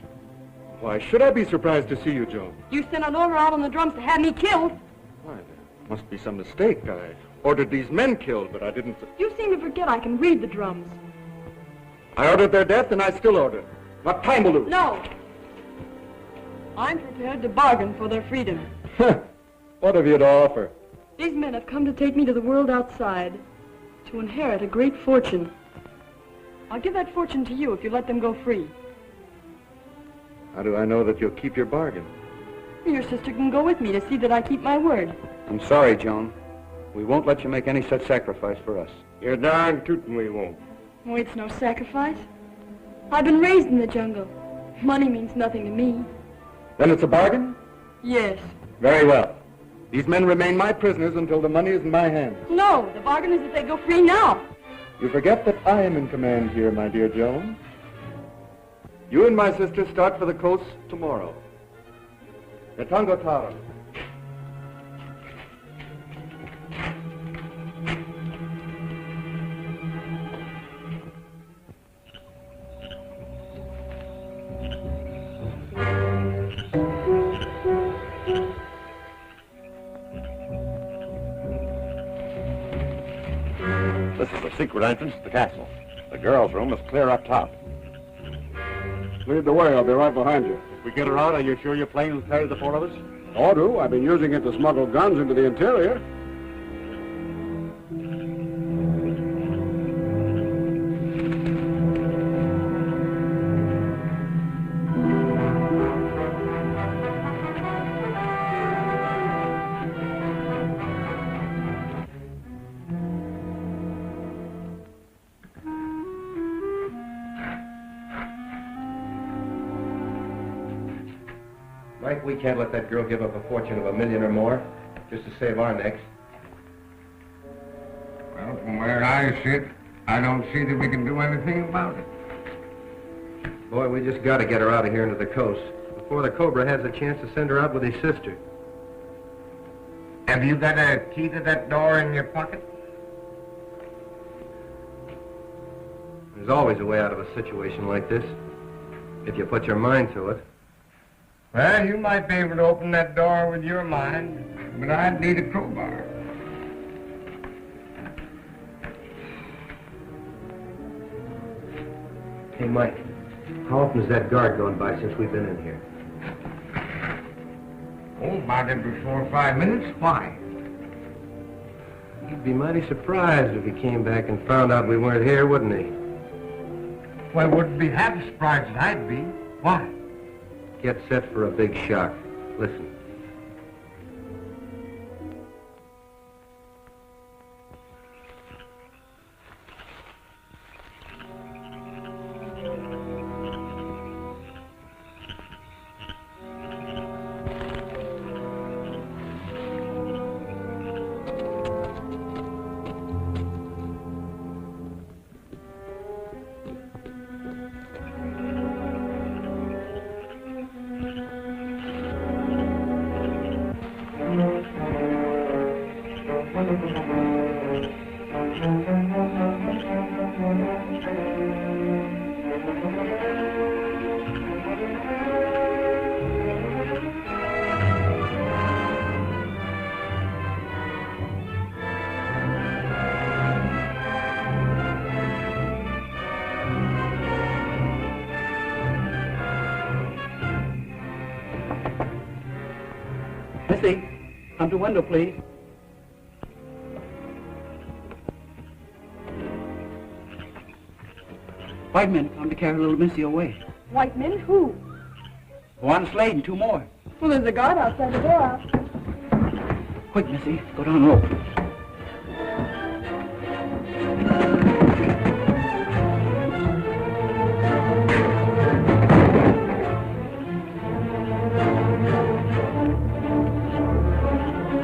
Why should I be surprised to see you, Joan? You sent an order out on the drums to have me killed. Why, there must be some mistake. I ordered these men killed, but I didn't... You seem to forget I can read the drums. I ordered their death, and I still order. Not time to lose. No. I'm prepared to bargain for their freedom. What have you to offer? These men have come to take me to the world outside, to inherit a great fortune. I'll give that fortune to you if you let them go free. How do I know that you'll keep your bargain? Your sister can go with me to see that I keep my word. I'm sorry, Joan. We won't let you make any such sacrifice for us. You're darn tootin' we won't. Oh, it's no sacrifice. I've been raised in the jungle. Money means nothing to me. Then it's a bargain? Yes. Very well. These men remain my prisoners until the money is in my hands. No, the bargain is that they go free now. You forget that I am in command here, my dear Joan. You and my sister start for the coast tomorrow. Gatango Tara. This is the secret entrance to the castle. The girls' room is clear up top. Lead the way. I'll be right behind you. If we get her out, are you sure your plane will carry the four of us? Ought to. I've been using it to smuggle guns into the interior. Mike, we can't let that girl give up a fortune of $1 million or more just to save our necks. Well, from where I sit, I don't see that we can do anything about it. Boy, we just got to get her out of here into the coast before the Cobra has a chance to send her out with his sister. Have you got a key to that door in your pocket? There's always a way out of a situation like this, if you put your mind to it. Well, you might be able to open that door with your mind, but I'd need a crowbar. Hey, Mike, how often has that guard gone by since we've been in here? Oh, about every 4 or 5 minutes. Why? He'd be mighty surprised if he came back and found out we weren't here, wouldn't he? Well, wouldn't be half as surprised as I'd be. Why? Get set for a big shock. Listen. Missy, come to window, please. White men come to carry little Missy away. White men? Who? One Slade and 2 more. Well, there's a guard outside the door. Quick, Missy, go down the rope.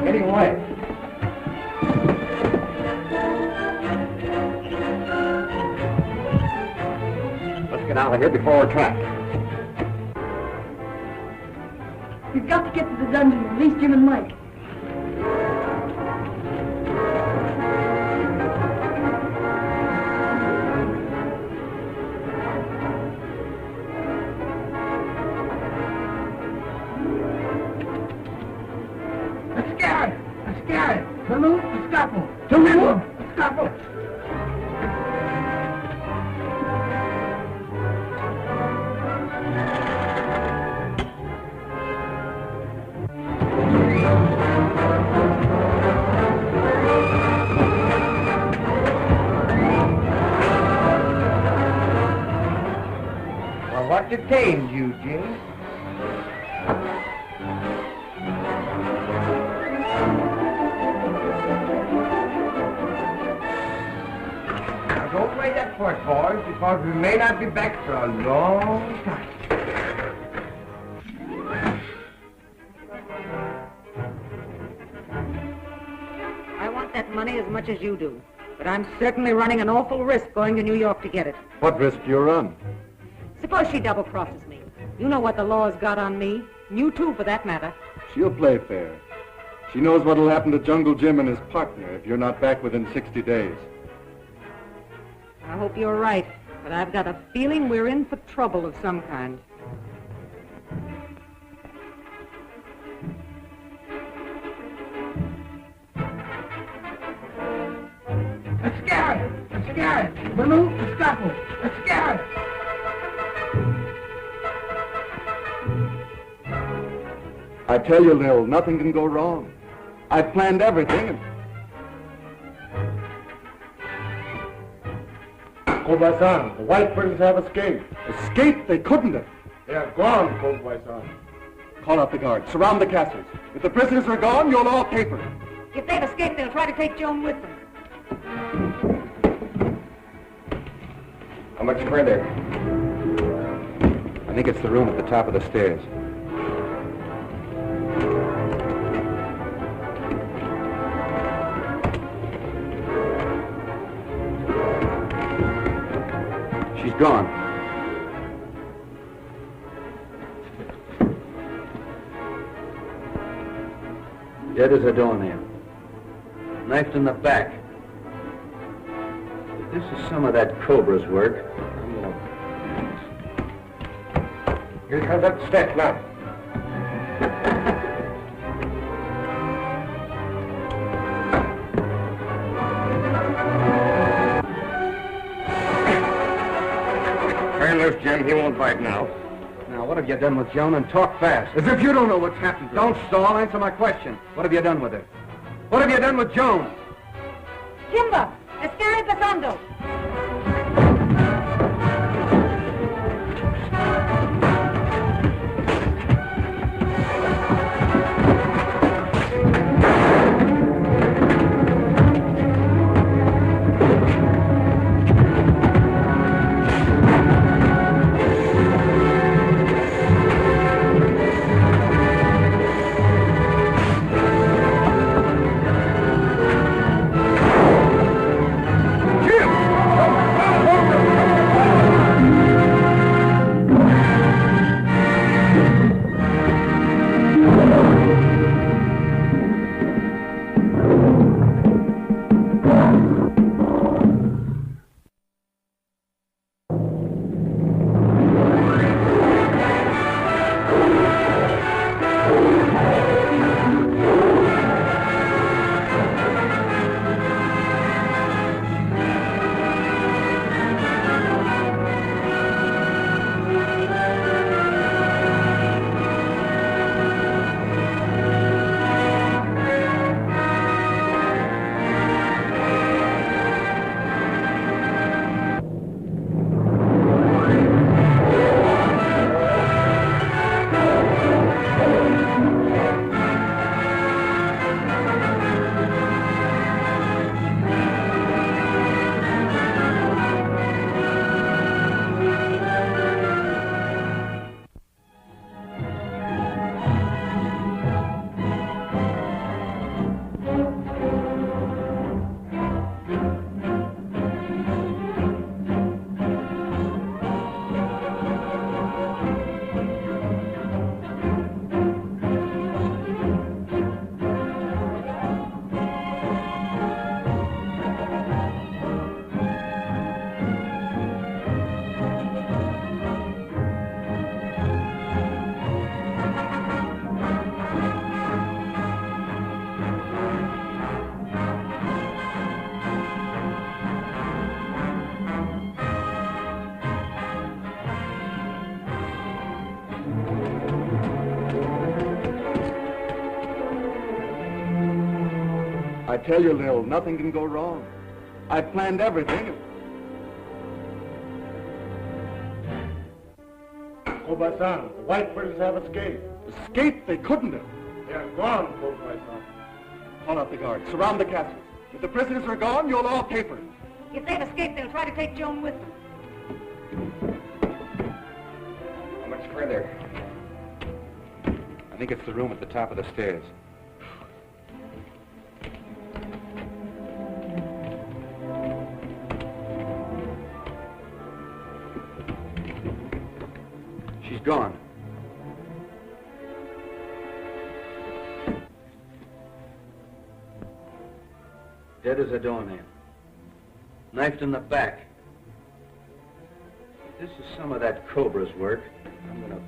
Getting away. Let's get out of here before we're trapped. We've got to get to the dungeon, at least Jim and Mike. Salute, escapo. Salute, escapo. Well, what detained you, Jim? Don't wait up for it, boys, because we may not be back for a long time. I want that money as much as you do, but I'm certainly running an awful risk going to New York to get it. What risk do you run? Suppose she double-crosses me. You know what the law's got on me. And you too, for that matter. She'll play fair. She knows what'll happen to Jungle Jim and his partner if you're not back within 60 days. I hope you're right, but I've got a feeling we're in for trouble of some kind. Escare! Salute, escapo. Escare! I tell you, Lil, nothing can go wrong. I've planned everything and... Kobasan, the white prince have escaped. Escaped? They couldn't have. They are gone, Kobasan. Call out the guards. Surround the castles. If the prisoners are gone, you'll all caper. If they've escaped, they'll try to take Joan with them. How much further? I think it's the room at the top of the stairs. She's gone. Dead as a doornail. Knifed in the back. If this is some of that Cobra's work, I'm gonna... Here comes that step now. Turn loose, Jim. He won't bite now. Now, what have you done with Joan? And talk fast. As if you don't know what's happened to her. Don't stall. Answer my question. What have you done with her? What have you done with Joan? Kimba! Escare pasando! I tell you, Lil, nothing can go wrong. I planned everything. Kobasan, the white birds have escaped. Escape? They couldn't have. They are gone, Kobasan. Call out the guards. Surround the castle. If the prisoners are gone, you'll all pay for it. If they've escaped, they'll try to take Joan with them. How much further? I think it's the room at the top of the stairs. She's gone. Dead as a doornail. Knifed in the back. If this is some of that Cobra's work, I'm gonna...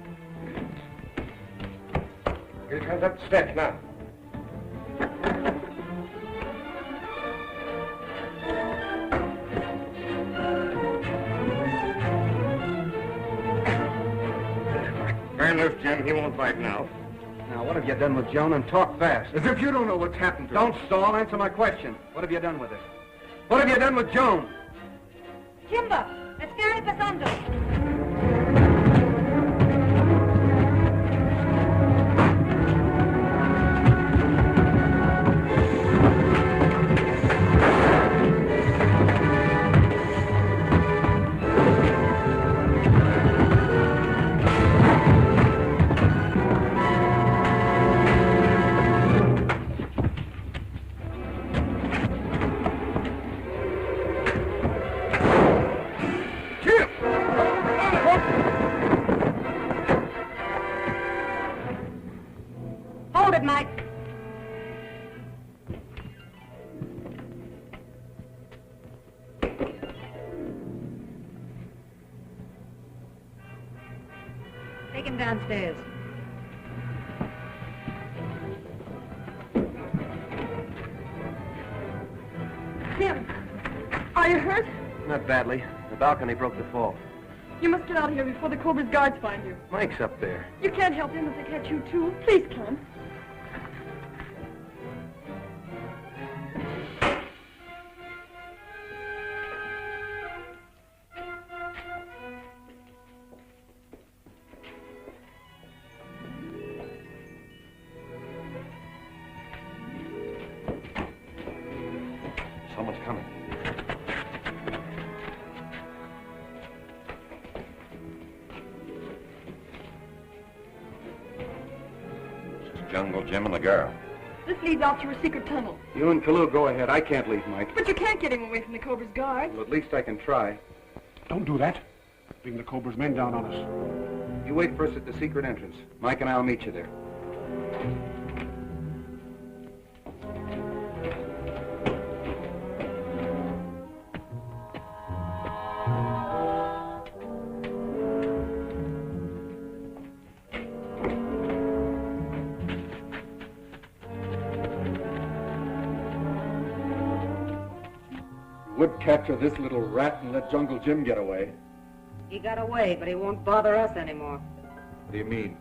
Here he comes up the steps now. Turn loose, Jim. He won't bite now. Now, what have you done with Joan? And talk fast. As if you don't know what's happened to her. Don't stall. Answer my question. What have you done with her? What have you done with Joan? Timber! Let's carry pasando. Hold it, Mike. Take him downstairs. Tim, are you hurt? Not badly. The balcony broke the fall. You must get out of here before the Cobra's guards find you. Mike's up there. You can't help him if they catch you, too. Please come. Someone's coming. Jungle Jim and the girl. This leads out through a secret tunnel. You and Kalu go ahead. I can't leave, Mike. But you can't get him away from the Cobra's guards. Well, at least I can try. Don't do that. Bring the Cobra's men down on us. You wait for us at the secret entrance. Mike and I'll meet you there. Would capture this little rat and let Jungle Jim get away. He got away, but he won't bother us anymore. What do you mean?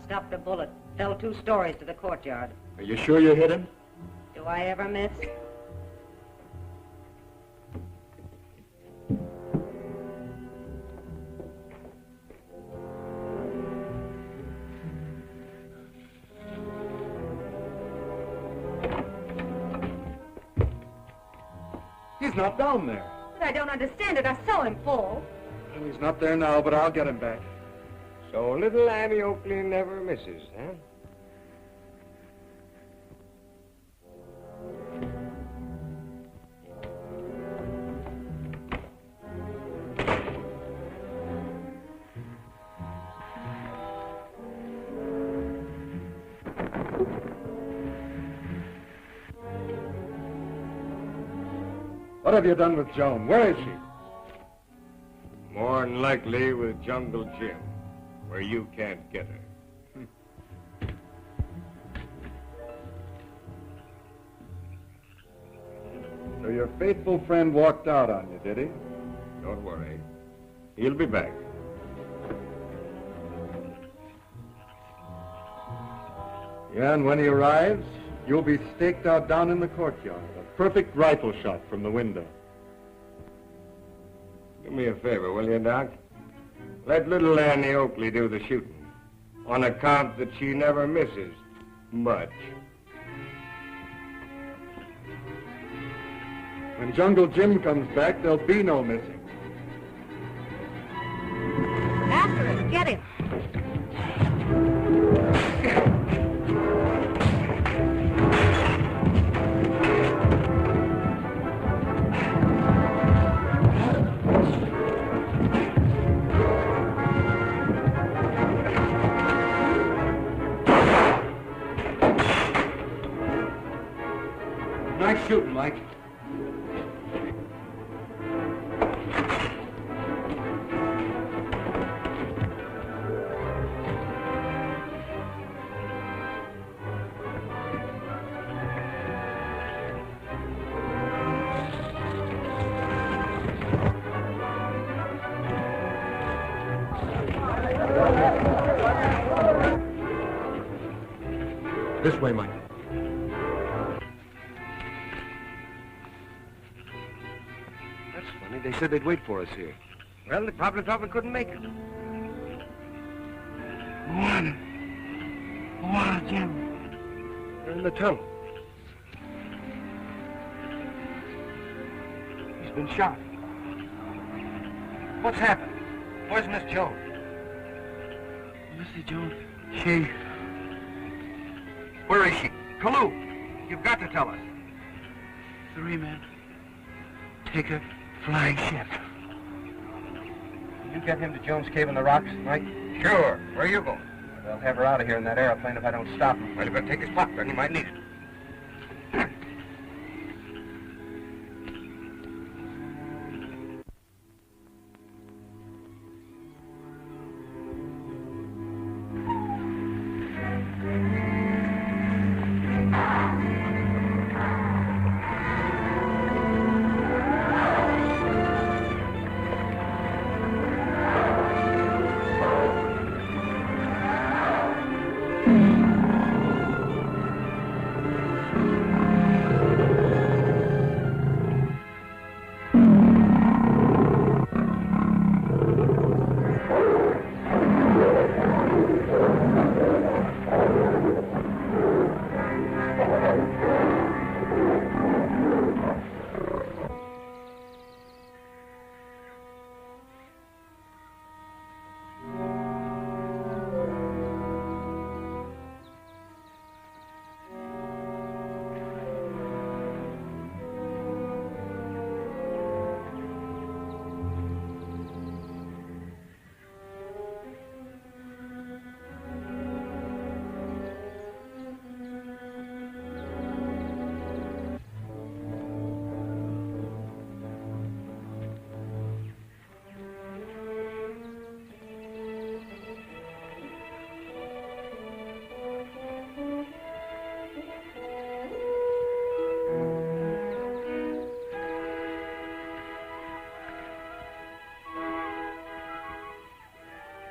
Stopped a bullet. Fell 2 stories to the courtyard. Are you sure you hit him? Do I ever miss? He's not down there. But I don't understand it. I saw him fall. Well, he's not there now, but I'll get him back. So little Annie Oakley never misses, huh? What have you done with Joan? Where is she? More than likely with Jungle Jim, where you can't get her. So your faithful friend walked out on you, did he? Don't worry. He'll be back. Yeah, and when he arrives, You'll be staked out down in the courtyard. A perfect rifle shot from the window. Do me a favor, will you, Doc? Let little Annie Oakley do the shooting. On account that she never misses much. When Jungle Jim comes back, there'll be no missing. After him. Get him. Nice shooting, Mike. This way, Mike. That's funny. They said they'd wait for us here. Well, they probably thought we couldn't make it. What, Jim? They're in the tunnel. He's been shot. What's happened? Where's Miss Jones? Missy Jones? She... Where is she? Kalu, you've got to tell us. 3 men. Take a flying ship. You get him to Jones' Cave in the rocks, Mike? Sure. Where are you going? They'll have her out of here in that airplane if I don't stop him. Well, you better take his pocketbook. He might need it.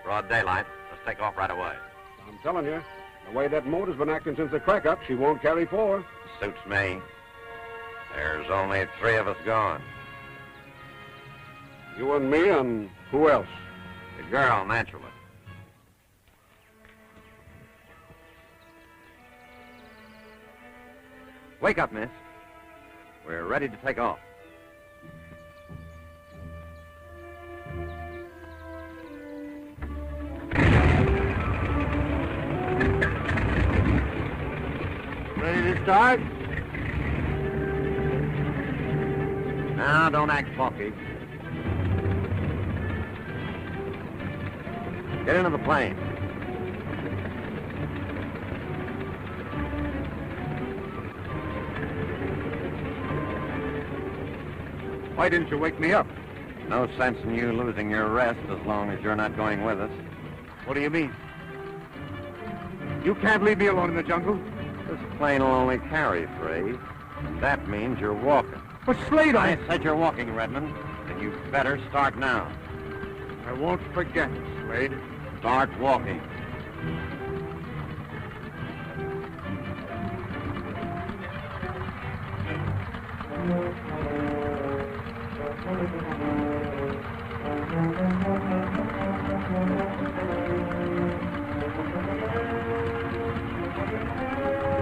Broad daylight. Let's take off right away. I'm telling you, the way that motor's been acting since the crack-up, she won't carry 4. Suits me. There's only 3 of us gone. You and me and who else? The girl, naturally. Wake up, miss. We're ready to take off. Ready to start? Now, don't act funky. Get into the plane. Why didn't you wake me up? No sense in you losing your rest as long as you're not going with us. What do you mean? You can't leave me alone in the jungle. This plane will only carry 3. And that means you're walking. But Slade, I said you're walking, Redmond. And you better start now. I won't forget, Slade. Start walking.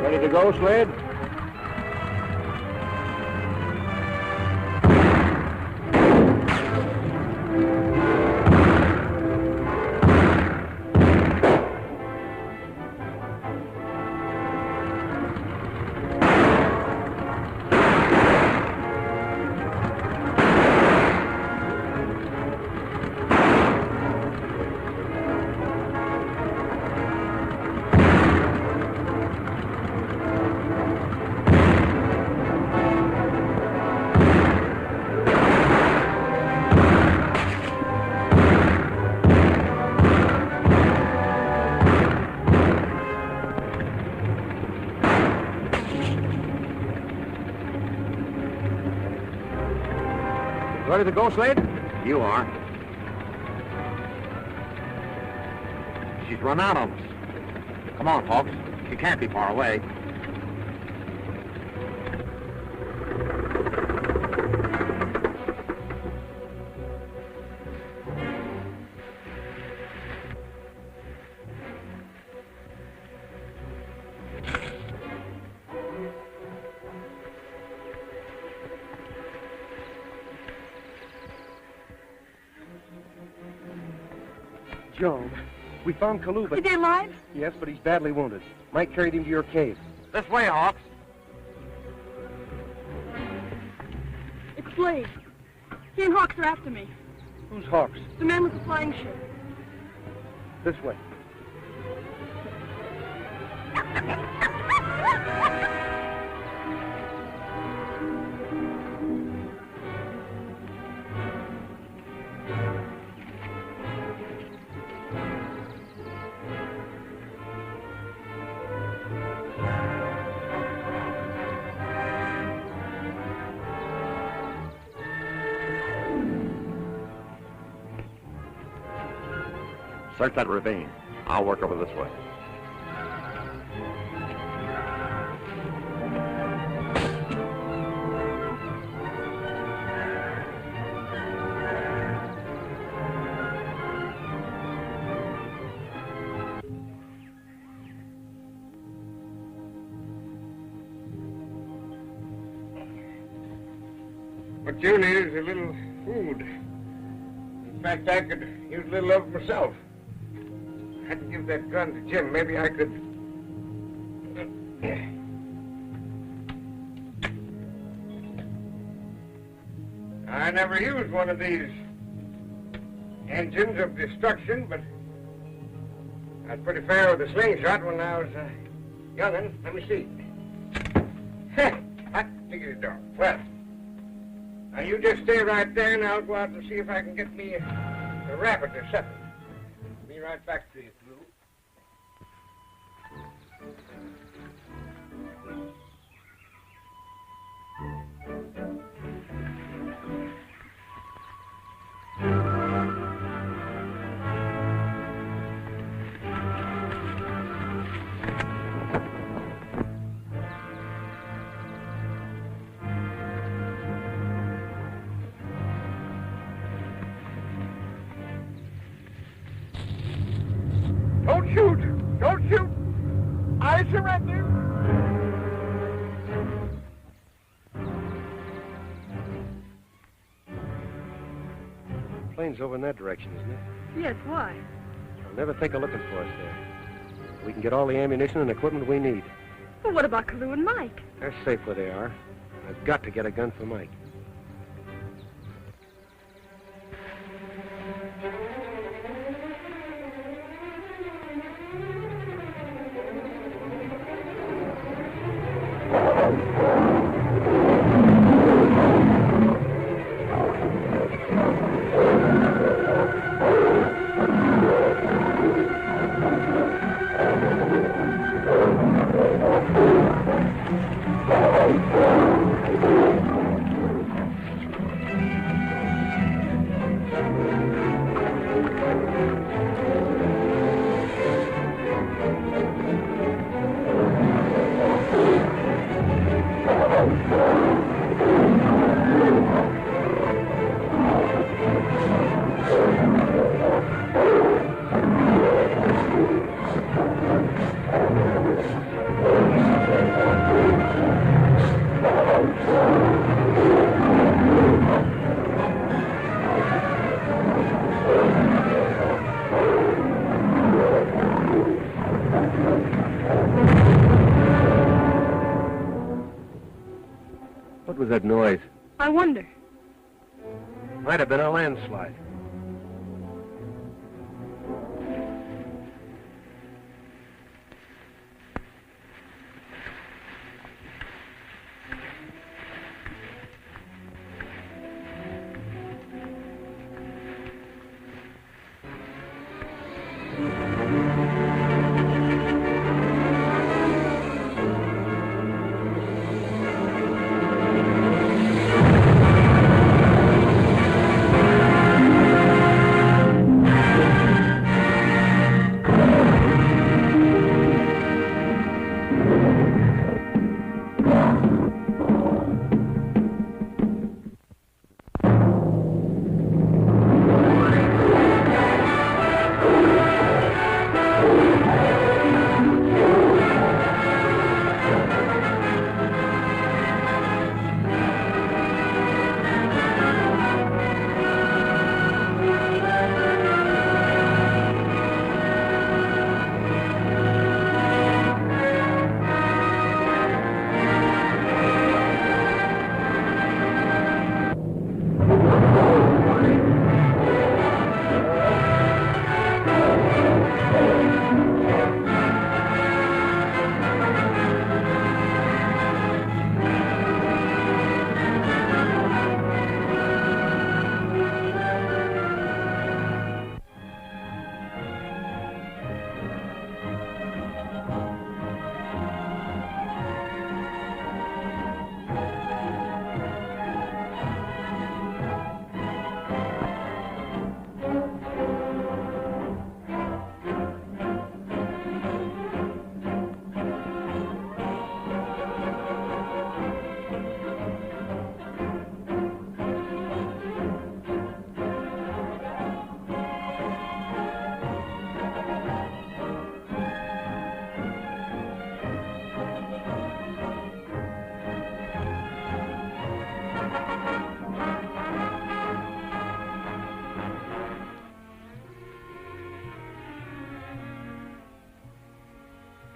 Ready to go, Slade? Ready to go, Slade? You are. She's run out on us. Come on, Hawks. She can't be far away. Joan, we found Kalu, but... Is he alive? Yes, but he's badly wounded. Mike carried him to your cave. This way, Hawks. It's Slade. He and Hawks are after me. Who's Hawks? The man with the flying ship. This way. Search that ravine. I'll work over this way. What you need is a little food. In fact, I could use a little of it myself. I had to give that gun to Jim. Maybe I could... I never used one of these engines of destruction, but I was pretty fair with a slingshot when I was a young'un. Let me see. Hot diggity dog. Well, now you just stay right there, and I'll go out and see if I can get me a rabbit or something. Be right back to you, Lou. Don't shoot! Don't shoot! I surrender! Plane's over in that direction, isn't it? Yes, why? I'll never think of looking for us there. We can get all the ammunition and equipment we need. Well, what about Kalu and Mike? They're safe where they are. I've got to get a gun for Mike. What was that noise? I wonder. Might have been a landslide.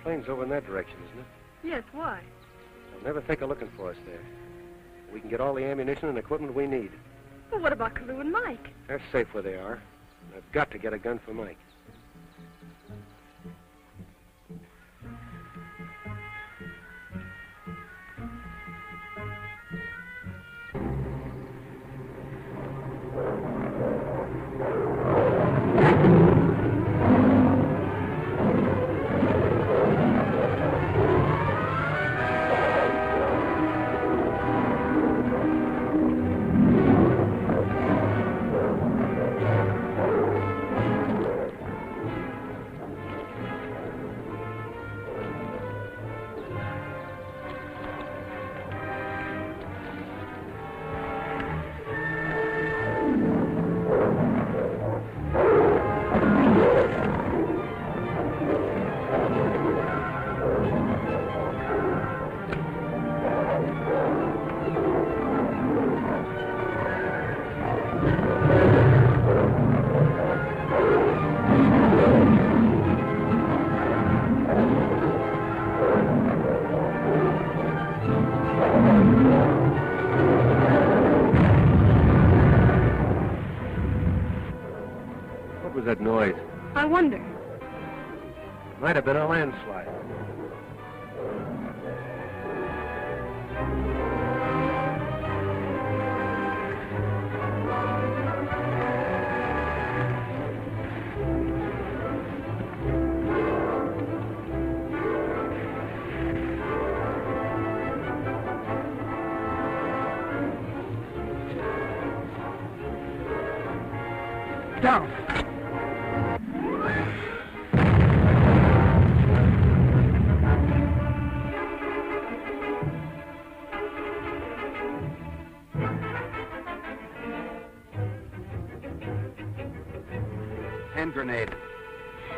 Plane's over in that direction, isn't it? Yes, why? They'll never think of looking for us there. We can get all the ammunition and equipment we need. Well, what about Carew and Mike? They're safe where they are. I've got to get a gun for Mike. What was that noise? I wonder. Might have been a landslide. Down. Hand grenade.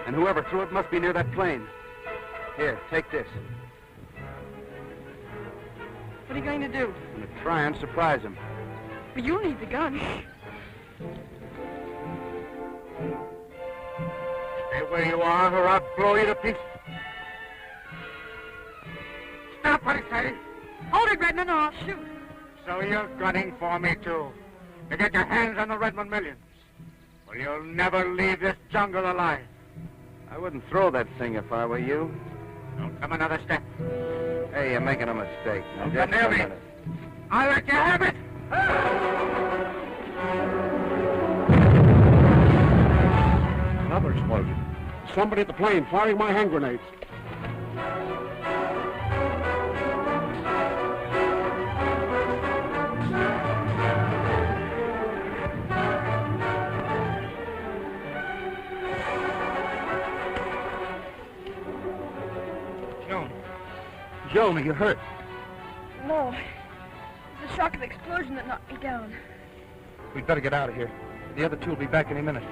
And whoever threw it must be near that plane. Here, take this. What are you going to do? I'm going to try and surprise him. Well, you'll need the gun. Stay where you are, or I'll blow you to pieces. Stop, what excited? Hold it, Redmond, or I'll shoot. So you're gunning for me, too, to get your hands on the Redmond millions. Well, you'll never leave this jungle alive. I wouldn't throw that thing if I were you. Don't come another step. Hey, you're making a mistake. Now, Don't just come near a me. minute. I'll let you have it. Another explosion. Somebody at the plane firing my hand grenades. Joan, are you hurt? No. It was the shock of the explosion that knocked me down. We'd better get out of here. The other two will be back any minute.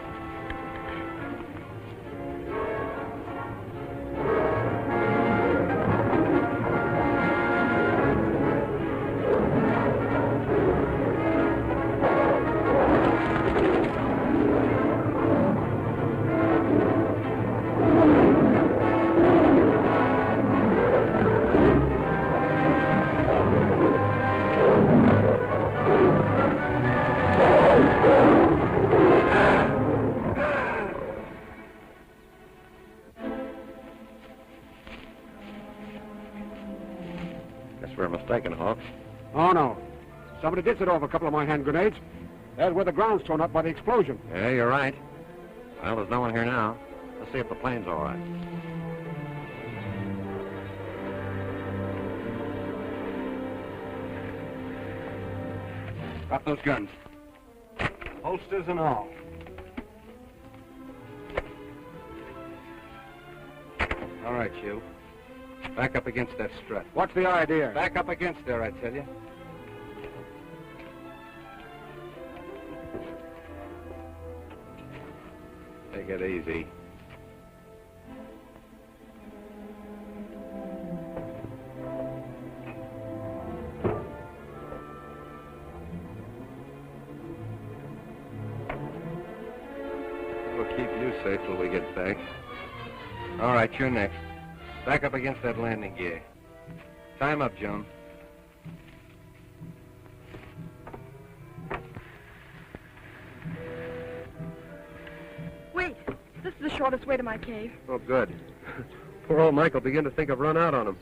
Guess we're mistaken, Hawks. Oh, no. Somebody did set off a couple of my hand grenades. That's where the ground's torn up by the explosion. Yeah, you're right. Well, there's no one here now. Let's see if the plane's all right. Got those guns. Holsters and all. All right, you. Back up against that strut. What's the idea? Back up against there, I tell you. Take it easy. We'll keep you safe till we get back. All right, you're next. Back up against that landing gear. Time up, Joan. Wait. This is the shortest way to my cave. Oh, good. Poor old Mike will begin to think I've run out on him.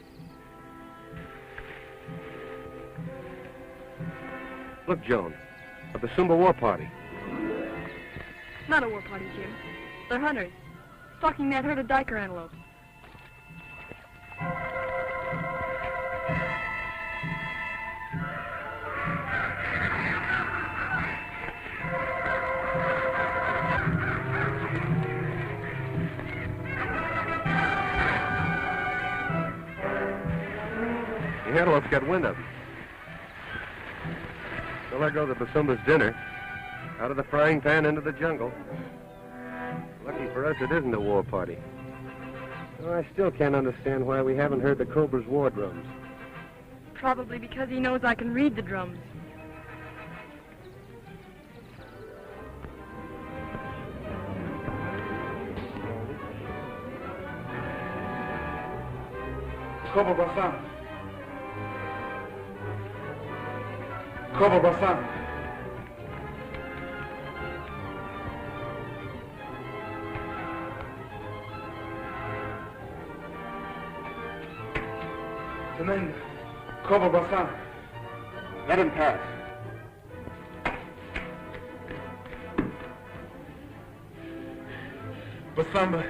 Look, Joan. A Basumba war party. Not a war party, Jim. They're hunters. Stalking that herd of diker antelope. The antelope's got wind of him. So there goes the Basumba's dinner. Out of the frying pan into the jungle. Lucky for us it isn't a war party. Oh, I still can't understand why we haven't heard the Cobra's war drums. Probably because he knows I can read the drums. Cobra Basan. Cobra Basan. Tenenga. Cobra Basan. Let him pass. Basamba.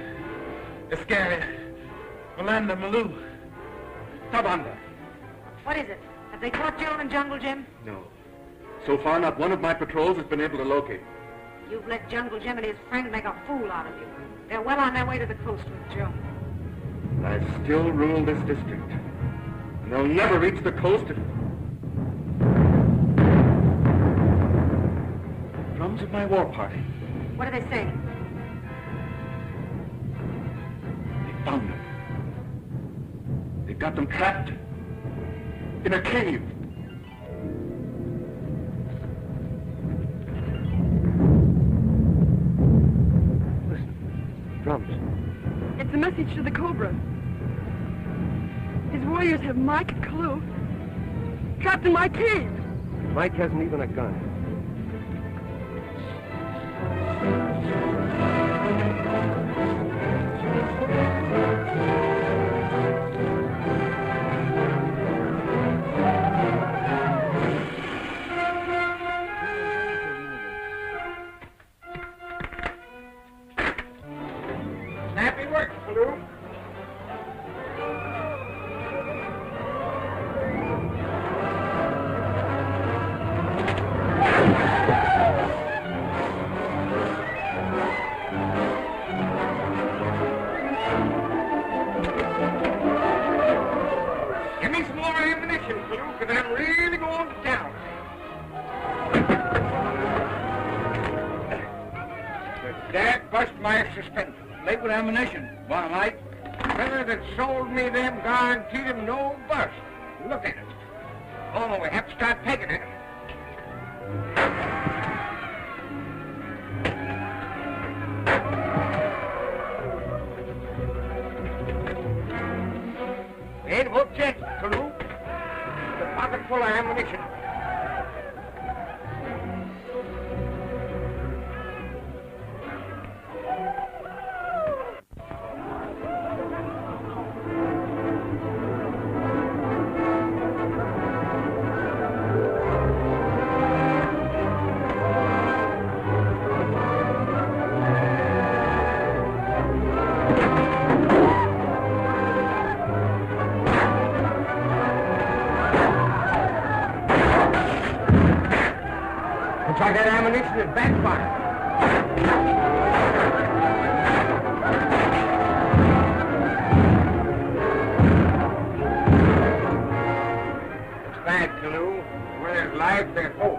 Iscariot. Malanda Malou. Tabanda. What is it? Have they caught Joan and Jungle Jim? No. So far, not one of my patrols has been able to locate. You've let Jungle Jim and his friend make a fool out of you. They're well on their way to the coast with Joan. I still rule this district. And they'll never reach the coast if... Drums of my war party. What are they saying? They found them. They've got them trapped in a cave. Drums. It's a message to the Cobra. His warriors have Mike and Clue trapped in my cave. Mike hasn't even a gun. Snappy work, Blue. Give me some more ammunition, Blue, because I'm really going down. Dad bust my suspenders. Late with ammunition, Boy Mike. Fella that sold me them guaranteed him no bust. Look at it. Oh, we have to start pegging it. Ain't won't check, Blue. The pocket full of ammunition. Looks like that ammunition is backfired. It's bad, Canoe. Where there's life, there's hope.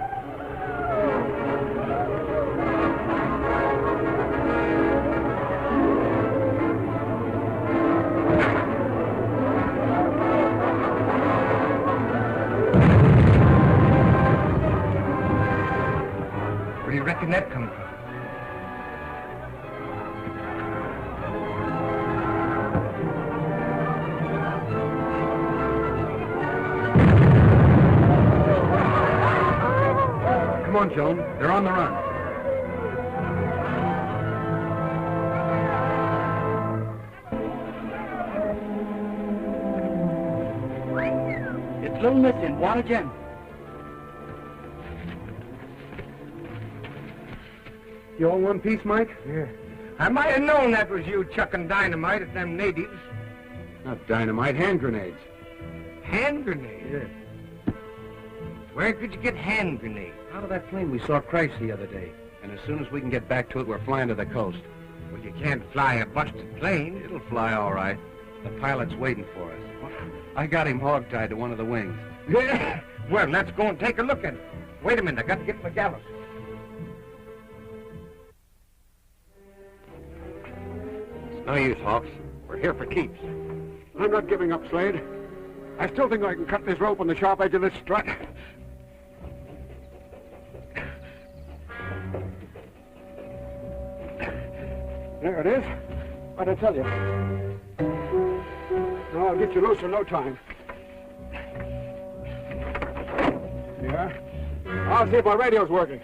Where do you reckon that come from? Come on, Joan. They're on the run. It's Little Missing, Water Gem. You all one piece, Mike? Yeah. I might have known that was you chucking dynamite at them natives. Not dynamite, hand grenades. Hand grenades? Yeah. Where could you get hand grenades? Out of that plane we saw Christ the other day. And as soon as we can get back to it, we're flying to the coast. Well, you can't fly a busted plane. It'll fly all right. The pilot's waiting for us. I got him hog-tied to one of the wings. Yeah. Well, let's go and take a look at it. Wait a minute, I got to get my gallows. It's no use, Hawks. We're here for keeps. I'm not giving up, Slade. I still think I can cut this rope on the sharp edge of this strut. There it is. What'd I tell you? No, I'll get you loose in no time. Yeah? I'll see if my radio's working.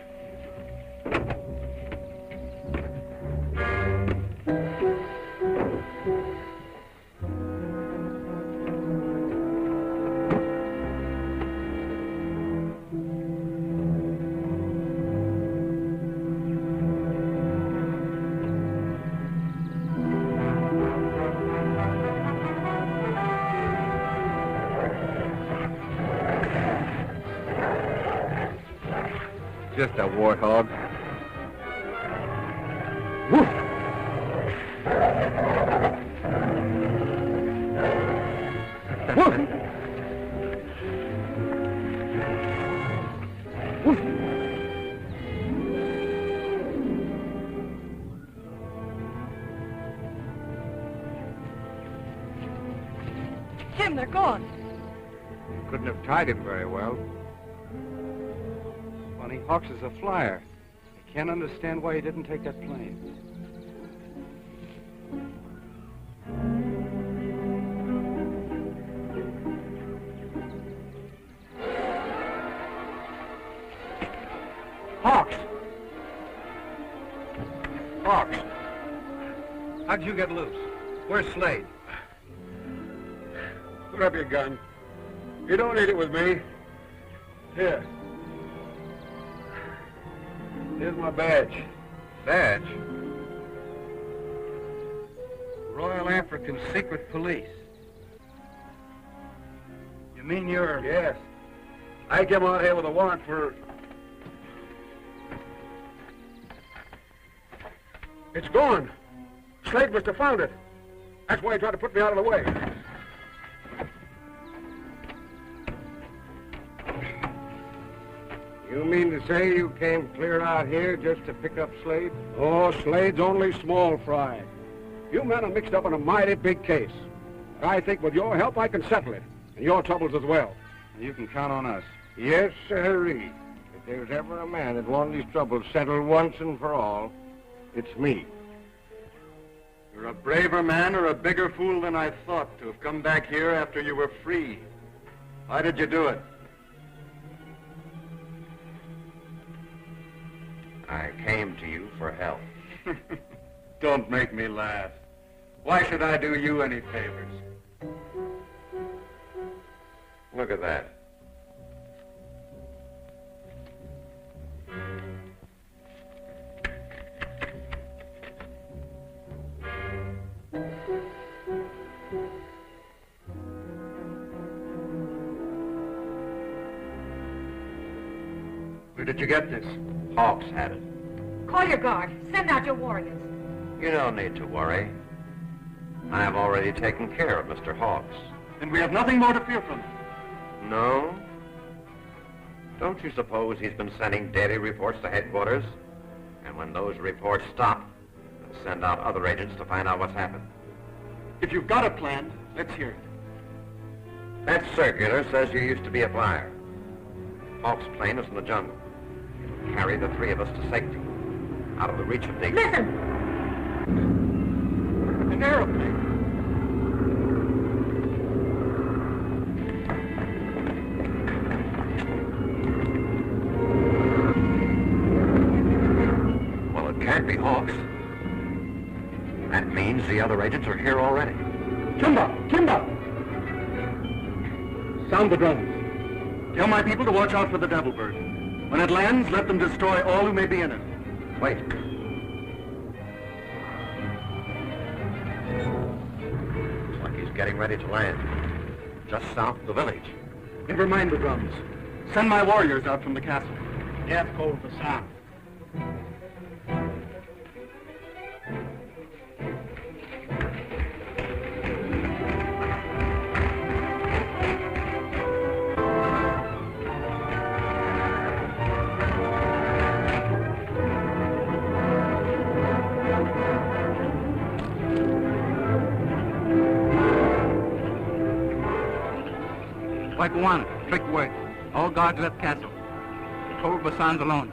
Just a warthog. Woof! Woof! Woof! Jim, they're gone. Couldn't have tied him very well. Funny, Hawks is a flyer. I can't understand why he didn't take that plane. Hawks, how'd you get loose? Where's Slade? Put up your gun. You don't need it with me. Here. Here's my badge. Badge? Royal African Secret Police. You mean you're... Yes. I came out here with a warrant for... It's gone. Slade must have found it. That's why he tried to put me out of the way. You mean to say you came clear out here just to pick up Slade? Oh, Slade's only small fry. You men are mixed up in a mighty big case. But I think with your help I can settle it, and your troubles as well. You can count on us. Yes, sirree. If there's ever a man that wants his troubles settled once and for all, it's me. You're a braver man or a bigger fool than I thought to have come back here after you were free. Why did you do it? I came to you for help. Don't make me laugh. Why should I do you any favors? Look at that. Where did you get this? Hawks had it. Call your guard. Send out your warriors. You don't need to worry. I have already taken care of Mr. Hawks. And we have nothing more to fear from him. No? Don't you suppose he's been sending daily reports to headquarters? And when those reports stop, they'll send out other agents to find out what's happened. If you've got a plan, let's hear it. That circular says you used to be a flyer. Hawks' plane is in the jungle. It'll carry the three of us to safety, out of the reach of danger. Listen! An aeroplane. Well, it can't be Hawks. That means the other agents are here already. Kimba! Kimba! Sound the drums. Tell my people to watch out for the Devil Bird. When it lands, let them destroy all who may be in it. Wait. Looks like he's getting ready to land. Just south of the village. Never mind the drums. Send my warriors out from the castle. Death calls the south. White one, trick word. All guards left castle. Told Basan's alone.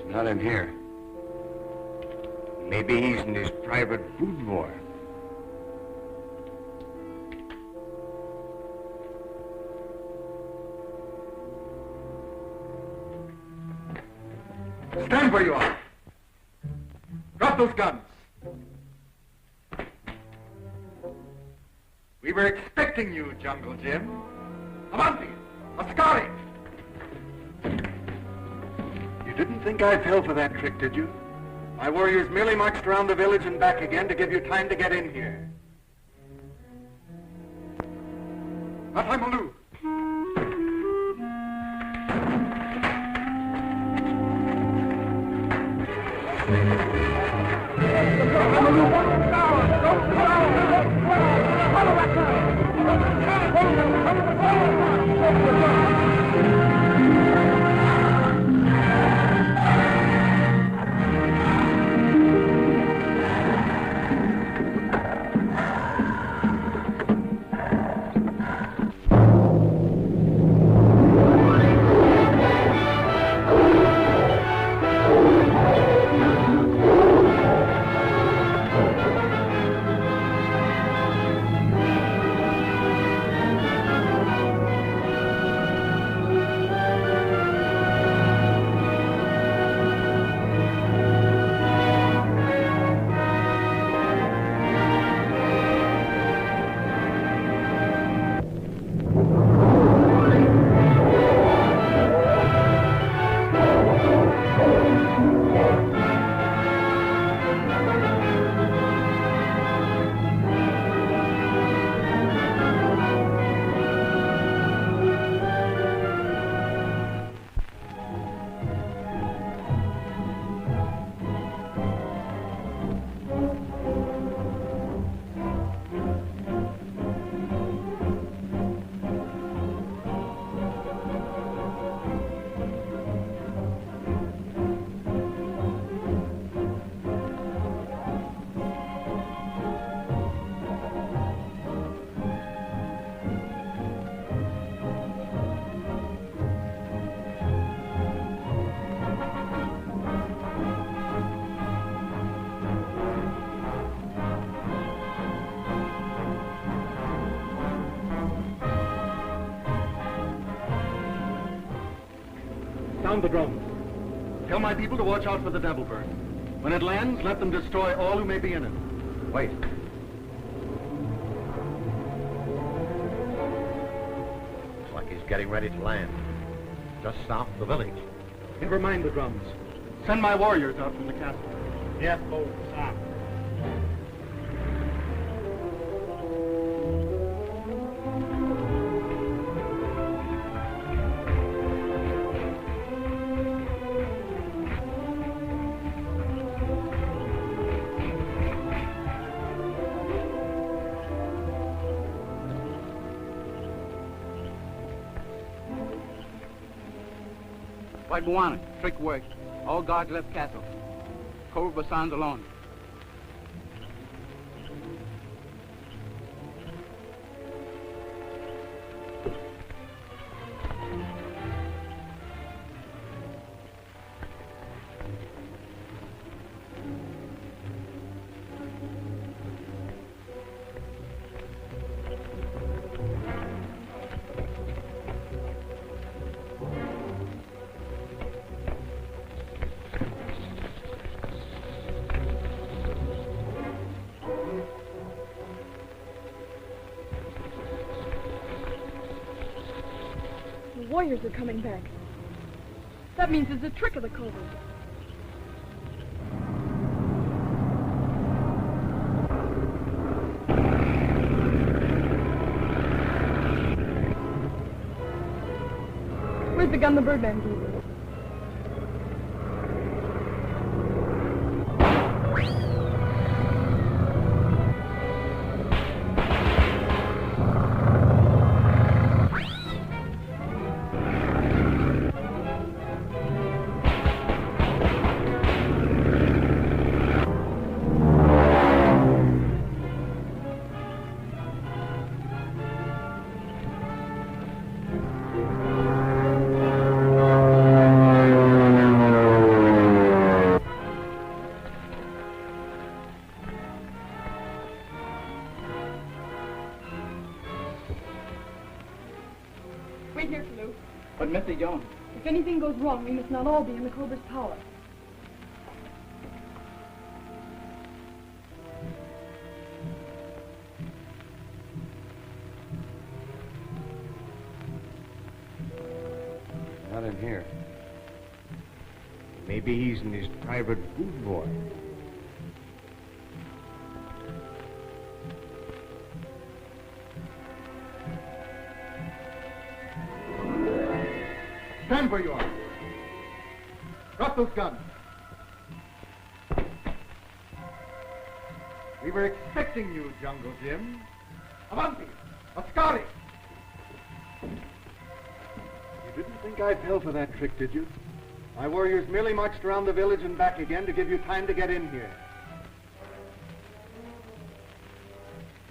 Not in here. Maybe he's in his private boudoir. Stand where you are. Drop those guns. We were expecting you, Jungle Jim. Avanti! Ascari! You didn't think I fell for that trick, did you? My warriors merely marched around the village and back again to give you time to get in here. Matamulu! Sound the drums. Tell my people to watch out for the devil bird. When it lands, let them destroy all who may be in it. Wait. Looks like he's getting ready to land. Just south of the village. Never mind the drums. Send my warriors out from the castle. Yes, both, sir. White Buwana, trick work. All guards left castle. Cobra Basan's alone. The warriors are coming back. That means it's a trick of the Cobras. Where's the gun the Birdman gave you? Wait here, Kalu. But Mr. Jones. If anything goes wrong, we must not all be in the Cobra's power. Not in here. Maybe he's in his private food boy. Stand where you are. Drop those guns. We were expecting you, Jungle Jim. Avanti! Ascari! You didn't think I fell for that trick, did you? My warriors merely marched around the village and back again to give you time to get in here.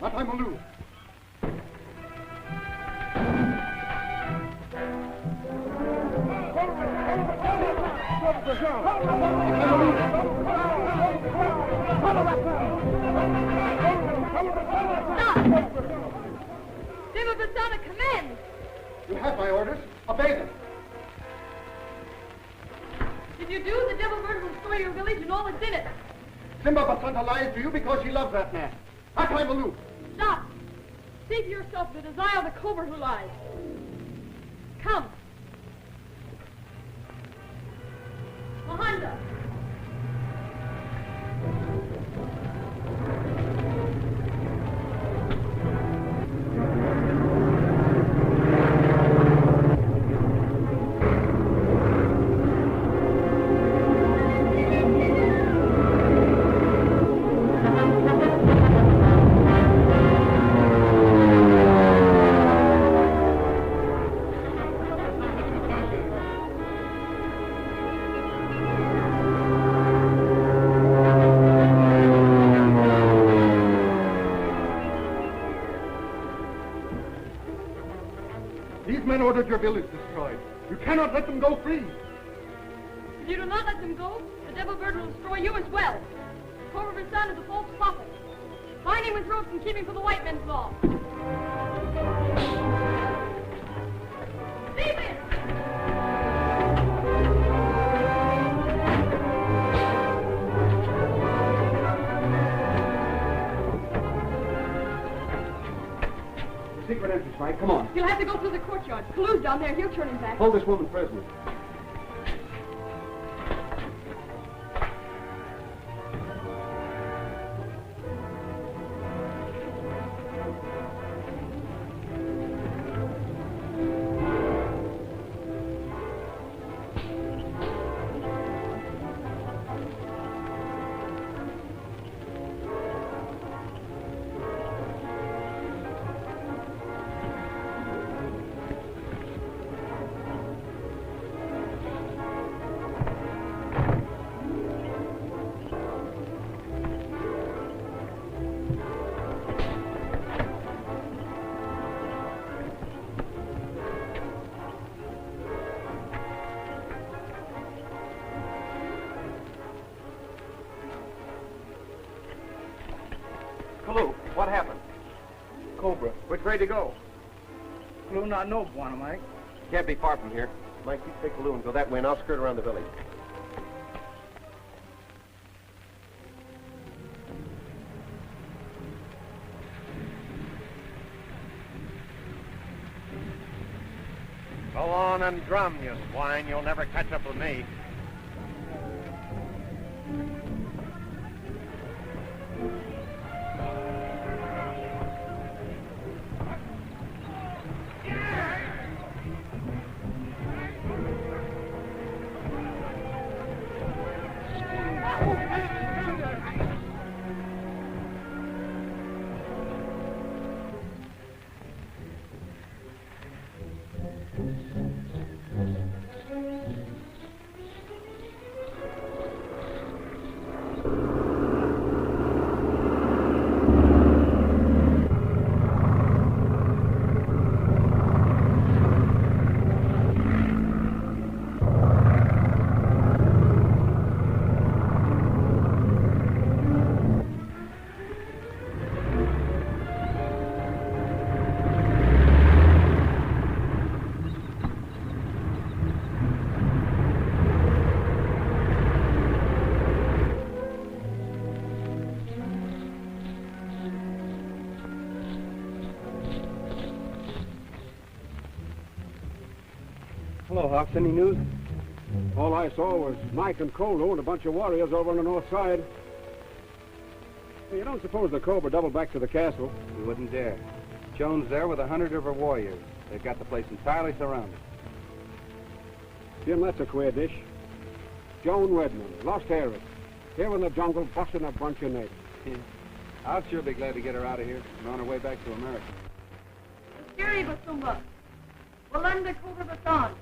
Mataimalu! Simba Basana commands! You have my orders. Obey them. If you do, the devil bird will destroy your village and all that's in it. Simba Basanta lies to you because she loves that man. Mataimalu! Stop! See for yourself the desire of the cobra who lies. Come. Mahanda! Ordered your village destroyed. You cannot let them go free. If you do not let them go, the devil bird will destroy you as well. Cobra Basan is a false prophet. Bind him with ropes and keep him for the white men's law. Leave him! secret entrance, Mike. Come on. He'll have to go through the courtyard. Kalu's down there. He'll turn him back. Hold this woman prisoner. Kalu, what happened? Cobra. Which way to go? Do not know, Buana Mike. Can't be far from here. Mike, you take Kalu and go that way, and I'll skirt around the village. Go on and drum, you swine. You'll never catch up with me. Hello, Hawks. Any news? All I saw was Mike and Kolo and a bunch of warriors over on the north side. You don't suppose the Cobra doubled back to the castle? We wouldn't dare. Joan's there with 100 of her warriors. They've got the place entirely surrounded. Jim, that's a queer dish. Joan Redmond, lost heiress, here in the jungle busting a bunch of natives. I'll sure be glad to get her out of here and on her way back to America. Scary Basumba. Walanda Cobra Basan.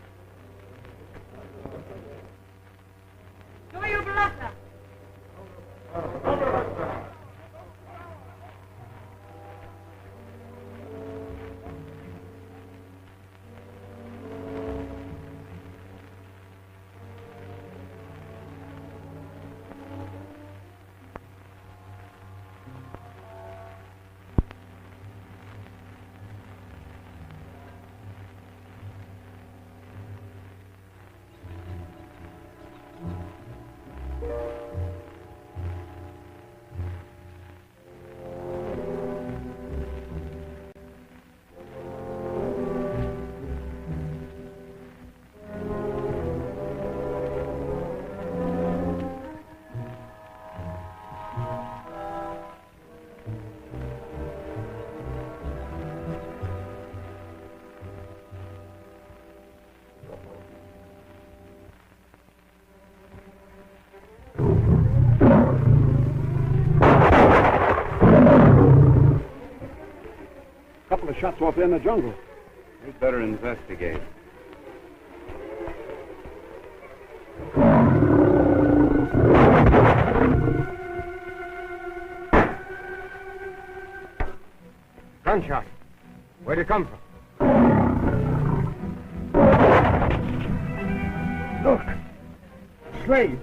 Doyo Balata. Couple of shots off there in the jungle. We'd better investigate. Gunshot. Where'd it come from? Look! Slade!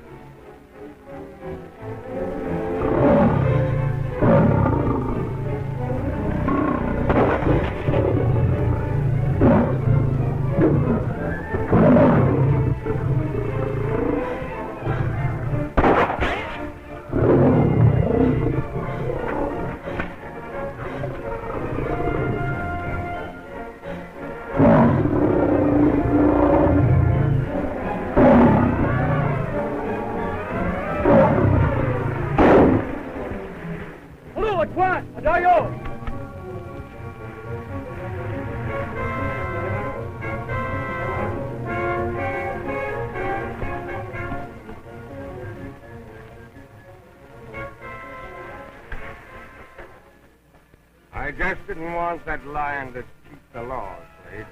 just didn't want that lion to keep the law, Slade.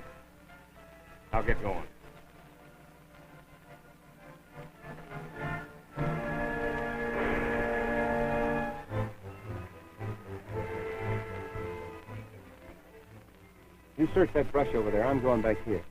I'll get going. You search that brush over there. I'm going back here.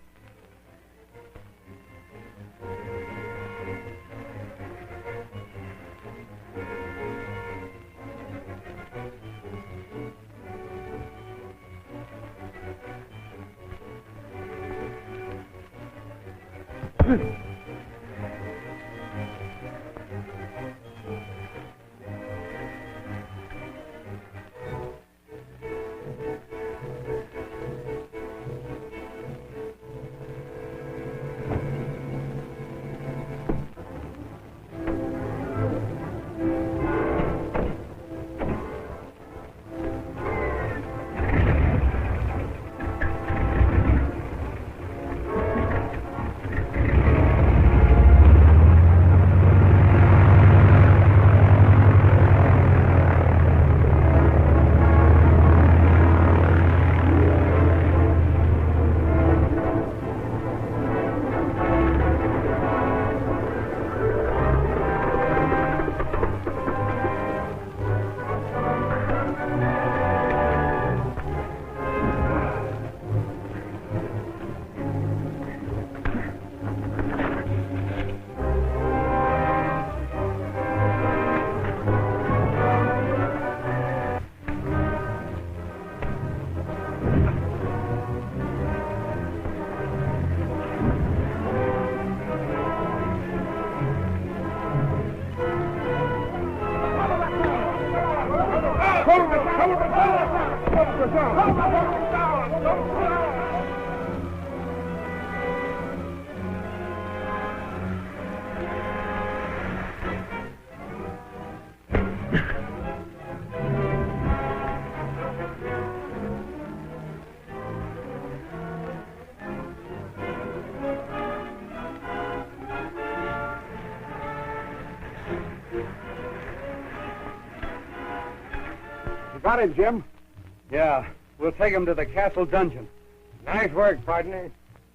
Got him, Jim. Yeah, we'll take him to the castle dungeon. Nice work, partner.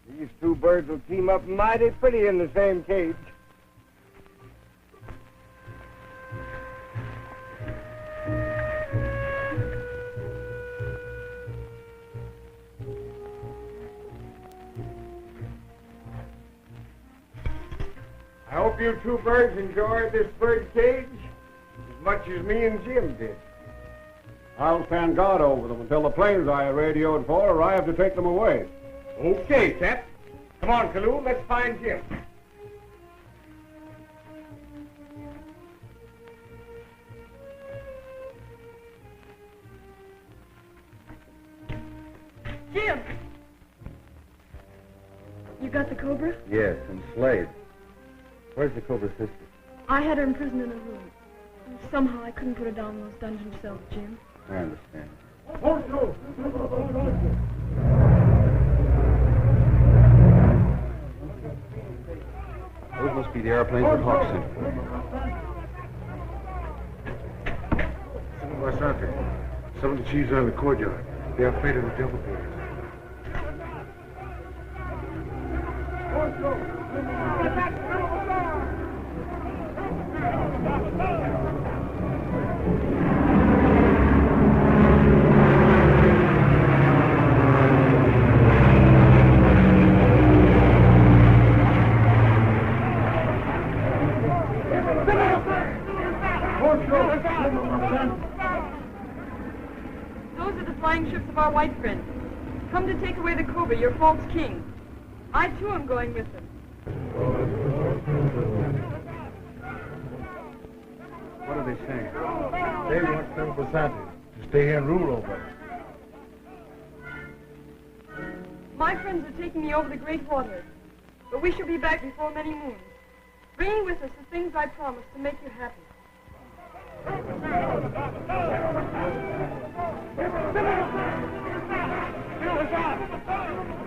These two birds will team up mighty pretty in the same cage. I hope you two birds enjoyed this bird cage as much as me and Jim did. I'll stand guard over them until the planes I radioed for arrive to take them away. Okay, Cap. Come on, Kaloo, let's find Jim. Jim! You got the Cobra? Yes, and Slade. Where's the Cobra's sister? I had her imprisoned in a room. Somehow I couldn't put her down in those dungeon cells, Jim. I understand. Those must be the airplanes that Hawk sent. Some of the chiefs are in the courtyard. They're afraid of the jungle bears. Those are the flying ships of our white friends. Come to take away the Cobra, your false king. I, too, am going with them. What are they saying? They want Selvas to stay here and rule over us. My friends are taking me over the great waters, but we shall be back before many moons, bringing with us the things I promised to make you happy. Fill us up!